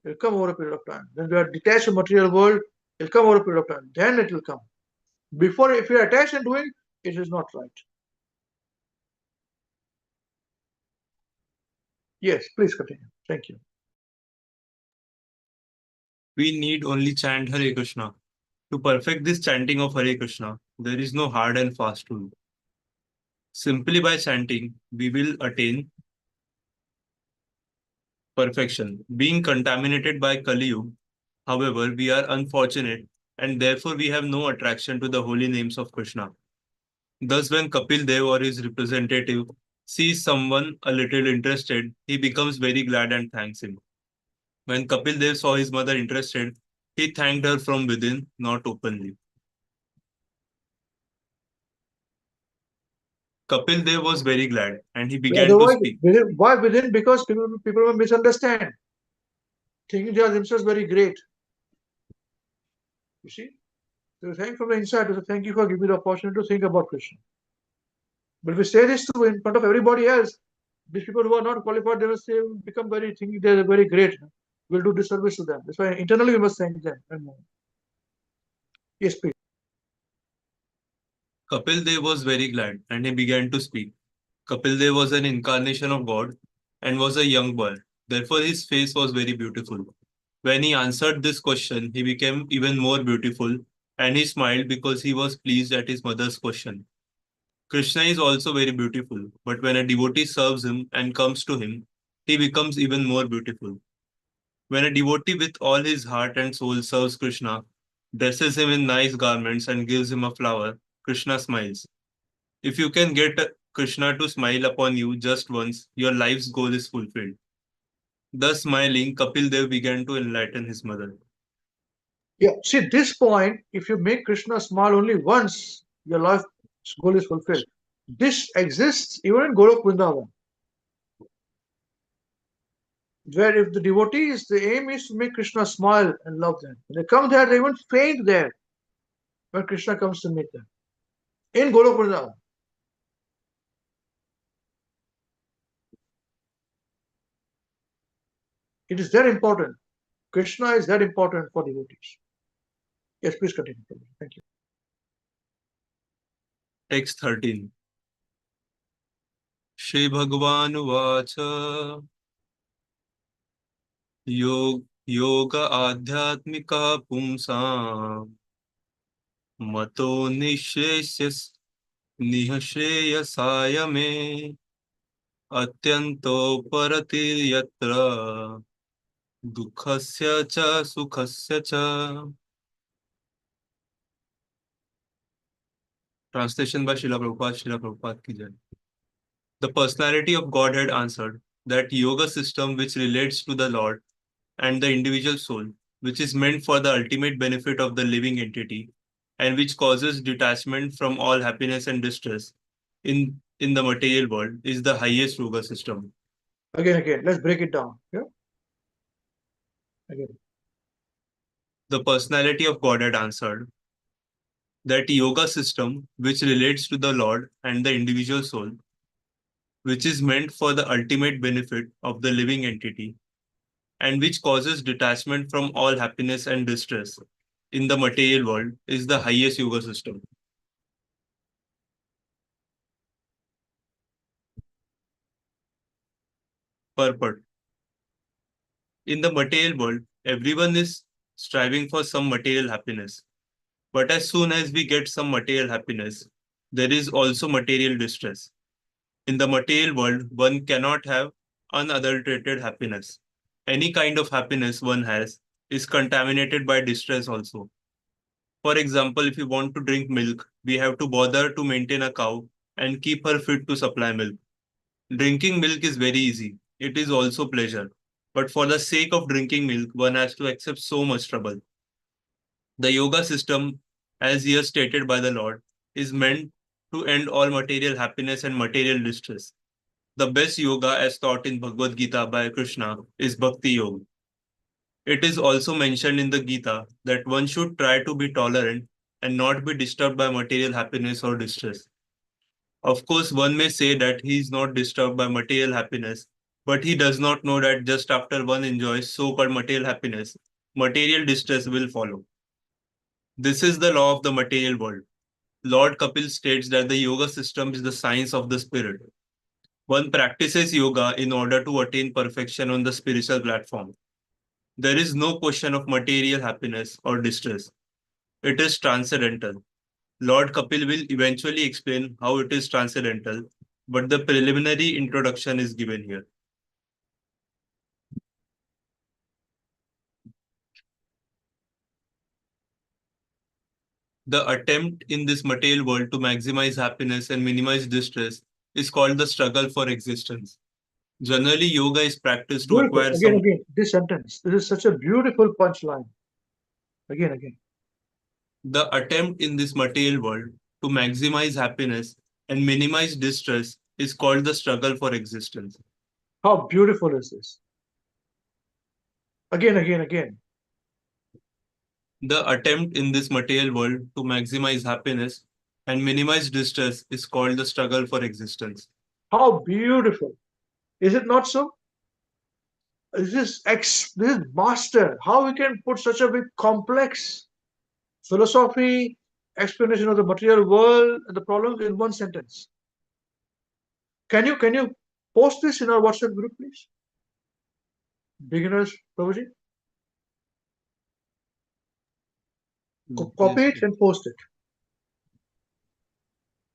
It will come over a period of time. When we are detached from material world, it will come over a period of time. Then it will come. Before, if you are attached and doing, it is not right. Yes, please continue. Thank you. We need only chant Hare Krishna. To perfect this chanting of Hare Krishna, there is no hard and fast rule. Simply by chanting, we will attain perfection. Being contaminated by Kali Yuga, however, we are unfortunate and therefore we have no attraction to the holy names of Krishna. Thus, when Kapil Dev or his representative sees someone a little interested, he becomes very glad and thanks him. When Kapil Dev saw his mother interested, he thanked her from within, not openly. Kapil Dev was very glad and he began to Otherwise, speak. why within? Because people will misunderstand, thinking they are themselves very great. You see? So thank from the inside. So thank you for giving me the opportunity to think about Krishna. But if we say this to in front of everybody else, these people who are not qualified, they will say, become very thinking they're very great. We'll do disservice to them. That's why internally we must thank them. Yes, please. Kapil Dev was very glad and he began to speak. Kapil Dev was an incarnation of God and was a young boy. Therefore, his face was very beautiful. When he answered this question, he became even more beautiful and he smiled because he was pleased at his mother's question. Krishna is also very beautiful, but when a devotee serves him and comes to him, he becomes even more beautiful. When a devotee with all his heart and soul serves Krishna, dresses him in nice garments and gives him a flower, Krishna smiles. If you can get Krishna to smile upon you just once, your life's goal is fulfilled. Thus smiling, Kapil Dev began to enlighten his mother. Yeah, see this point, if you make Krishna smile only once, your life goal is fulfilled. This exists even in Golok Vrindavan, where if the devotees, the aim is to make Krishna smile and love them. When they come there, they even faint there when Krishna comes to meet them. In Golok Vrindavan. It is that important. Krishna is that important for devotees. Yes, please continue. Thank you. Text 13. Shri Bhagavan Vacha Yoga Adhyatmika Pumsam Mato Nisheshyas Nihashreyasaya Me Atyanto Parati Yatra Dukhasya Cha Sukhasya Cha. Translation by Srila Prabhupada ki jai. The personality of Godhead answered that yoga system which relates to the Lord and the individual soul, which is meant for the ultimate benefit of the living entity, and which causes detachment from all happiness and distress in the material world, is the highest yoga system. Again, let's break it down. Yeah? Again. The personality of Godhead answered that yoga system which relates to the Lord and the individual soul, which is meant for the ultimate benefit of the living entity, and which causes detachment from all happiness and distress in the material world, is the highest yoga system. Purport. In the material world, everyone is striving for some material happiness. But as soon as we get some material happiness, there is also material distress. In the material world, one cannot have unadulterated happiness. any kind of happiness one has is contaminated by distress also. For example, if you want to drink milk, we have to bother to maintain a cow and keep her fit to supply milk. Drinking milk is very easy. It is also pleasure. But for the sake of drinking milk, one has to accept so much trouble. The yoga system, as here stated by the Lord, is meant to end all material happiness and material distress. The best yoga, as taught in Bhagavad Gita by Krishna, is Bhakti Yoga. It is also mentioned in the Gita that one should try to be tolerant and not be disturbed by material happiness or distress. Of course, one may say that he is not disturbed by material happiness, but he does not know that just after one enjoys so-called material happiness, material distress will follow. This is the law of the material world. Lord Kapil states that the yoga system is the science of the spirit. One practices yoga in order to attain perfection on the spiritual platform. There is no question of material happiness or distress. It is transcendental. Lord Kapil will eventually explain how it is transcendental, but the preliminary introduction is given here. The attempt in this material world to maximize happiness and minimize distress is called the struggle for existence. Generally, yoga is practiced to Beautiful. acquire Again, some. again, this sentence. This is such a beautiful punchline. Again. The attempt in this material world to maximize happiness and minimize distress is called the struggle for existence. How beautiful is this? Again. The attempt in this material world to maximize happiness and minimize distress is called the struggle for existence. How beautiful. Is it not so? This is master. How we can put such a big complex philosophy, explanation of the material world and the problems in one sentence? Can you post this in our WhatsApp group, please? Beginners, Prabhuji? Copy it and post it.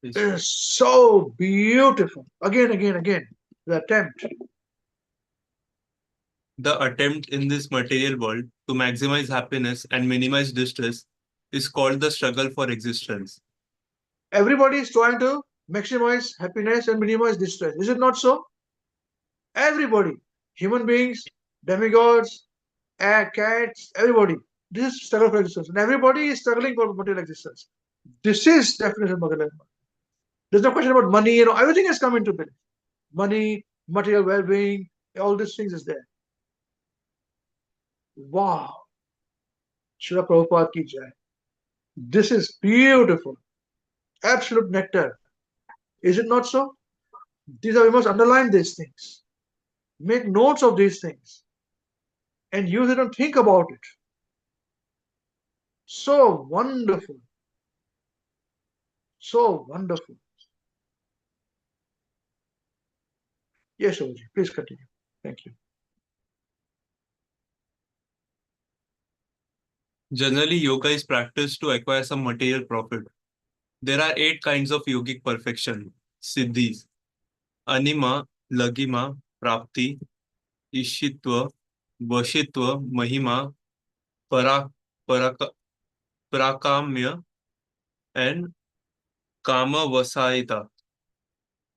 It is so beautiful. Again. The attempt. The attempt in this material world to maximize happiness and minimize distress is called the struggle for existence. Everybody is trying to maximize happiness and minimize distress. Is it not so? Everybody, human beings, demigods, cats, everybody. This is struggle for existence. And everybody is struggling for material existence. This is definition of material. There's no question about money, everything has come into play. Money, material well-being, all these things is there. Wow. Srila Prabhupada ki jai. This is beautiful. Absolute nectar. Is it not so? We must underline these things. Make notes of these things. And use it and think about it. So wonderful. So wonderful. Yes, Oji, please continue. Thank you. Generally, yoga is practiced to acquire some material profit. There are 8 kinds of yogic perfection, siddhis: anima, lagima, prapti, ishitva, vashitva, mahima, paraka, prakamya, and kama vasaita.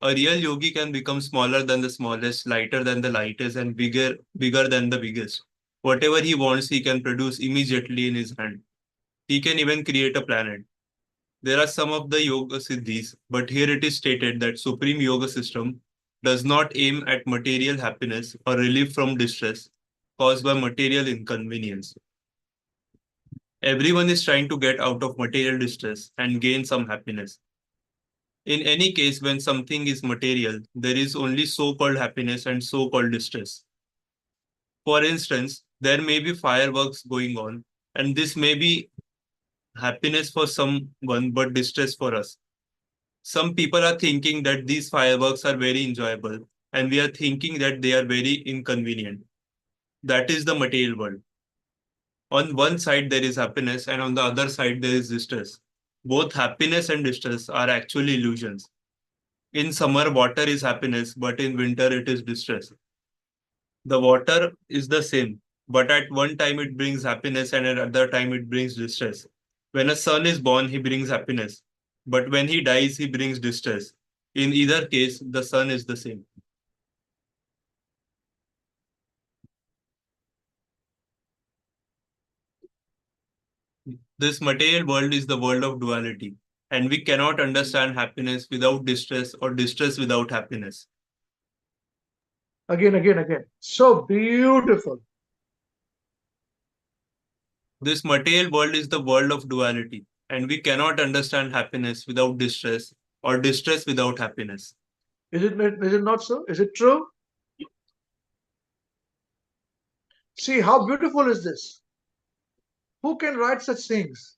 A real yogi can become smaller than the smallest, lighter than the lightest, and bigger than the biggest. Whatever he wants, he can produce immediately in his hand. He can even create a planet. There are some of the yoga siddhis, but here it is stated that Supreme Yoga system does not aim at material happiness or relief from distress caused by material inconvenience. Everyone is trying to get out of material distress and gain some happiness. In any case, when something is material, there is only so-called happiness and so-called distress. For instance, there may be fireworks going on, and this may be happiness for someone but distress for us. Some people are thinking that these fireworks are very enjoyable, and we are thinking that they are very inconvenient. That is the material world. On one side, there is happiness, and on the other side, there is distress. Both happiness and distress are actually illusions. In summer, water is happiness, but in winter, it is distress. The water is the same, but at one time it brings happiness and at other time it brings distress. When a son is born, he brings happiness, but when he dies, he brings distress. In either case, the son is the same. This material world is the world of duality, and we cannot understand happiness without distress or distress without happiness. Again. So beautiful. This material world is the world of duality, and we cannot understand happiness without distress or distress without happiness. Is it not so? Is it true? See, how beautiful is this? Who can write such things?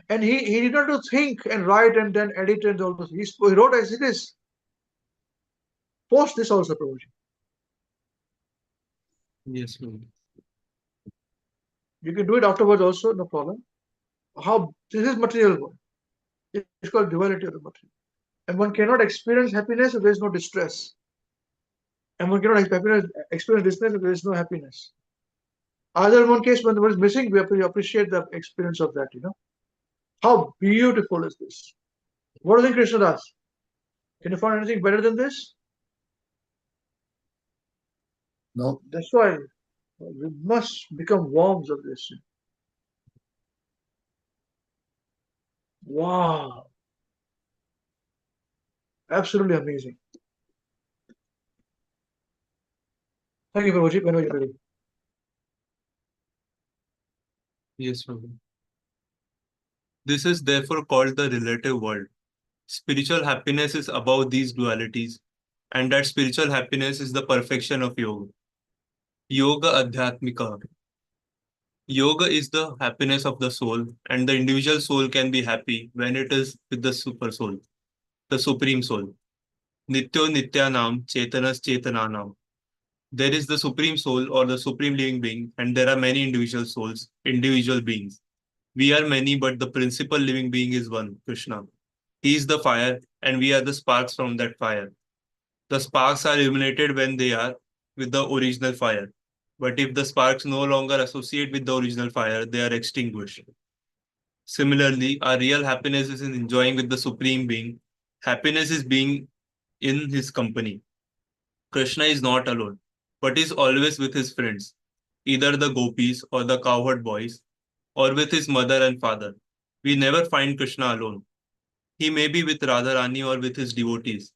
And he did not do think and write and then edit and all this. He wrote as it is. Post this also, Prabhuji. Yes, Lord. You can do it afterwards also, no problem. How this is material world. It's called duality of the material. And one cannot experience happiness if there is no distress. And one cannot experience distress if there is no happiness. Either in one case, when one is missing, we have to appreciate the experience of that, How beautiful is this? What do you think, Krishna Das? Can you find anything better than this? No. That's why we must become worms of this. Wow. Absolutely amazing. Thank you, Prabhuji. Whenever you're ready. Yes, Prabhu. This is therefore called the relative world. Spiritual happiness is above these dualities, and that spiritual happiness is the perfection of yoga. Yoga Adhyatmika. Yoga is the happiness of the soul, and the individual soul can be happy when it is with the super soul, the supreme soul. Nityo Nityanam Chetanas Chetananam. There is the supreme soul or the supreme living being, and there are many individual souls, individual beings. We are many, but the principal living being is one, Krishna. He is the fire, and we are the sparks from that fire. The sparks are illuminated when they are with the original fire. But if the sparks no longer associate with the original fire, they are extinguished. Similarly, our real happiness is in enjoying with the Supreme Being. Happiness is being in his company. Krishna is not alone, but is always with his friends, either the gopis or the cowherd boys, or with his mother and father. We never find Krishna alone. He may be with Radharani or with his devotees.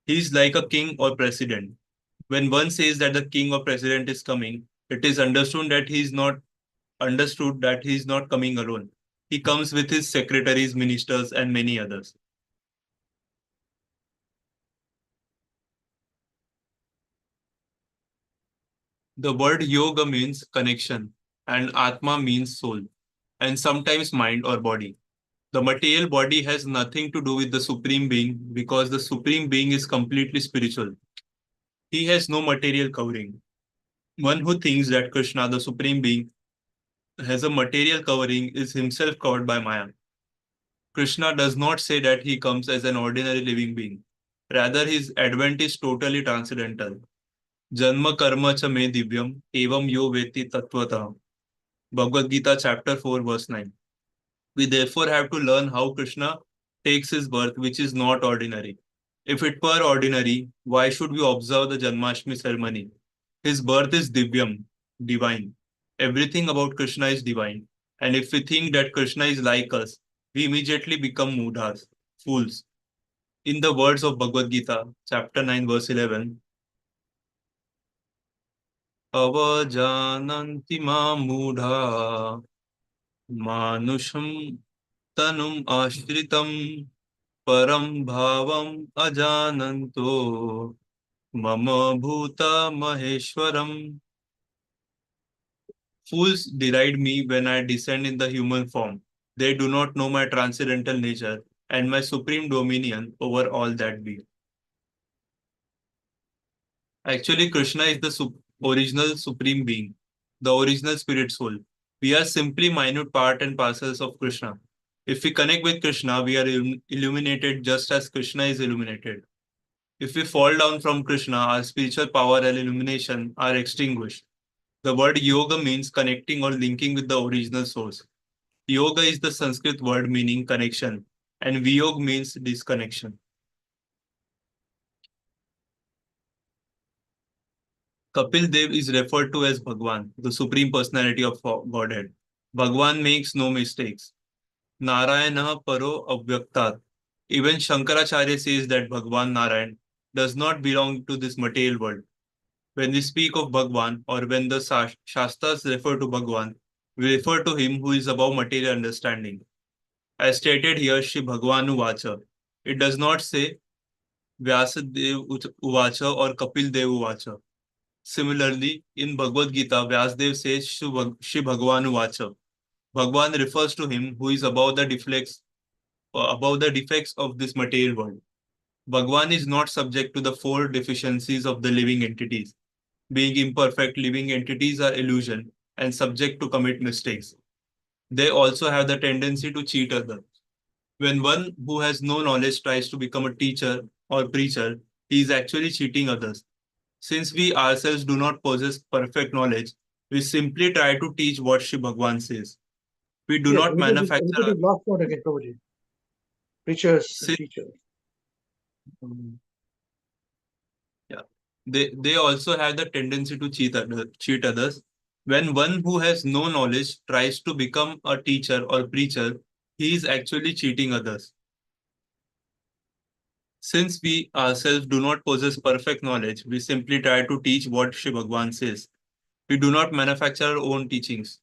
He is like a king or president. When one says that the king or president is coming, it is understood that he is not coming alone. He comes with his secretaries, ministers, and many others. The word yoga means connection, and atma means soul, and sometimes mind or body. The material body has nothing to do with the Supreme Being because the Supreme Being is completely spiritual. He has no material covering. One who thinks that Krishna, the Supreme Being, has a material covering is himself covered by Maya. Krishna does not say that he comes as an ordinary living being. Rather, his advent is totally transcendental. Janma karma cha me divyam evam yo veti tattvata. Bhagavad Gita chapter 4 verse 9. We therefore have to learn how Krishna takes his birth, which is not ordinary. If it were ordinary, why should we observe the Janmashtami ceremony? His birth is divyam, divine. Everything about Krishna is divine. And if we think that Krishna is like us, we immediately become mudhas, fools. In the words of Bhagavad Gita, chapter 9, verse 11, Avajananti ma mudha manusham tanum ashritam param bhavam ajananto mama bhuta maheshwaram. Fools deride me when I descend in the human form. They do not know my transcendental nature and my supreme dominion over all that be. Actually, Krishna is the original supreme being, the original spirit soul. We are simply minute part and parcels of Krishna. If we connect with Krishna, we are illuminated just as Krishna is illuminated. If we fall down from Krishna, our spiritual power and illumination are extinguished. The word yoga means connecting or linking with the original source. Yoga is the Sanskrit word meaning connection, and Viyog means disconnection. Kapil Dev is referred to as Bhagwan, the Supreme Personality of Godhead. Bhagwan makes no mistakes. Narayana Paro Avyaktat. Even Shankaracharya says that Bhagwan Narayan does not belong to this material world. When we speak of Bhagwan or when the Shastras refer to Bhagwan, we refer to him who is above material understanding. As stated here, Shri Bhagwanu Vacha. It does not say Vyasadev Uvacha or Kapil Dev Uvacha. Similarly, in Bhagavad Gita, Vyasadev says Shri Bhagwanu Vacha. Bhagwan refers to him who is above the defects of this material world. Bhagwan is not subject to the four deficiencies of the living entities. Being imperfect, living entities are illusion and subject to commit mistakes. They also have the tendency to cheat others. When one who has no knowledge tries to become a teacher or preacher, he is actually cheating others. Since we ourselves do not possess perfect knowledge, we simply try to teach what Shri Bhagwan says. We do Yes, not manufacture. repeat last word again, Prabhuji. Preachers and Since, teachers. yeah, they also have the tendency to cheat others. When one who has no knowledge tries to become a teacher or preacher, he is actually cheating others. Since we ourselves do not possess perfect knowledge, we simply try to teach what Shri Bhagwan says. We do not manufacture our own teachings.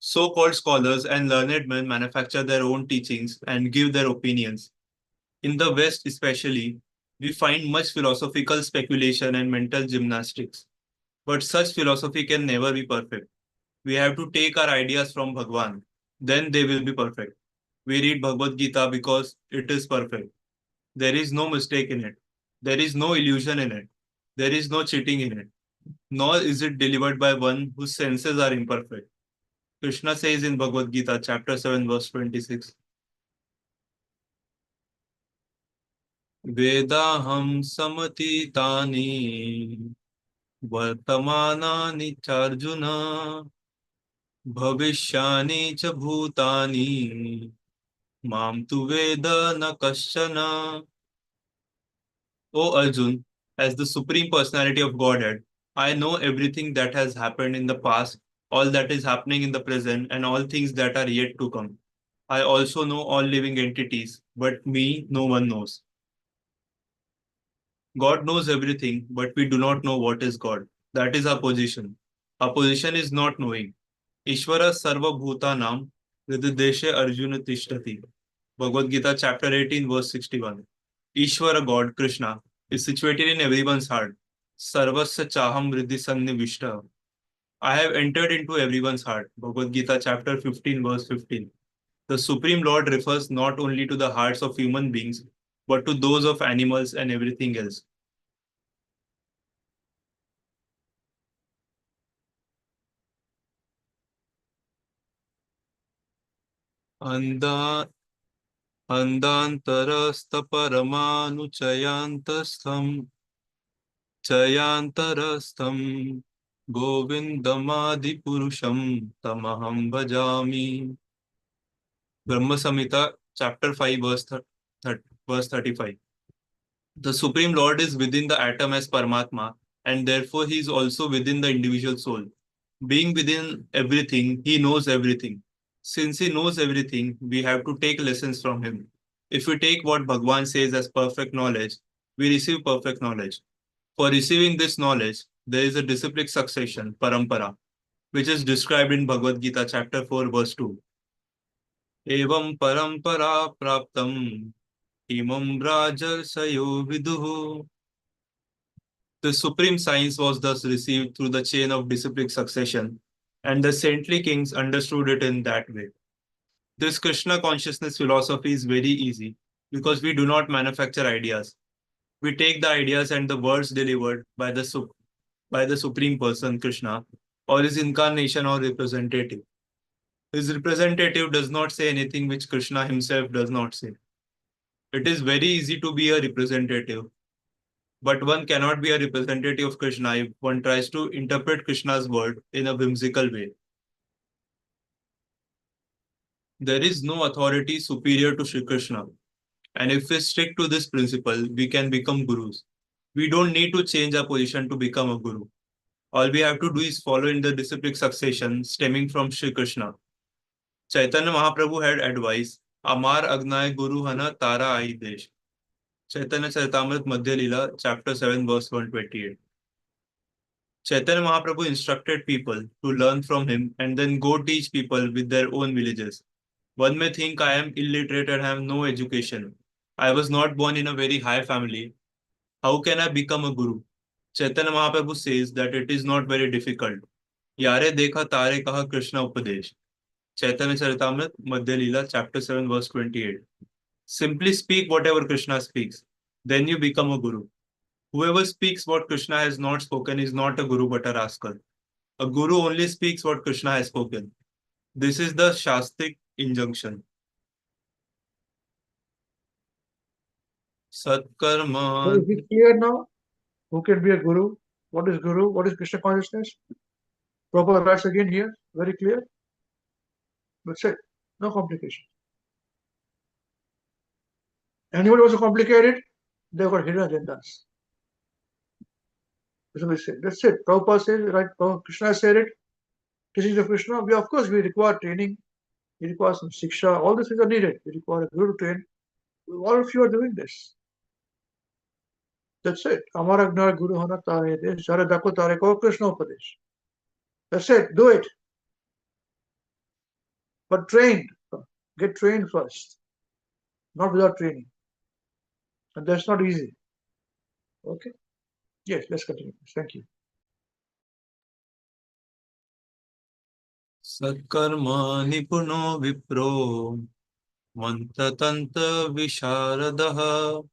So-called scholars and learned men manufacture their own teachings and give their opinions. In the West especially, we find much philosophical speculation and mental gymnastics. But such philosophy can never be perfect. We have to take our ideas from Bhagwan. Then they will be perfect. We read Bhagavad Gita because it is perfect. There is no mistake in it. There is no illusion in it. There is no cheating in it. Nor is it delivered by one whose senses are imperfect. Krishna says in Bhagavad Gita, chapter 7, verse 26, Vedaham samatitani vartamanani charjuna bhavishyani cha bhutani mam tu veda na kaschana. O Arjun, as the Supreme Personality of Godhead, I know everything that has happened in the past, all that is happening in the present, and all things that are yet to come. I also know all living entities, but me no one knows. God knows everything, but we do not know what is God. That is our position. Our position is not knowing. Ishvara Sarva Bhutanam Hridideshe Arjuna Tishtati. Bhagavad Gita chapter 18 verse 61. Ishvara God, Krishna, is situated in everyone's heart. Sarvasya Chaham Riddhi Sannivishta. I have entered into everyone's heart. Bhagavad Gita chapter 15 verse 15. The Supreme Lord refers not only to the hearts of human beings, but to those of animals and everything else. Anda Andantarastha Chayantarastham Govindamadi Purusham Tamaham Bhajami. Brahma Samhita, chapter 5, verse 35. The Supreme Lord is within the atom as Paramatma, and therefore he is also within the individual soul. Being within everything, he knows everything. Since he knows everything, we have to take lessons from him. If we take what Bhagwan says as perfect knowledge, we receive perfect knowledge. For receiving this knowledge, there is a disciplic succession, parampara, which is described in Bhagavad Gita chapter 4, verse 2. Evam parampara praptam imam rajarsayo viduhu. The supreme science was thus received through the chain of disciplic succession, and the saintly kings understood it in that way. This Krishna consciousness philosophy is very easy because we do not manufacture ideas. We take the ideas and the words delivered by the Supreme Person, Krishna, or his incarnation or representative. His representative does not say anything which Krishna himself does not say. It is very easy to be a representative. But one cannot be a representative of Krishna if one tries to interpret Krishna's word in a whimsical way. There is no authority superior to Shri Krishna. And if we stick to this principle, we can become gurus. We don't need to change our position to become a guru. All we have to do is follow in the disciplic succession stemming from Shri Krishna. Chaitanya Mahaprabhu had advised, Amar Agnay Guru Hana Tara Ai Desh. Chaitanya Charitamrita Madhya Lila, chapter 7, verse 128. Chaitanya Mahaprabhu instructed people to learn from him and then go teach people with their own villages. One may think I am illiterate and have no education. I was not born in a very high family. How can I become a guru? Chaitanya Mahaprabhu says that it is not very difficult. Yare dekha tare kaha Krishna Upadesh. Chaitanya Charitamrita Madhya Lila, chapter 7, verse 28. Simply speak whatever Krishna speaks. Then you become a guru. Whoever speaks what Krishna has not spoken is not a guru but a rascal. A guru only speaks what Krishna has spoken. This is the Shastric injunction. So Satkarma. is it clear now? Who can be a guru? What is guru? What is Krishna consciousness? Proper writes again here. Very clear. That's it. No complication. Anybody wants to complicate it? They've got hidden agendas. That's what we say. That's it. Prabhupada says, right? Krishna said it. Teachings of Krishna. We, of course, we require training. We require some siksha. All these things are needed. We require a guru to train. All of you are doing this. That's it. Amar Agnar Guru Hana Tare Desh. Jara Dako Tare Ko Krishna Upadesh. That's it. Do it. But trained. Get trained first. Not without training. And that's not easy. Okay? Yes, let's continue. Thank you. Satkarma Nipuno Vipro Mantatanta Visharadaha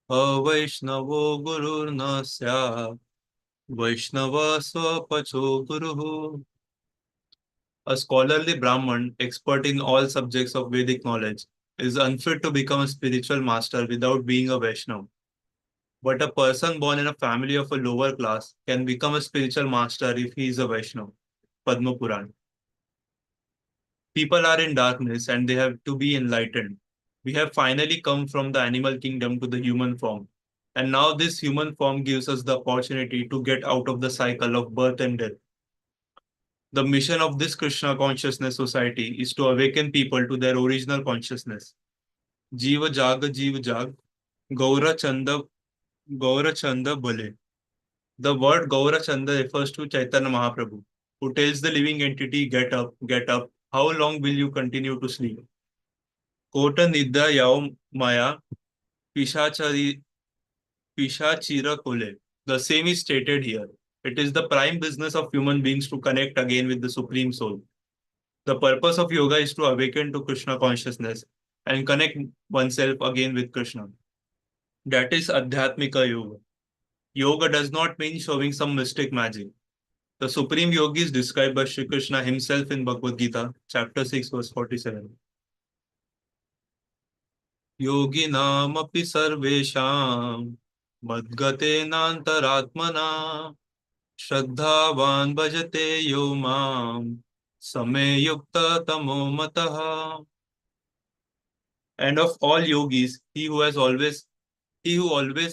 Vaishnavo Gurur Nasya Vaishnava Swapacho Guru. A scholarly Brahman, expert in all subjects of Vedic knowledge, is unfit to become a spiritual master without being a Vaishnava. But a person born in a family of a lower class can become a spiritual master if he is a Vaishnava. Padma Puran. People are in darkness and they have to be enlightened. We have finally come from the animal kingdom to the human form. And now this human form gives us the opportunity to get out of the cycle of birth and death. The mission of this Krishna Consciousness Society is to awaken people to their original consciousness. Jiva Jag, Gaura Chanda Bale. The word Gaura Chanda refers to Chaitanya Mahaprabhu, who tells the living entity, get up, get up. How long will you continue to sleep? Kota Nidra Yao Maya Pishachari Pishachira Kole. The same is stated here. It is the prime business of human beings to connect again with the Supreme Soul. The purpose of yoga is to awaken to Krishna consciousness and connect oneself again with Krishna. That is Adhyatmika Yoga. Yoga does not mean showing some mystic magic. The Supreme Yogi is described by Shri Krishna himself in Bhagavad Gita, chapter 6, verse 47. Yoginamapi sarvesham madgatenantaratmana Shraddhavan bhajate yo mam same yukta tamo mataha. And of all yogis, he who always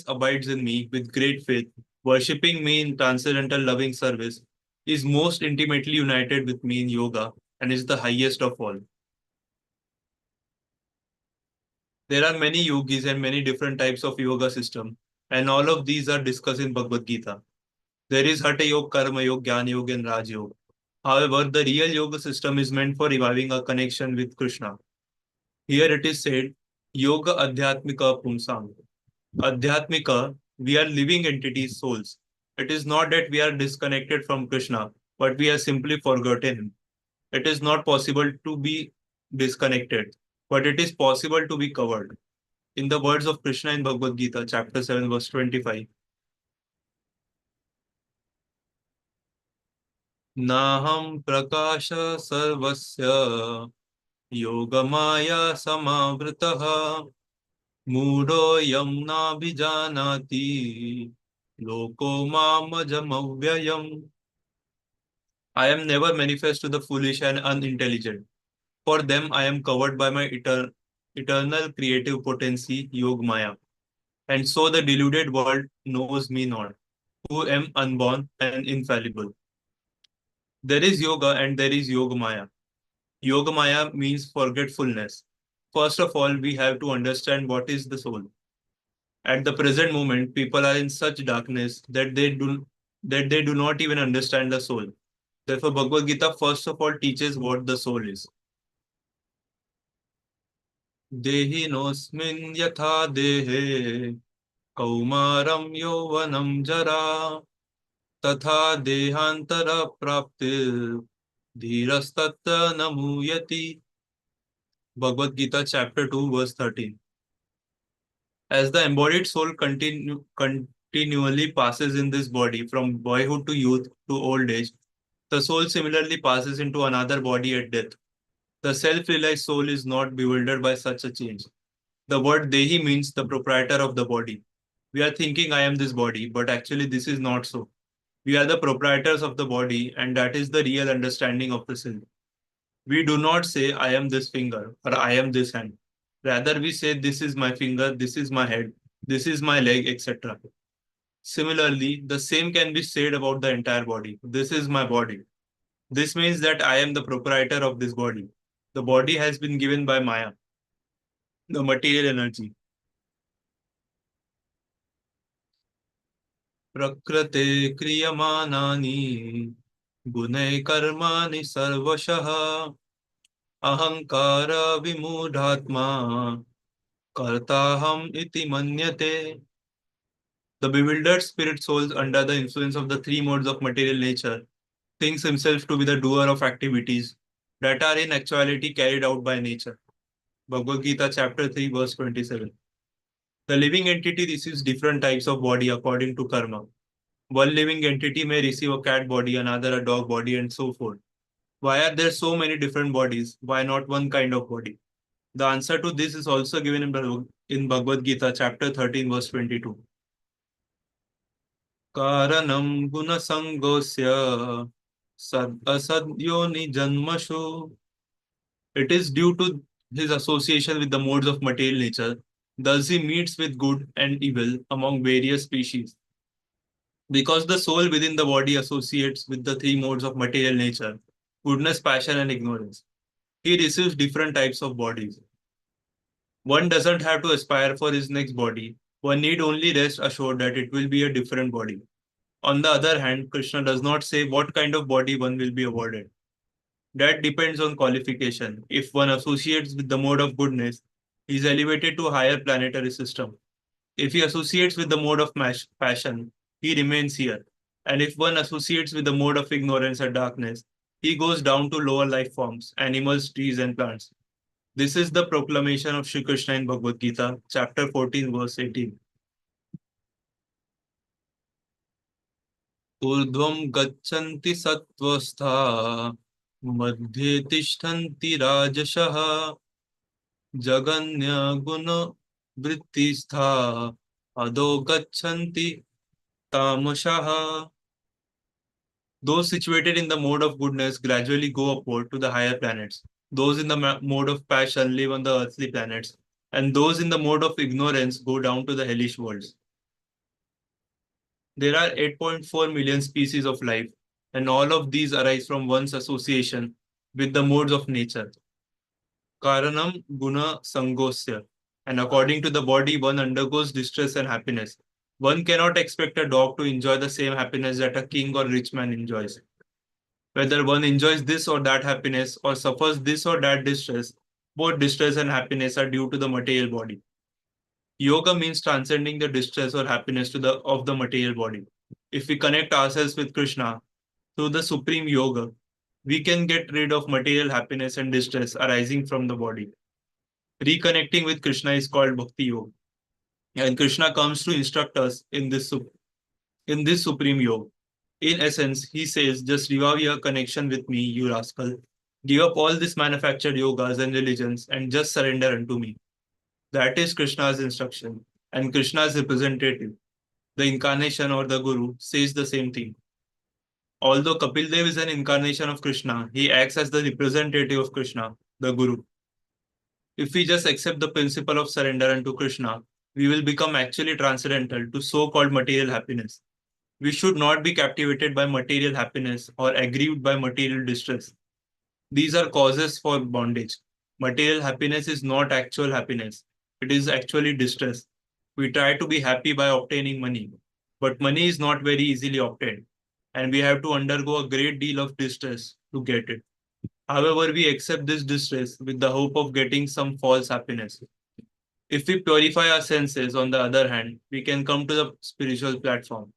abides in me with great faith, worshipping me in transcendental loving service, is most intimately united with me in yoga and is the highest of all. There are many yogis and many different types of yoga system, and all of these are discussed in Bhagavad Gita. There is Hatha Yoga, Karma Yoga, Jnana Yoga, and Raj Yoga. However, the real yoga system is meant for reviving a connection with Krishna. Here it is said, Yoga Adhyatmika Pumsam. Adhyatmika, we are living entities, souls. It is not that we are disconnected from Krishna, but we have simply forgotten him. It is not possible to be disconnected, but it is possible to be covered. In the words of Krishna in Bhagavad Gita, chapter 7, verse 25, Naham prakasha sarvasya yogamaya samavritah मूढोऽयं नाभिजानाति loko mamajamavyayam. I am never manifest to the foolish and unintelligent. For them, I am covered by my eternal creative potency, Yog Maya. And so the deluded world knows me not, who am unborn and infallible. There is yoga and there is Yoga Maya. Yoga Maya means forgetfulness. First of all, we have to understand what is the soul. At the present moment, people are in such darkness that they do not even understand the soul. Therefore, Bhagavad Gita first of all teaches what the soul is. Dehi nosmin yatha dehe kaumaram yovanam jara tatha dehantara praptir dhirastatta namuyati. Bhagavad Gita chapter 2 verse 13. As the embodied soul continually passes in this body from boyhood to youth to old age, the soul similarly passes into another body at death. The self-realized soul is not bewildered by such a change. The word Dehi means the proprietor of the body. We are thinking I am this body, but actually this is not so. We are the proprietors of the body, and that is the real understanding of the self. We do not say I am this finger or I am this hand. Rather, we say this is my finger, this is my head, this is my leg, etc. Similarly, the same can be said about the entire body. This is my body. This means that I am the proprietor of this body. The body has been given by Maya, the material energy. Prakrate kriyamanani gunai karmani sarvashah ahankara vimudhatma kartaham iti manyate. The bewildered spirit souls under the influence of the three modes of material nature thinks himself to be the doer of activities that are in actuality carried out by nature. Bhagavad Gita chapter 3 verse 27. The living entity receives different types of body according to karma. One living entity may receive a cat body, another a dog body, and so forth. Why are there so many different bodies? Why not one kind of body? The answer to this is also given in Bhagavad Gita chapter 13 verse 22. Karanam guna sangosya sad asadyoni janmashu. It is due to his association with the modes of material nature. Thus he meets with good and evil among various species. Because the soul within the body associates with the three modes of material nature, goodness, passion, and ignorance, he receives different types of bodies. One doesn't have to aspire for his next body. One need only rest assured that it will be a different body. On the other hand, Krishna does not say what kind of body one will be awarded. That depends on qualification. If one associates with the mode of goodness, he is elevated to a higher planetary system. If he associates with the mode of passion, he remains here. And if one associates with the mode of ignorance or darkness, he goes down to lower life forms, animals, trees, and plants. This is the proclamation of Shri Krishna in Bhagavad Gita, chapter 14, verse 18. Urdhvam gachanti sattvastha madhye tishthanti rajashah jaganya guna vrittistha adho gachanti tamashaha. Those situated in the mode of goodness gradually go upward to the higher planets. Those in the mode of passion live on the earthly planets, and those in the mode of ignorance go down to the hellish worlds. There are 8.4 million species of life, and all of these arise from one's association with the modes of nature. Karanam guna sangosya. And according to the body, one undergoes distress and happiness. One cannot expect a dog to enjoy the same happiness that a king or rich man enjoys. Whether one enjoys this or that happiness or suffers this or that distress, both distress and happiness are due to the material body. Yoga means transcending the distress or happiness of the material body. If we connect ourselves with Krishna through the supreme yoga, we can get rid of material happiness and distress arising from the body. Reconnecting with Krishna is called Bhakti Yoga. And Krishna comes to instruct us in this supreme yoga. In essence, he says, just revive your connection with me, you rascal. Give up all these manufactured yogas and religions and just surrender unto me. That is Krishna's instruction, and Krishna's representative, the incarnation or the Guru, says the same thing. Although Kapil Dev is an incarnation of Krishna, he acts as the representative of Krishna, the Guru. If we just accept the principle of surrender unto Krishna, we will become actually transcendental to so-called material happiness. We should not be captivated by material happiness or aggrieved by material distress. These are causes for bondage. Material happiness is not actual happiness. It is actually distress. We try to be happy by obtaining money, but money is not very easily obtained, and we have to undergo a great deal of distress to get it. However, we accept this distress with the hope of getting some false happiness. If we purify our senses, on the other hand, we can come to the spiritual platform.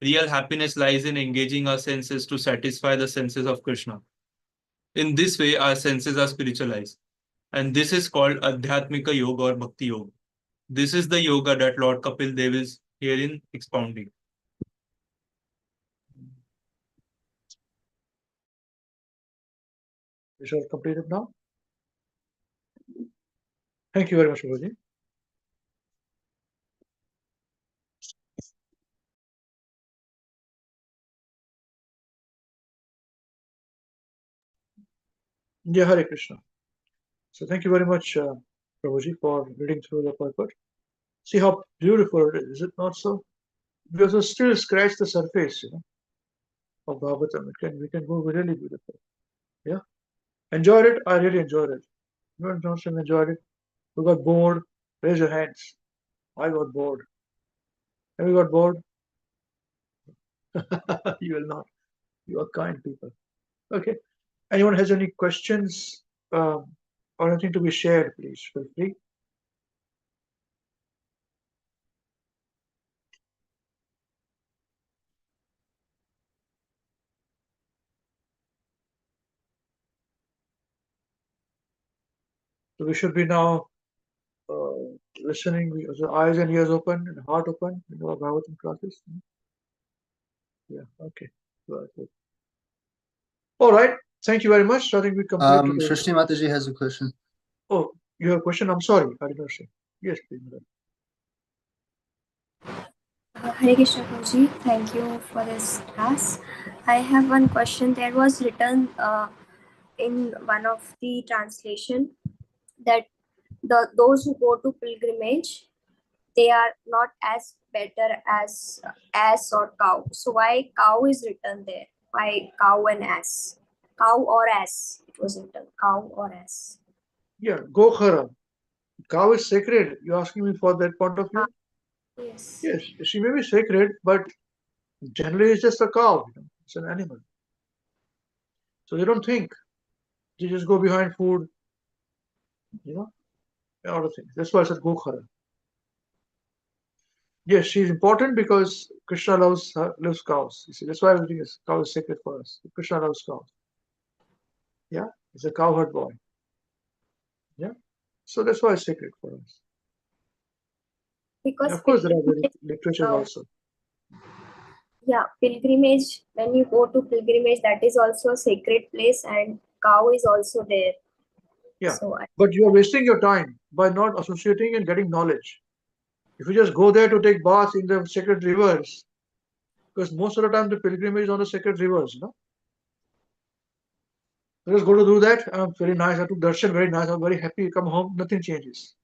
Real happiness lies in engaging our senses to satisfy the senses of Krishna. In this way, our senses are spiritualized. And this is called Adhyatmika Yoga or Bhakti Yoga. This is the yoga that Lord Kapil Dev is herein expounding. We shall complete it now. Thank you very much, Prabhuji. Yeah, Hare Krishna. So thank you very much, Prabhuji, for reading through the purport. See how beautiful it is it not so? We also still scratch the surface, of Bhagavatam. We can go really beautiful. Yeah. Enjoyed it? I really enjoyed it. You don't enjoyed it? You got bored? Raise your hands. I got bored. Have you got bored? You will not. You are kind people. Okay. Anyone has any questions or anything to be shared, please feel free. So we should be now listening with the eyes and ears open and heart open in our Bhagavatam classes. Yeah, okay. Good. All right. Thank you very much. I think we complete today. Shrishti Mataji has a question. Oh, you have a question? I'm sorry. I did not say. Yes, please. Madam. Hare Krishna Prabhuji, thank you for this class. I have one question. There was written in one of the translation that those who go to pilgrimage, they are not as better as ass or cow. So why cow is written there? Why cow and ass? Cow or ass? It was written cow or ass. Yeah, go Hara. Cow is sacred. You're asking me for that point of view? Yes. Yes, she may be sacred, but generally it's just a cow. It's an animal. So they don't think. They just go behind food, other things. That's why I said Gokhara. Yes, she's important because Krishna loves cows. You see, that's why everything is cow is sacred for us. Krishna loves cows. Yeah, he's a cowherd boy. Yeah, so that's why it's sacred for us. Because And of course, there are very literatures also. Yeah, pilgrimage. When you go to pilgrimage, that is also a sacred place, and cow is also there. Yeah, So but you are wasting your time by not associating and getting knowledge. If you just go there to take baths in the sacred rivers, because most of the time the pilgrimage is on the sacred rivers, I just go to do that. Very nice. I took darshan, very nice. I'm very happy. Come home, nothing changes.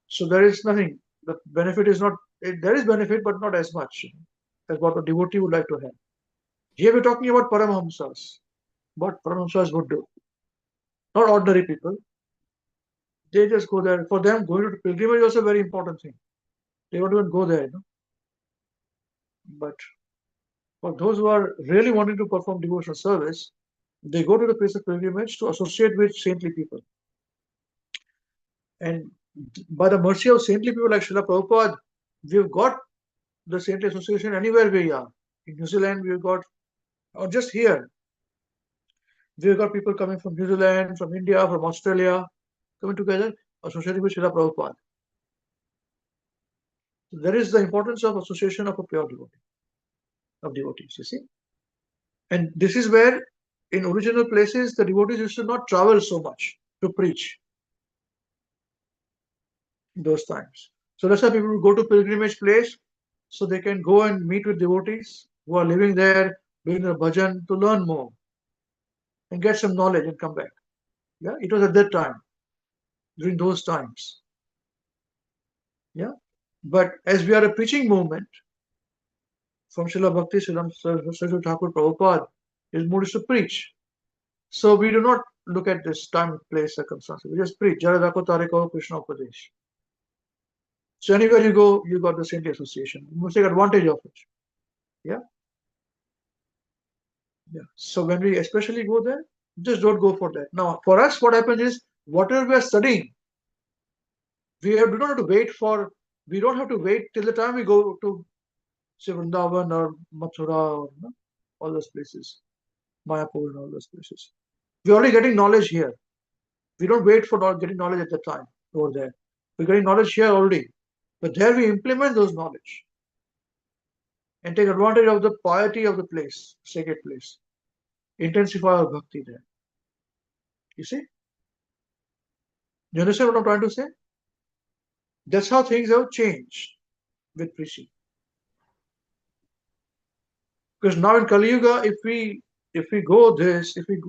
So there is nothing. The benefit is not. There is benefit, but not as much as what a devotee would like to have. Here we're talking about Paramahamsas. What Paramahamsas would do, not ordinary people. They just go there. For them, going to pilgrimage is also a very important thing. They won't even go there, But for those who are really wanting to perform devotional service, they go to the place of pilgrimage to associate with saintly people. And by the mercy of saintly people like Srila Prabhupada, we've got the saintly association anywhere we are. In New Zealand, we've got, or just here, we've got people coming from New Zealand, from India, from Australia, coming together, associating with Srila Prabhupada. So there is the importance of association of a pure devotee, of devotees, you see. And this is where, in original places, the devotees used to not travel so much to preach. those times. So that's why people go to pilgrimage place, so they can go and meet with devotees who are living there, doing the bhajan to learn more and get some knowledge and come back. Yeah, it was at that time, during those times. Yeah, but as we are a preaching movement from Srila Bhakti Saraswati Thakur Prabhupada, his mood is to preach. So we do not look at this time, place, circumstances. We just preach. Jara Dako Tareko Krishna Upadesh. So anywhere you go, you got the saintly association. You must take advantage of it. Yeah. Yeah. So when we especially go there, just don't go for that. Now, for us, what happens is whatever we are studying, we do not have to wait for. We don't have to wait till the time we go to say Vrindavan or Mathura or all those places, Mayapur and all those places. We're already getting knowledge here. We don't wait for getting knowledge at that time over there. We're getting knowledge here already. But there we implement those knowledge and take advantage of the piety of the place, sacred place. Intensify our bhakti there. You see? You understand what I'm trying to say? That's how things have changed with preaching. Because now in Kali Yuga, if we go this, if we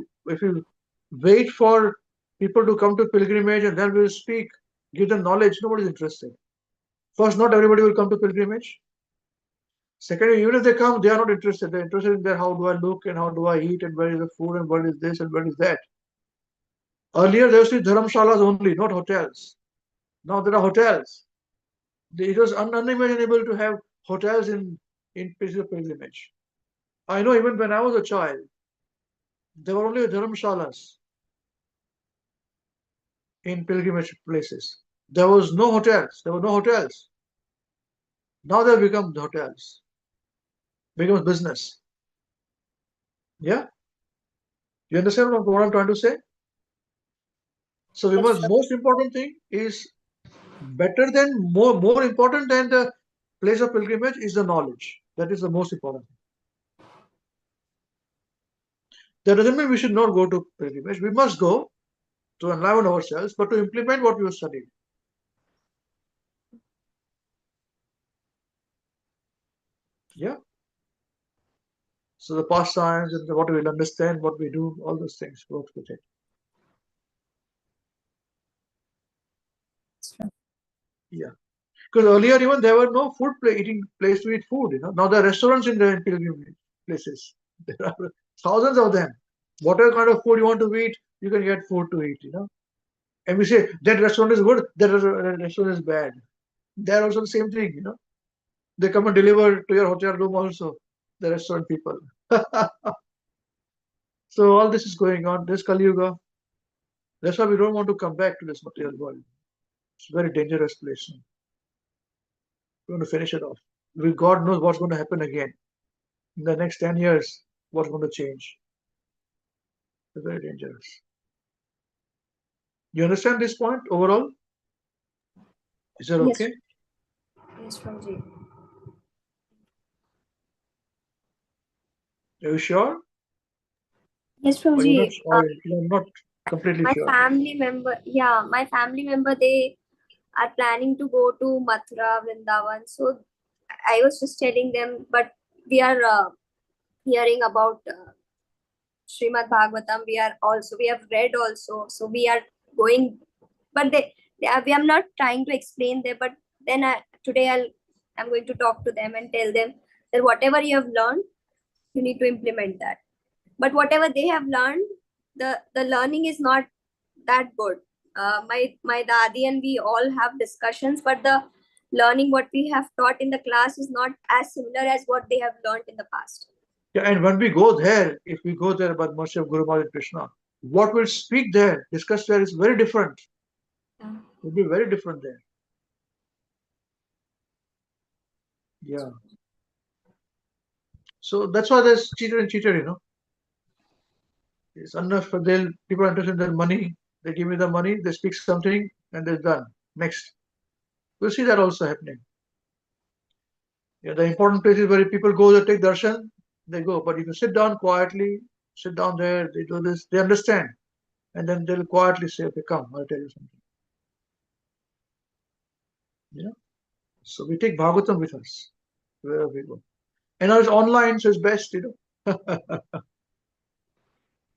wait for people to come to pilgrimage and then we'll speak, give them knowledge, nobody's interested. First, not everybody will come to pilgrimage. Secondly, even if they come, they are not interested. They're interested in their how do I look and how do I eat and where is the food and what is this and what is that. Earlier, there used to be dharamshalas only, not hotels. Now there are hotels. It was unimaginable to have hotels in places of pilgrimage. I know even when I was a child, there were only dharamshalas in pilgrimage places. There was no hotels. There were no hotels. Now they have become hotels. Becomes business. Yeah? You understand what I'm trying to say? So we must, most important thing is better than more important than the place of pilgrimage is the knowledge. That is the most important thing. That doesn't mean we should not go to pilgrimage. We must go to enliven ourselves, but to implement what we have studied. Yeah. So the pastimes and what we'll understand, what we do, all those things go with it. Yeah. Because earlier even there were no eating place to eat food. Now there are restaurants in the pilgrimage places. There are thousands of them. Whatever kind of food you want to eat, you can get food to eat. And we say that restaurant is good, that restaurant is bad. They're also the same thing. They come and deliver to your hotel room also. The restaurant people. So all this is going on. This Kali Yuga. That's why we don't want to come back to this material world. It's a very dangerous place. We want to finish it off. God knows what's going to happen again. In the next 10 years, what's going to change. It's very dangerous. You understand this point overall? Is that okay? Yes, Prabhuji. Are you sure? Yes, Or Prabhuji. you're not completely My sure? family member, my family member, they are planning to go to Mathura, Vrindavan. So I was just telling them, but we are hearing about Srimad Bhagavatam. We have read also. So we are going, but we are not trying to explain there. But then today I'm going to talk to them and tell them that whatever you have learned, you need to implement that. But whatever they have learned, the learning is not that good. My dadi and we all have discussions, but the learning what we have taught in the class is not as similar as what they have learned in the past. Yeah, and when we go there, if we go there by the mercy of Guru Maharaj and Krishna, what we'll speak there, discuss there is very different. It will be very different there. Yeah. So that's why there's cheater and cheater, It's enough for people are interested in their money. They give me the money, they speak something, and they're done. Next. We'll see that also happening. Yeah, the important places where people go, they take darshan, they go. But if you sit down quietly, sit down there, they do this, they understand. And then they'll quietly say, okay, come, I'll tell you something. You know, so we take Bhagavatam with us wherever we go. And now it's online, so it's best, you know.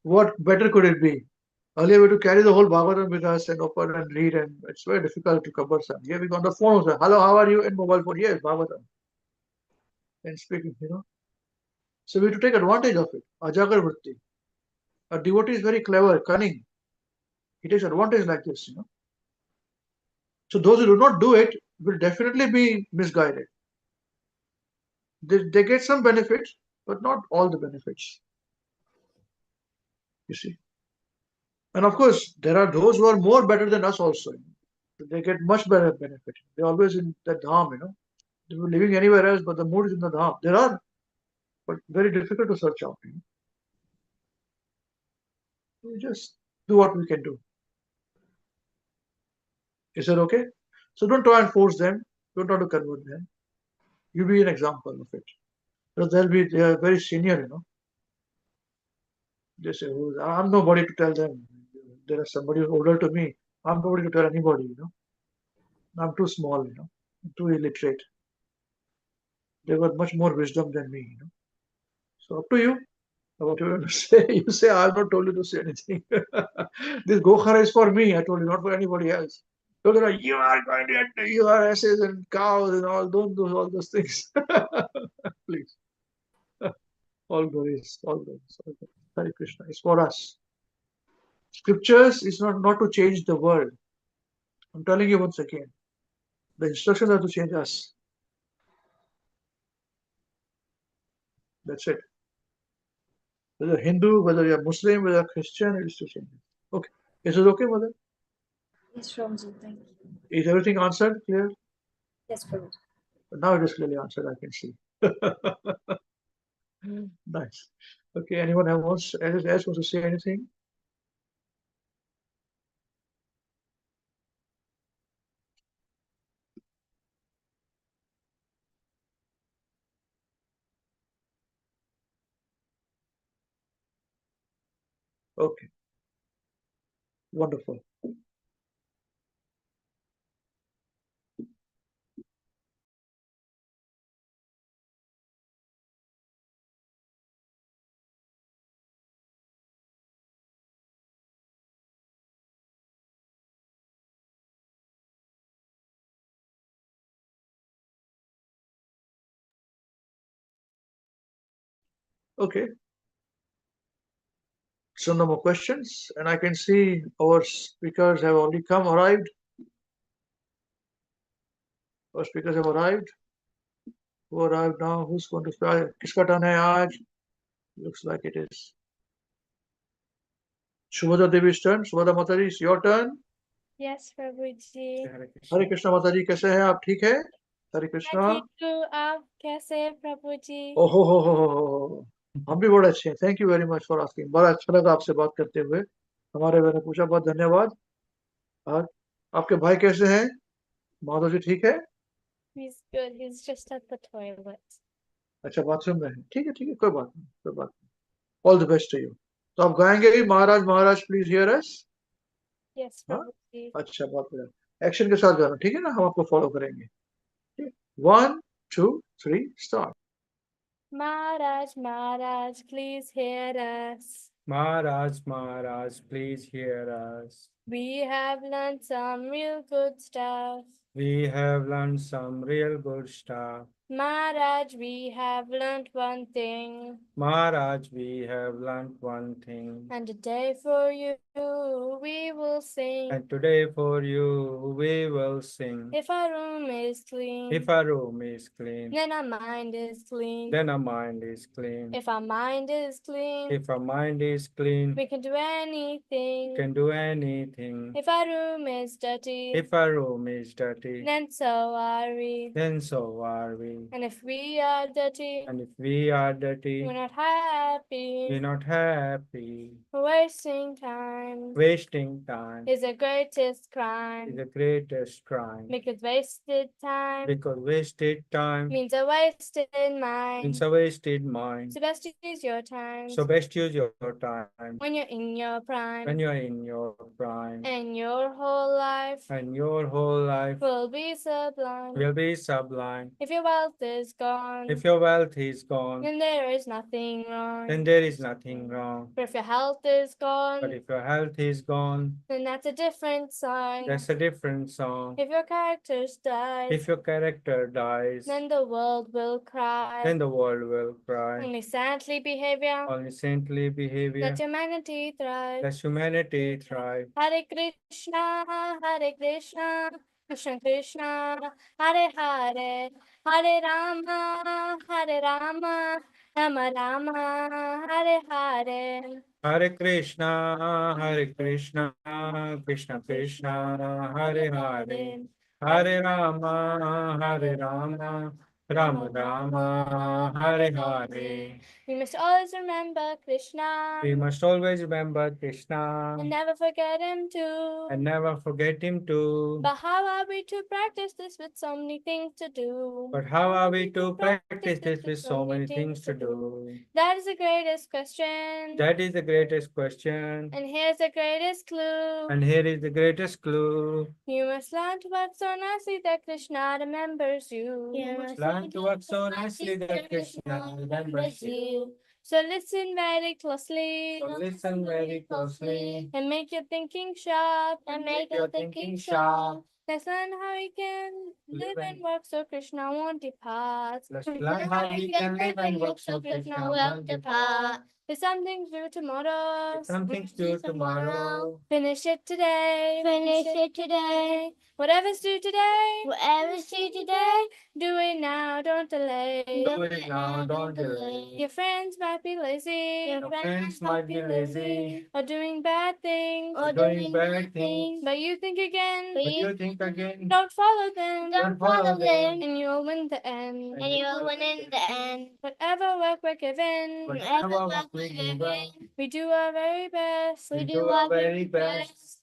What better could it be? Earlier, we had to carry the whole Bhagavatam with us and open and read, and it's very difficult to cover some. Here we go on the phone also. Hello, how are you? In mobile phone, yes, Bhagavatam. And speaking, you know. So we have to take advantage of it. Ajagar Vritti. A devotee is very clever, cunning. He takes advantage like this, you know. So those who do not do it will definitely be misguided. They get some benefits, but not all the benefits. You see. And of course, there are those who are more better than us also. They get much better benefit. They're always in the dham, you know. They were living anywhere else, but the mood is in the dham. There are, but very difficult to search out. You know. We just do what we can do. Is that okay? So don't try and force them. Don't try to convert them. You be an example of it. Because they are very senior, you know. They say, oh, I'm nobody to tell them. There is somebody who's older to me. I'm nobody to tell anybody, you know. I'm too small, you know. I'm too illiterate. They got much more wisdom than me, you know. So up to you. What you want to say? You say, I've not told you to say anything. This Gokhara is for me, I told you, not for anybody else. So they're like, you are going to get, you are asses and cows and all, don't do all those things. Please. All glories, all glories, all glories. Hare Krishna. It's for us. Scriptures is not to change the world. I'm telling you once again. The instructions are to change us. That's it. Whether Hindu, whether you're Muslim, whether you're Christian, it is to change it. Okay. Is it okay, mother? Yes, Prabhuji, thank you. Is everything answered? Clear? Yes, Prabhuji. But now it is clearly answered, I can see. Nice. Okay, anyone else wants to say anything? Okay. Wonderful. Okay. So no more questions, and I can see our speakers have already arrived. Our speakers have arrived. Who arrived now? Who's going to start? Kiska turn hai aaj? Looks like it is Shubhada Devi's turn. Shubhada Mataji, it's your turn. Yes, Prabhuji. Hare Krishna Mataji, कैसे हैं आप? ठीक है? Hare Krishna. मैं ठीक हूँ, आप कैसे हैं, प्रभुजी? ओहो हो हम भी बड़े अच्छे हैं. Thank you very much for asking. बड़ा अच्छा लगा आपसे बात करते हुए. हमारे मैंने पूछा, बहुत धन्यवाद. और आपके भाई कैसे हैं? माधव जी ठीक है? He's good. He's just at the toilet. अच्छा, बाथरूम में है. ठीक है, कोई बात नहीं, कोई बात नहीं. All the best to you. तो आप गाएंगे भी, Maharaj please hear us. Yes, हाँ, प्रभुजी. अच्छा, बहुत बढ़िया. एक्शन के साथ गाना, ठीक है ना? हम आपको फॉलो करेंगे. 1 2 3 start. Maharaj, please hear us. Maharaj, please hear us. We have learned some real good stuff. We have learned some real good stuff. Maharaj, we have learned one thing. Maharaj, we have learned one thing. And today for you we will sing. And today for you we will sing. If our room is clean, If our room is clean, then our mind is clean. then our mind is clean. If our mind is clean, If our mind is clean, we can do anything. we can do anything. If our room is dirty, If our room is dirty, then so are we. then so are we. And if we are dirty, And if we are dirty, we're not happy. we're not happy. Wasting time Wasting time is the greatest is crime. the greatest crime. Because wasted time Because wasted time means a wasted mind. means a wasted mind. So best use your time So best use your time when you're in your prime. when you're in your prime. sublime. And your whole life And your whole life will be sublime. will be sublime. If your wealth is gone, If your wealth is gone, then there is nothing wrong. then there is nothing wrong. But if your health is gone, But if your health is gone, then that's a different sign. that's a different song. If your characters die, If your character dies, then the world will cry. then the world will cry. Only saintly behavior, Only saintly behavior, let humanity thrive. let humanity thrive. Hare Krishna, Hare Krishna, Krishna Krishna, Hare Hare, Hare Rama, Hare Rama, Rama Rama, Hare Hare. Hare Krishna, Krishna Krishna, Hare Hare, Hare Rama, Rama Rama, Hare Hare. We must always remember Krishna We must always remember Krishna and never forget him too. and never forget him too. But how are we to practice this with so many things to do? But how are we to practice this with so many things to do? That is the greatest question. That is the greatest question. And here's the greatest clue. And here is the greatest clue. You must learn to work so nicely that Krishna remembers you. You must learn to work so nicely that Krishna remembers you. So listen very closely. So listen very closely. And make your thinking sharp. And make your thinking sharp. Let's learn how we can live and work so Krishna won't depart. Let's learn how we can live and work so Krishna won't depart. There's something to do tomorrow. Something to do tomorrow. Finish it today. Finish it today. Whatever's due today. Whatever's due today, Do it now, don't delay. Do it now, don't delay. Your friends might be lazy. Your friends might be lazy. Or doing bad things. or Doing bad things. But you think again. But you think again. Don't follow them. Don't follow them, And you'll win the end. and you'll win in the end. Whatever work we're given. Whatever work we're given, We do our very best. we do our very best.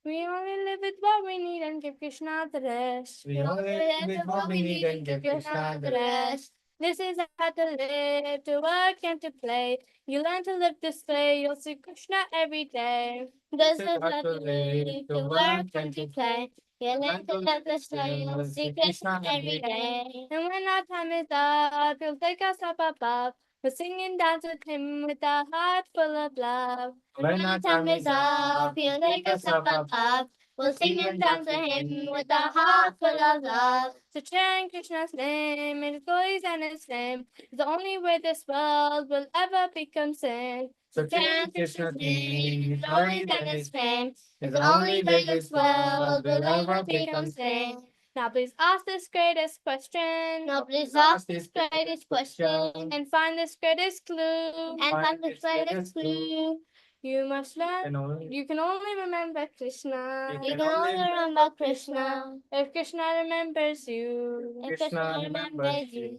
We only live with what we need and give Krishna the rest. We only live with what we need and give Krishna the rest. This is how to live, to work and to play. You learn to live this way, you'll see Krishna every day. This is how to live, to work and to play. You learn to love the way, you'll see Krishna every day. And when our time is up, he'll take us up above. We'll sing and dance with him with a heart full of love. When our time is up, he'll take us up. We'll sing and dance to him with a heart full of love. So chant Krishna's name, and his glories and his fame is the only way this world will ever become sin. So Chant Krishna's name, his glories and his fame is the only way this world will ever become sane. Now please ask this greatest question. Now please ask this greatest question And find this greatest clue. and find this greatest clue. You must learn. And only You can only remember Krishna. You can only remember Krishna If Krishna remembers you. if Krishna remembers you.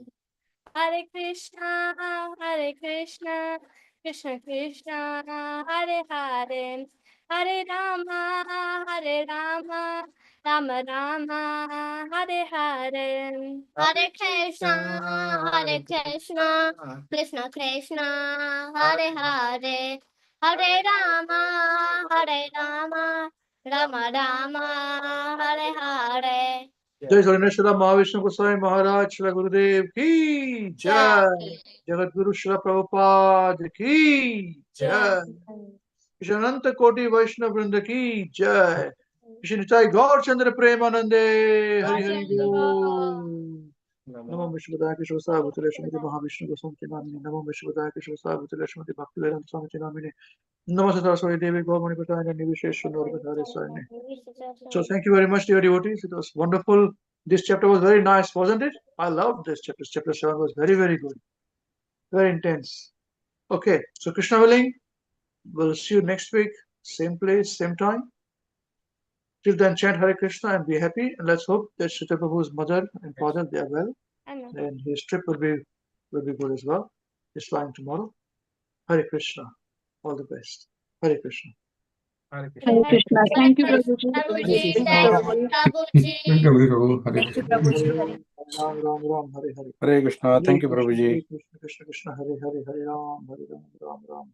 Hare Krishna, Hare Krishna, Krishna Krishna, Hare Hare, Hare Rama, Hare Rama, Rama Rama, Hare Hare. Hare Krishna, Hare Krishna, Krishna Krishna, Hare Hare, Hare Rama, Hare Rama, Rama Rama, Hare Hare. जय श्री महाविष्णु गोसाई महाराज श्री गुरुदेव की जय जगत गुरु श्री प्रभुपाद की जय अनंत कोटि वैष्णव वृंद की जय श्री निताई गौर चंद्र प्रेमानंदे हरि हरि बोल नमो विश्वदाय के शिवसा भूतले श्रीमती महाविष्णु गोस्वामी नामिने नमो विश्वदाय के शिवसा भूतले श्रीमती भक्ति वेदांत स्वामी नामिने नमस्ते सरस्वती देवी गौमणि प्रदाय निर्विशेष नोर्गधारे सारणे. So thank you very much, dear devotees. It was wonderful. This chapter was very nice, wasn't it? I loved this chapter. Chapter 7 was very, very good. Very intense. Okay, so Krishna willing, we'll see you next week. Same place, same time. Till then, chant Hare Krishna and be happy. And let's hope that Srila Prabhu's mother and father, they are well. And his trip will be good as well. He's flying tomorrow. Hare Krishna. All the best. Hare Krishna. Hare Hare Krishna. Thank you, Prabhuji. Prabhuji, Thank you, Prabhu. Hare Thank you, Prabhuji. Ram Ram Ram Hare Hare. Hare Krishna. Thank you, Hare Prabhuji. Krishna Krishna Krishna Hare Hare Hare Ram Ram Ram.